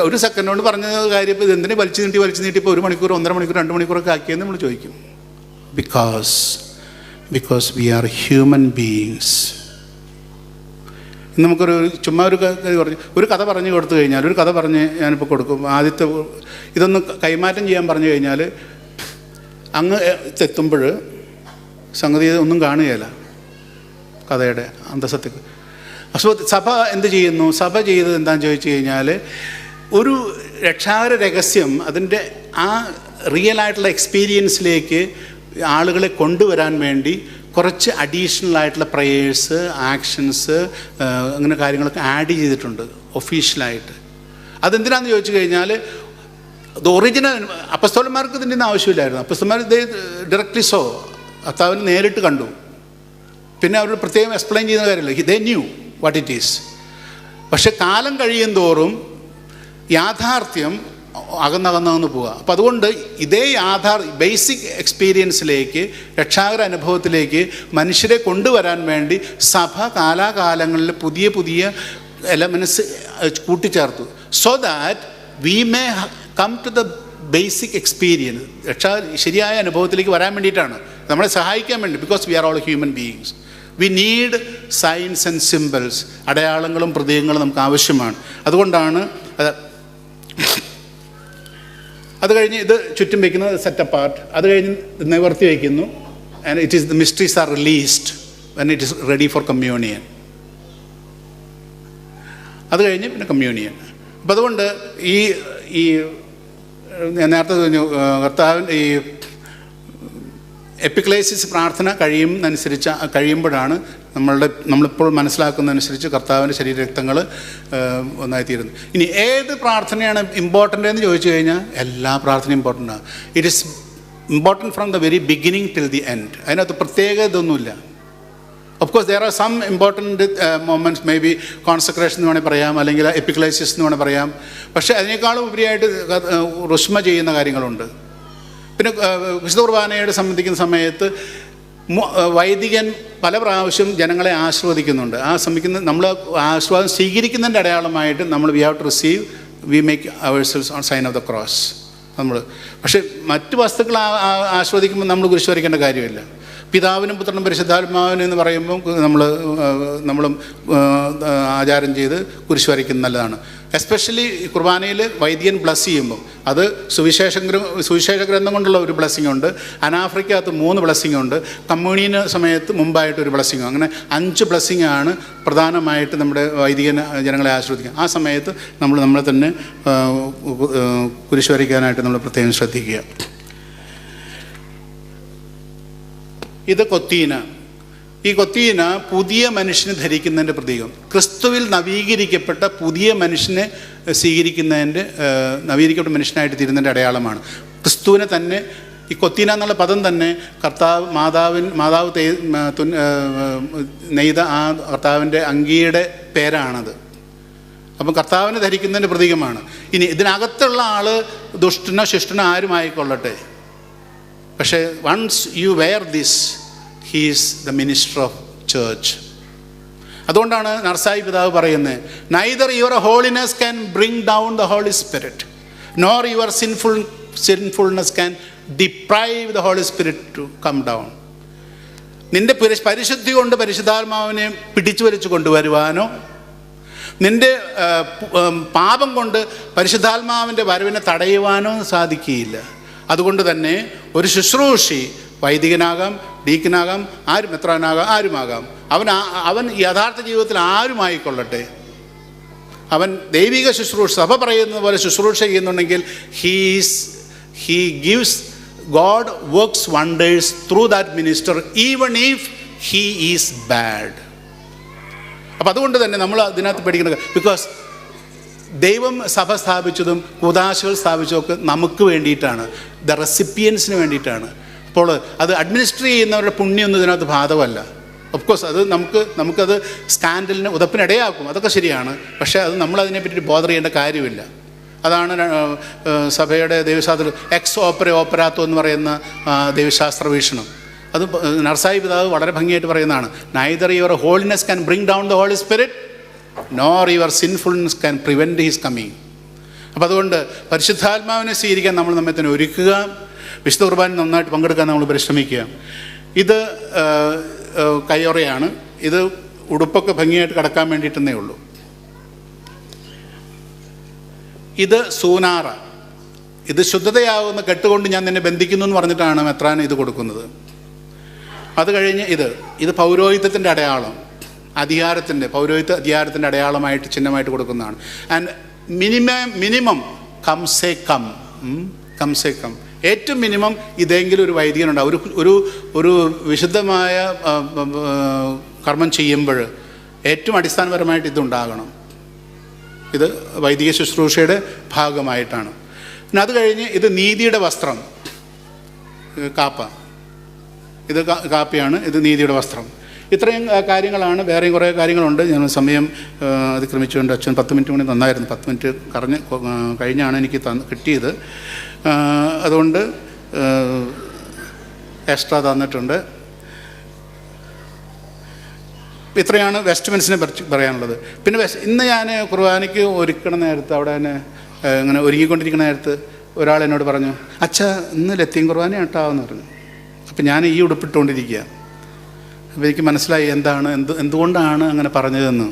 ഒരു സെക്കൻഡ് കൊണ്ട് പറഞ്ഞ കാര്യം ഇപ്പോൾ ഇത് എന്തിനെ വലിച്ചു നീട്ടി ഇപ്പോൾ 1 മണിക്കൂർ 1.5 മണിക്കൂർ 2 മണിക്കൂറൊക്കെ ആക്കിയെന്ന് നമ്മൾ ചോദിക്കും. Because we are human beings. ചുമ്മാ ഒരു കഥ പറഞ്ഞു കൊടുത്തു കഴിഞ്ഞാൽ, ഒരു കഥ പറഞ്ഞ് ഞാനിപ്പോൾ കൊടുക്കും. ആദ്യത്തെ ഇതൊന്ന് കൈമാറ്റം ചെയ്യാൻ പറഞ്ഞു കഴിഞ്ഞാൽ അങ്ങ് എത്തുമ്പോൾ സംഗതി ഒന്നും കാണുകയില്ല, കഥയുടെ അന്തസത്തക്ക്. അപ്പോൾ സഭ എന്ത് ചെയ്യുന്നു? സഭ ചെയ്തത് എന്താണെന്ന് ചോദിച്ചു കഴിഞ്ഞാൽ, ഒരു രക്ഷാകര രഹസ്യം അതിൻ്റെ ആ റിയൽ ആയിട്ടുള്ള എക്സ്പീരിയൻസിലേക്ക് ആളുകളെ കൊണ്ടുവരാൻ വേണ്ടി കുറച്ച് അഡീഷണൽ ആയിട്ടുള്ള പ്രേയേഴ്സ്, ആക്ഷൻസ്, അങ്ങനെ കാര്യങ്ങളൊക്കെ ആഡ് ചെയ്തിട്ടുണ്ട് ഒഫീഷ്യലായിട്ട്. അതെന്തിനാണെന്ന് ചോദിച്ചു കഴിഞ്ഞാൽ, ഇത് ഒറിജിനൽ അപ്പസ്തോലന്മാർക്ക് ഇതിൻ്റെ ഒന്നും ആവശ്യമില്ലായിരുന്നു. അപ്പസ്തോലന്മാർ ഇത് ഡയറക്ട്ലി കർത്താവിനെ നേരിട്ട് കണ്ടു. പിന്നെ അവർ പ്രത്യേകം എക്സ്പ്ലെയിൻ ചെയ്യുന്ന കാര്യമില്ല, ദേ ന്യൂ വാട്ട് ഇറ്റ് ഈസ്. പക്ഷെ കാലം കഴിയും തോറും യാഥാർത്ഥ്യം അകന്നകന്നകന്ന് പോവുക. അപ്പം അതുകൊണ്ട് ഇതേ ബേസിക് എക്സ്പീരിയൻസിലേക്ക്, രക്ഷാകര അനുഭവത്തിലേക്ക് മനുഷ്യരെ കൊണ്ടുവരാൻ വേണ്ടി സഭ കാലാകാലങ്ങളിൽ പുതിയ പുതിയ എലമെൻറ്റ്സ് കൂട്ടിച്ചേർത്തു. So that we may come to the basic experience. ശരിയായ അനുഭവത്തിലേക്ക് വരാൻ വേണ്ടിയിട്ടാണ്, നമ്മളെ സഹായിക്കാൻ വേണ്ടി. Because we are all human beings. We need signs and symbols. അടയാളങ്ങളും പ്രതീകങ്ങളും നമുക്ക് ആവശ്യമാണ്. അതുകൊണ്ടാണ് അത് കഴിഞ്ഞ് ഇത് ചുറ്റും വയ്ക്കുന്നത് സെറ്റ് അപ്പാർട്ട്. അത് കഴിഞ്ഞ് നിവർത്തി വയ്ക്കുന്നു. And it is the mysteries R released when it is ready for communion. അത് കഴിഞ്ഞ് പിന്നെ കമ്മ്യൂണിയൻ. അപ്പം അതുകൊണ്ട് ഈ ഞാൻ നേരത്തെ പറഞ്ഞു, കർത്താവിൻ്റെ ഈ എപ്പിക്ലേസിസ് പ്രാർത്ഥന കഴിയുമ്പോഴാണ് നമ്മളിപ്പോൾ മനസ്സിലാക്കുന്നതനുസരിച്ച് കർത്താവിൻ്റെ ശരീരരക്തങ്ങൾ ഒന്നായിത്തീരുന്നു. ഇനി ഏത് പ്രാർത്ഥനയാണ് ഇമ്പോർട്ടൻ്റ് എന്ന് ചോദിച്ചു കഴിഞ്ഞാൽ, എല്ലാ പ്രാർത്ഥനയും ഇമ്പോർട്ടൻ്റാണ്. It is important from the very beginning till the end. അതിനകത്ത് പ്രത്യേക ഇതൊന്നുമില്ല. Of course there are some important moments, may be consecration എന്ന് വേണമെങ്കിൽ പറയാം, അല്ലെങ്കിൽ എപ്പിക്ലേസിസ് എന്ന് വേണമെങ്കിൽ പറയാം. പക്ഷേ അതിനേക്കാളും ഉപരിയായിട്ട് റുഷ്മ ചെയ്യുന്ന കാര്യങ്ങളുണ്ട്. പിന്നെ വിശുദ്ധ കുർബാനയോട് സംബന്ധിക്കുന്ന സമയത്ത് വൈദികൻ പല പ്രാവശ്യം ജനങ്ങളെ ആശീർവദിക്കുന്നുണ്ട്. നമ്മൾ ആശീർവാദം സ്വീകരിക്കുന്നതിൻ്റെ അടയാളമായിട്ട് we have to receive, we make ourselves on sign of the cross. പക്ഷേ മറ്റ് വസ്തുക്കൾ ആസ്വദിക്കുമ്പോൾ നമ്മൾ കുരിശ് വരയ്ക്കേണ്ട കാര്യമില്ല. പിതാവിനും പുത്രനും പരിശുദ്ധാത്മാവിനും എന്ന് പറയുമ്പോൾ നമ്മളും ആചാരം ചെയ്ത് കുരിശ് വരയ്ക്കുന്നത് നല്ലതാണ്. എസ്പെഷ്യലി കുർബാനയിൽ വൈദികൻ ബ്ലസ് ചെയ്യുമ്പോൾ അത് സുവിശേഷ ഗ്രന്ഥം കൊണ്ടുള്ള ഒരു ബ്ലസ്സിംഗ് ഉണ്ട്, അനാഫ്രിക്കകത്ത് 3 ബ്ലസ്സിംഗ് ഉണ്ട്, കമ്മ്യൂണിയൻ സമയത്ത് മുമ്പായിട്ടൊരു ബ്ലസ്സിംഗ്, അങ്ങനെ 5 ബ്ലസ്സിംഗ് ആണ് പ്രധാനമായിട്ട് നമ്മുടെ വൈദികൻ ജനങ്ങളെ ആശ്രയിക്കുക. ആ സമയത്ത് നമ്മളെ തന്നെ കുരിശ് വരയ്ക്കാനായിട്ട് നമ്മൾ പ്രത്യേകം ശ്രദ്ധിക്കുക. ഇത് കൊത്തീന. ഈ കൊത്തീന പുതിയ മനുഷ്യനെ ധരിക്കുന്നതിൻ്റെ പ്രതീകം. ക്രിസ്തുവിൽ നവീകരിക്കപ്പെട്ട പുതിയ മനുഷ്യനെ സ്വീകരിക്കുന്നതിൻ്റെ നവീകരിക്കപ്പെട്ട മനുഷ്യനായിട്ട് തീരുന്നതിൻ്റെ അടയാളമാണ്. ക്രിസ്തുവിനെ തന്നെ ഈ കൊത്തീന എന്നുള്ള പദം തന്നെ മാതാവ് നെയ്ത ആ കർത്താവിൻ്റെ അങ്കിയുടെ പേരാണത്. അപ്പം കർത്താവിനെ ധരിക്കുന്നതിൻ്റെ പ്രതീകമാണ്. ഇനി ഇതിനകത്തുള്ള ആൾ ദുഷ്ടനോ ശിഷ്ടനോ ആരുമായിക്കൊള്ളട്ടെ, പക്ഷേ once you wear this, he is the minister of church. അതുകൊണ്ടാണ് നർസായി പിതാവ് പറയുന്നത്, neither your holiness can bring down the Holy Spirit, nor your sinfulness can deprive the Holy Spirit to come down. നിൻ്റെ പരിശുദ്ധി കൊണ്ട് പരിശുദ്ധാത്മാവിനെ പിടിച്ചു വലിച്ചു കൊണ്ടുവരുവാനോ നിൻ്റെ പാപം കൊണ്ട് പരിശുദ്ധാത്മാവിൻ്റെ വരവിനെ തടയുവാനോ സാധിക്കുകയില്ല. അതുകൊണ്ട് തന്നെ ഒരു ശുശ്രൂഷി വൈദികനാകാം, ഡീക്കനാകാം, മെത്രാനാകാം, ആരുമാകാം. അവൻ യഥാർത്ഥ ജീവിതത്തിൽ ആരുമായിക്കൊള്ളട്ടെ, അവൻ ദൈവിക ശുശ്രൂഷ, സഭ പറയുന്നത് പോലെ ശുശ്രൂഷ ചെയ്യുന്നുണ്ടെങ്കിൽ he gives God works wonders through that minister even if he is bad. അപ്പം അതുകൊണ്ട് തന്നെ നമ്മൾ അതിനകത്ത് പഠിക്കുന്നത്, ബിക്കോസ് ദൈവം സഭ സ്ഥാപിച്ചതും കൂദാശകൾ സ്ഥാപിച്ചതൊക്കെ നമുക്ക് വേണ്ടിയിട്ടാണ്, ദ റെസിപ്പിയൻസിന് വേണ്ടിയിട്ടാണ്. അപ്പോൾ അത് അഡ്മിനിസ്ട്രേറ്റ് ചെയ്യുന്നവരുടെ പുണ്യമൊന്നും ഇതിനകത്ത് ബാധകമല്ല. ഓഫ്കോഴ്സ് അത് നമുക്കത് സ്കാൻഡലിന് ഉതപ്പിനിടയാക്കും, അതൊക്കെ ശരിയാണ്. പക്ഷേ അത് നമ്മളതിനെപ്പറ്റി ബോധർ ചെയ്യേണ്ട കാര്യമില്ല. അതാണ് സഭയുടെ ദൈവശാസ്ത്ര എക്സ് ഓപ്പറാത്തോ എന്ന് പറയുന്ന ദൈവശാസ്ത്ര വീക്ഷണം. അത് നർസായി പിതാവ് വളരെ ഭംഗിയായിട്ട് പറയുന്നതാണ്. Neither your holiness can bring down the Holy Spirit, nor your sinfulness can prevent his coming. അപ്പോൾ അതുകൊണ്ട് പരിശുദ്ധാത്മാവിനെ സ്വീകരിക്കാൻ നമ്മൾ നമ്മെ തന്നെ ഒരുക്കുക, വിശുദ്ധ കുർബാനയിൽ നന്നായിട്ട് പങ്കെടുക്കാൻ നമ്മൾ പരിശ്രമിക്കുക. ഇത് കയ്യൊറയാണ്. ഇത് ഉടുപ്പൊക്കെ ഭംഗിയായിട്ട് കിടക്കാൻ വേണ്ടിയിട്ടെന്നേ ഉള്ളൂ. ഇത് സൂനാറ. ഇത് ശുദ്ധതയാവുന്ന കെട്ടുകൊണ്ട് ഞാൻ നിന്നെ ബന്ധിക്കുന്നു എന്ന് പറഞ്ഞിട്ടാണ് മെത്രാൻ ഇത് കൊടുക്കുന്നത്. അത് കഴിഞ്ഞ് ഇത് പൗരോഹിത്യത്തിൻ്റെ അടയാളം, പൗരോഹിത്യ അധികാരത്തിൻ്റെ അടയാളമായിട്ട് ചിഹ്നമായിട്ട് കൊടുക്കുന്നതാണ്. ആൻഡ് മിനിമം കംസേ കം ഏറ്റവും മിനിമം ഇതെങ്കിലും ഒരു വൈദികനുണ്ടാവും. ഒരു വിശുദ്ധമായ കർമ്മം ചെയ്യുമ്പോൾ ഏറ്റവും അടിസ്ഥാനപരമായിട്ട് ഇതുണ്ടാകണം. ഇത് വൈദിക ശുശ്രൂഷയുടെ ഭാഗമായിട്ടാണ്. പിന്നെ അത് കഴിഞ്ഞ് ഇത് നീതിയുടെ വസ്ത്രം, കാപ്പ. ഇത് കാപ്പിയാണ്, ഇത് നീതിയുടെ വസ്ത്രം. ഇത്രയും കാര്യങ്ങളാണ്. വേറെയും കുറേ കാര്യങ്ങളുണ്ട്. ഞാൻ സമയം അതിക്രമിച്ചുകൊണ്ട് അച്ഛൻ 10 മിനിറ്റ് കൂടി നന്നായിരുന്നു. 10 മിനിറ്റ് കഴിഞ്ഞാണ് എനിക്ക് കിട്ടിയത്. അതുകൊണ്ട് എക്സ്ട്രാ തന്നിട്ടുണ്ട്. ഇത്രയാണ് വെസ്റ്റ്മിൻസിനെ പറയാനുള്ളത്. പിന്നെ ഇന്ന് ഞാൻ കുർബാനയ്ക്ക് ഒരുക്കണ നേരത്ത് അവിടെ തന്നെ ഇങ്ങനെ ഒരുങ്ങിക്കൊണ്ടിരിക്കുന്ന നേരത്ത് ഒരാൾ എന്നോട് പറഞ്ഞു, അച്ഛാ ഇന്ന് ലത്തീൻ കുർബാന കേട്ടാവെന്ന് പറഞ്ഞു. അപ്പം ഞാൻ ഈ ഉടുപ്പിട്ടുകൊണ്ടിരിക്കുക. അപ്പോൾ എനിക്ക് മനസ്സിലായി എന്തുകൊണ്ടാണ് അങ്ങനെ പറഞ്ഞതെന്ന്.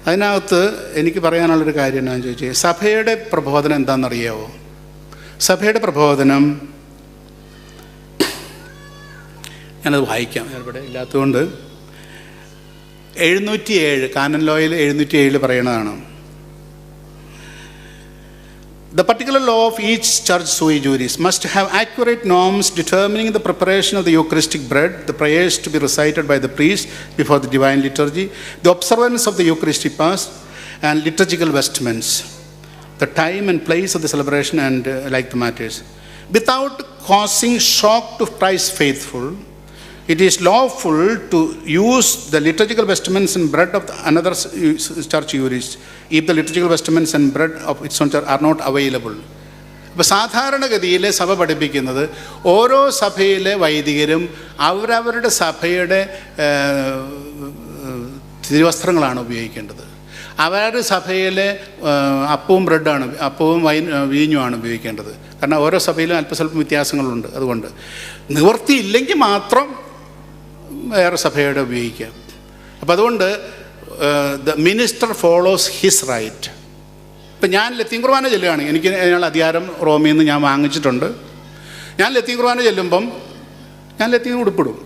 അതിനകത്ത് എനിക്ക് പറയാനുള്ളൊരു കാര്യം എന്നാന്ന് ചോദിച്ചാൽ, സഭയുടെ പ്രബോധനം എന്താണെന്നറിയാവോ? സഭയുടെ പ്രബോധനം ഞാനത് വായിക്കാം, ഇവിടെ ഇല്ലാത്തതുകൊണ്ട്. 707 Canon ലോയിൽ 707 പറയണതാണ്. The particular law of each church sui juris must have accurate norms determining the preparation of the Eucharistic bread, the prayers to be recited by the priest before the divine liturgy, the observance of the Eucharistic fast, and liturgical vestments, the time and place of the celebration, and like the matters. Without causing shock to Christ's faithful, it is lawful to use the liturgical vestments and bread of another church juris if the liturgical vestments and bread of its own church are not available. അപ്പോൾ സാധാരണഗതിയിൽ സഭ പഠിപ്പിക്കുന്നത് ഓരോ സഭയിലെ വൈദികരും അവരവരുടെ സഭയുടെ തിരുവസ്ത്രങ്ങളാണ് ഉപയോഗിക്കേണ്ടത്. അവരുടെ സഭയിലെ അപ്പവും ബ്രെഡാണ്, അപ്പവും വീഞ്ഞുമാണ് ഉപയോഗിക്കേണ്ടത്. കാരണം ഓരോ സഭയിലും അല്പസ്വല്പം വ്യത്യാസങ്ങളുണ്ട്. അതുകൊണ്ട് നിവൃത്തിയില്ലെങ്കിൽ മാത്രം വേറെ സഭയുടെ ഉപയോഗിക്കാം. അപ്പം അതുകൊണ്ട് the minister follows his rite. ഇപ്പം ഞാൻ ലത്തീൻ കുർബാന ചെല്ലുകയാണെങ്കിൽ എനിക്ക് അതിനുള്ള അധികാരം റോമിൽ നിന്ന് ഞാൻ വാങ്ങിച്ചിട്ടുണ്ട്. ഞാൻ ലത്തീൻ കുർബാന ചെല്ലുമ്പം ഞാൻ ലത്തീൻ ഉടുപ്പിടും.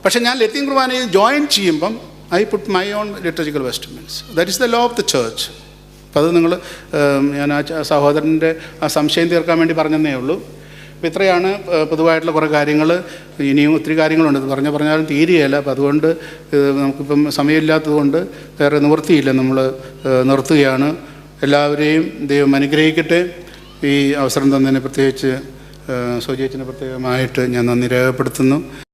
പക്ഷേ ഞാൻ ലത്തീൻ കുർബാനയിൽ ജോയിൻ ചെയ്യുമ്പം I put my on liturgical vestments. That is the law of the church. അപ്പോൾ അത് നിങ്ങൾ ഞാൻ ആ സഹോദരൻ്റെ ആ സംശയം തീർക്കാൻ വേണ്ടി പറഞ്ഞതേ ഉള്ളൂ. അപ്പോൾ ഇത്രയാണ് പൊതുവായിട്ടുള്ള കുറേ കാര്യങ്ങൾ. ഇനിയും ഒത്തിരി കാര്യങ്ങളുണ്ട്, ഇത് പറഞ്ഞാലും തീരുകയില്ല. അപ്പോൾ അതുകൊണ്ട് നമുക്കിപ്പം സമയമില്ലാത്തത് കൊണ്ട് വേറെ നിവൃത്തിയില്ല, നമ്മൾ നിർത്തുകയാണ്. എല്ലാവരെയും ദൈവം അനുഗ്രഹിക്കട്ടെ. ഈ അവസരം തന്നതിന് പ്രത്യേകിച്ച് സോജിയച്ചന് പ്രത്യേകമായിട്ട് ഞാൻ നന്ദി രേഖപ്പെടുത്തുന്നു.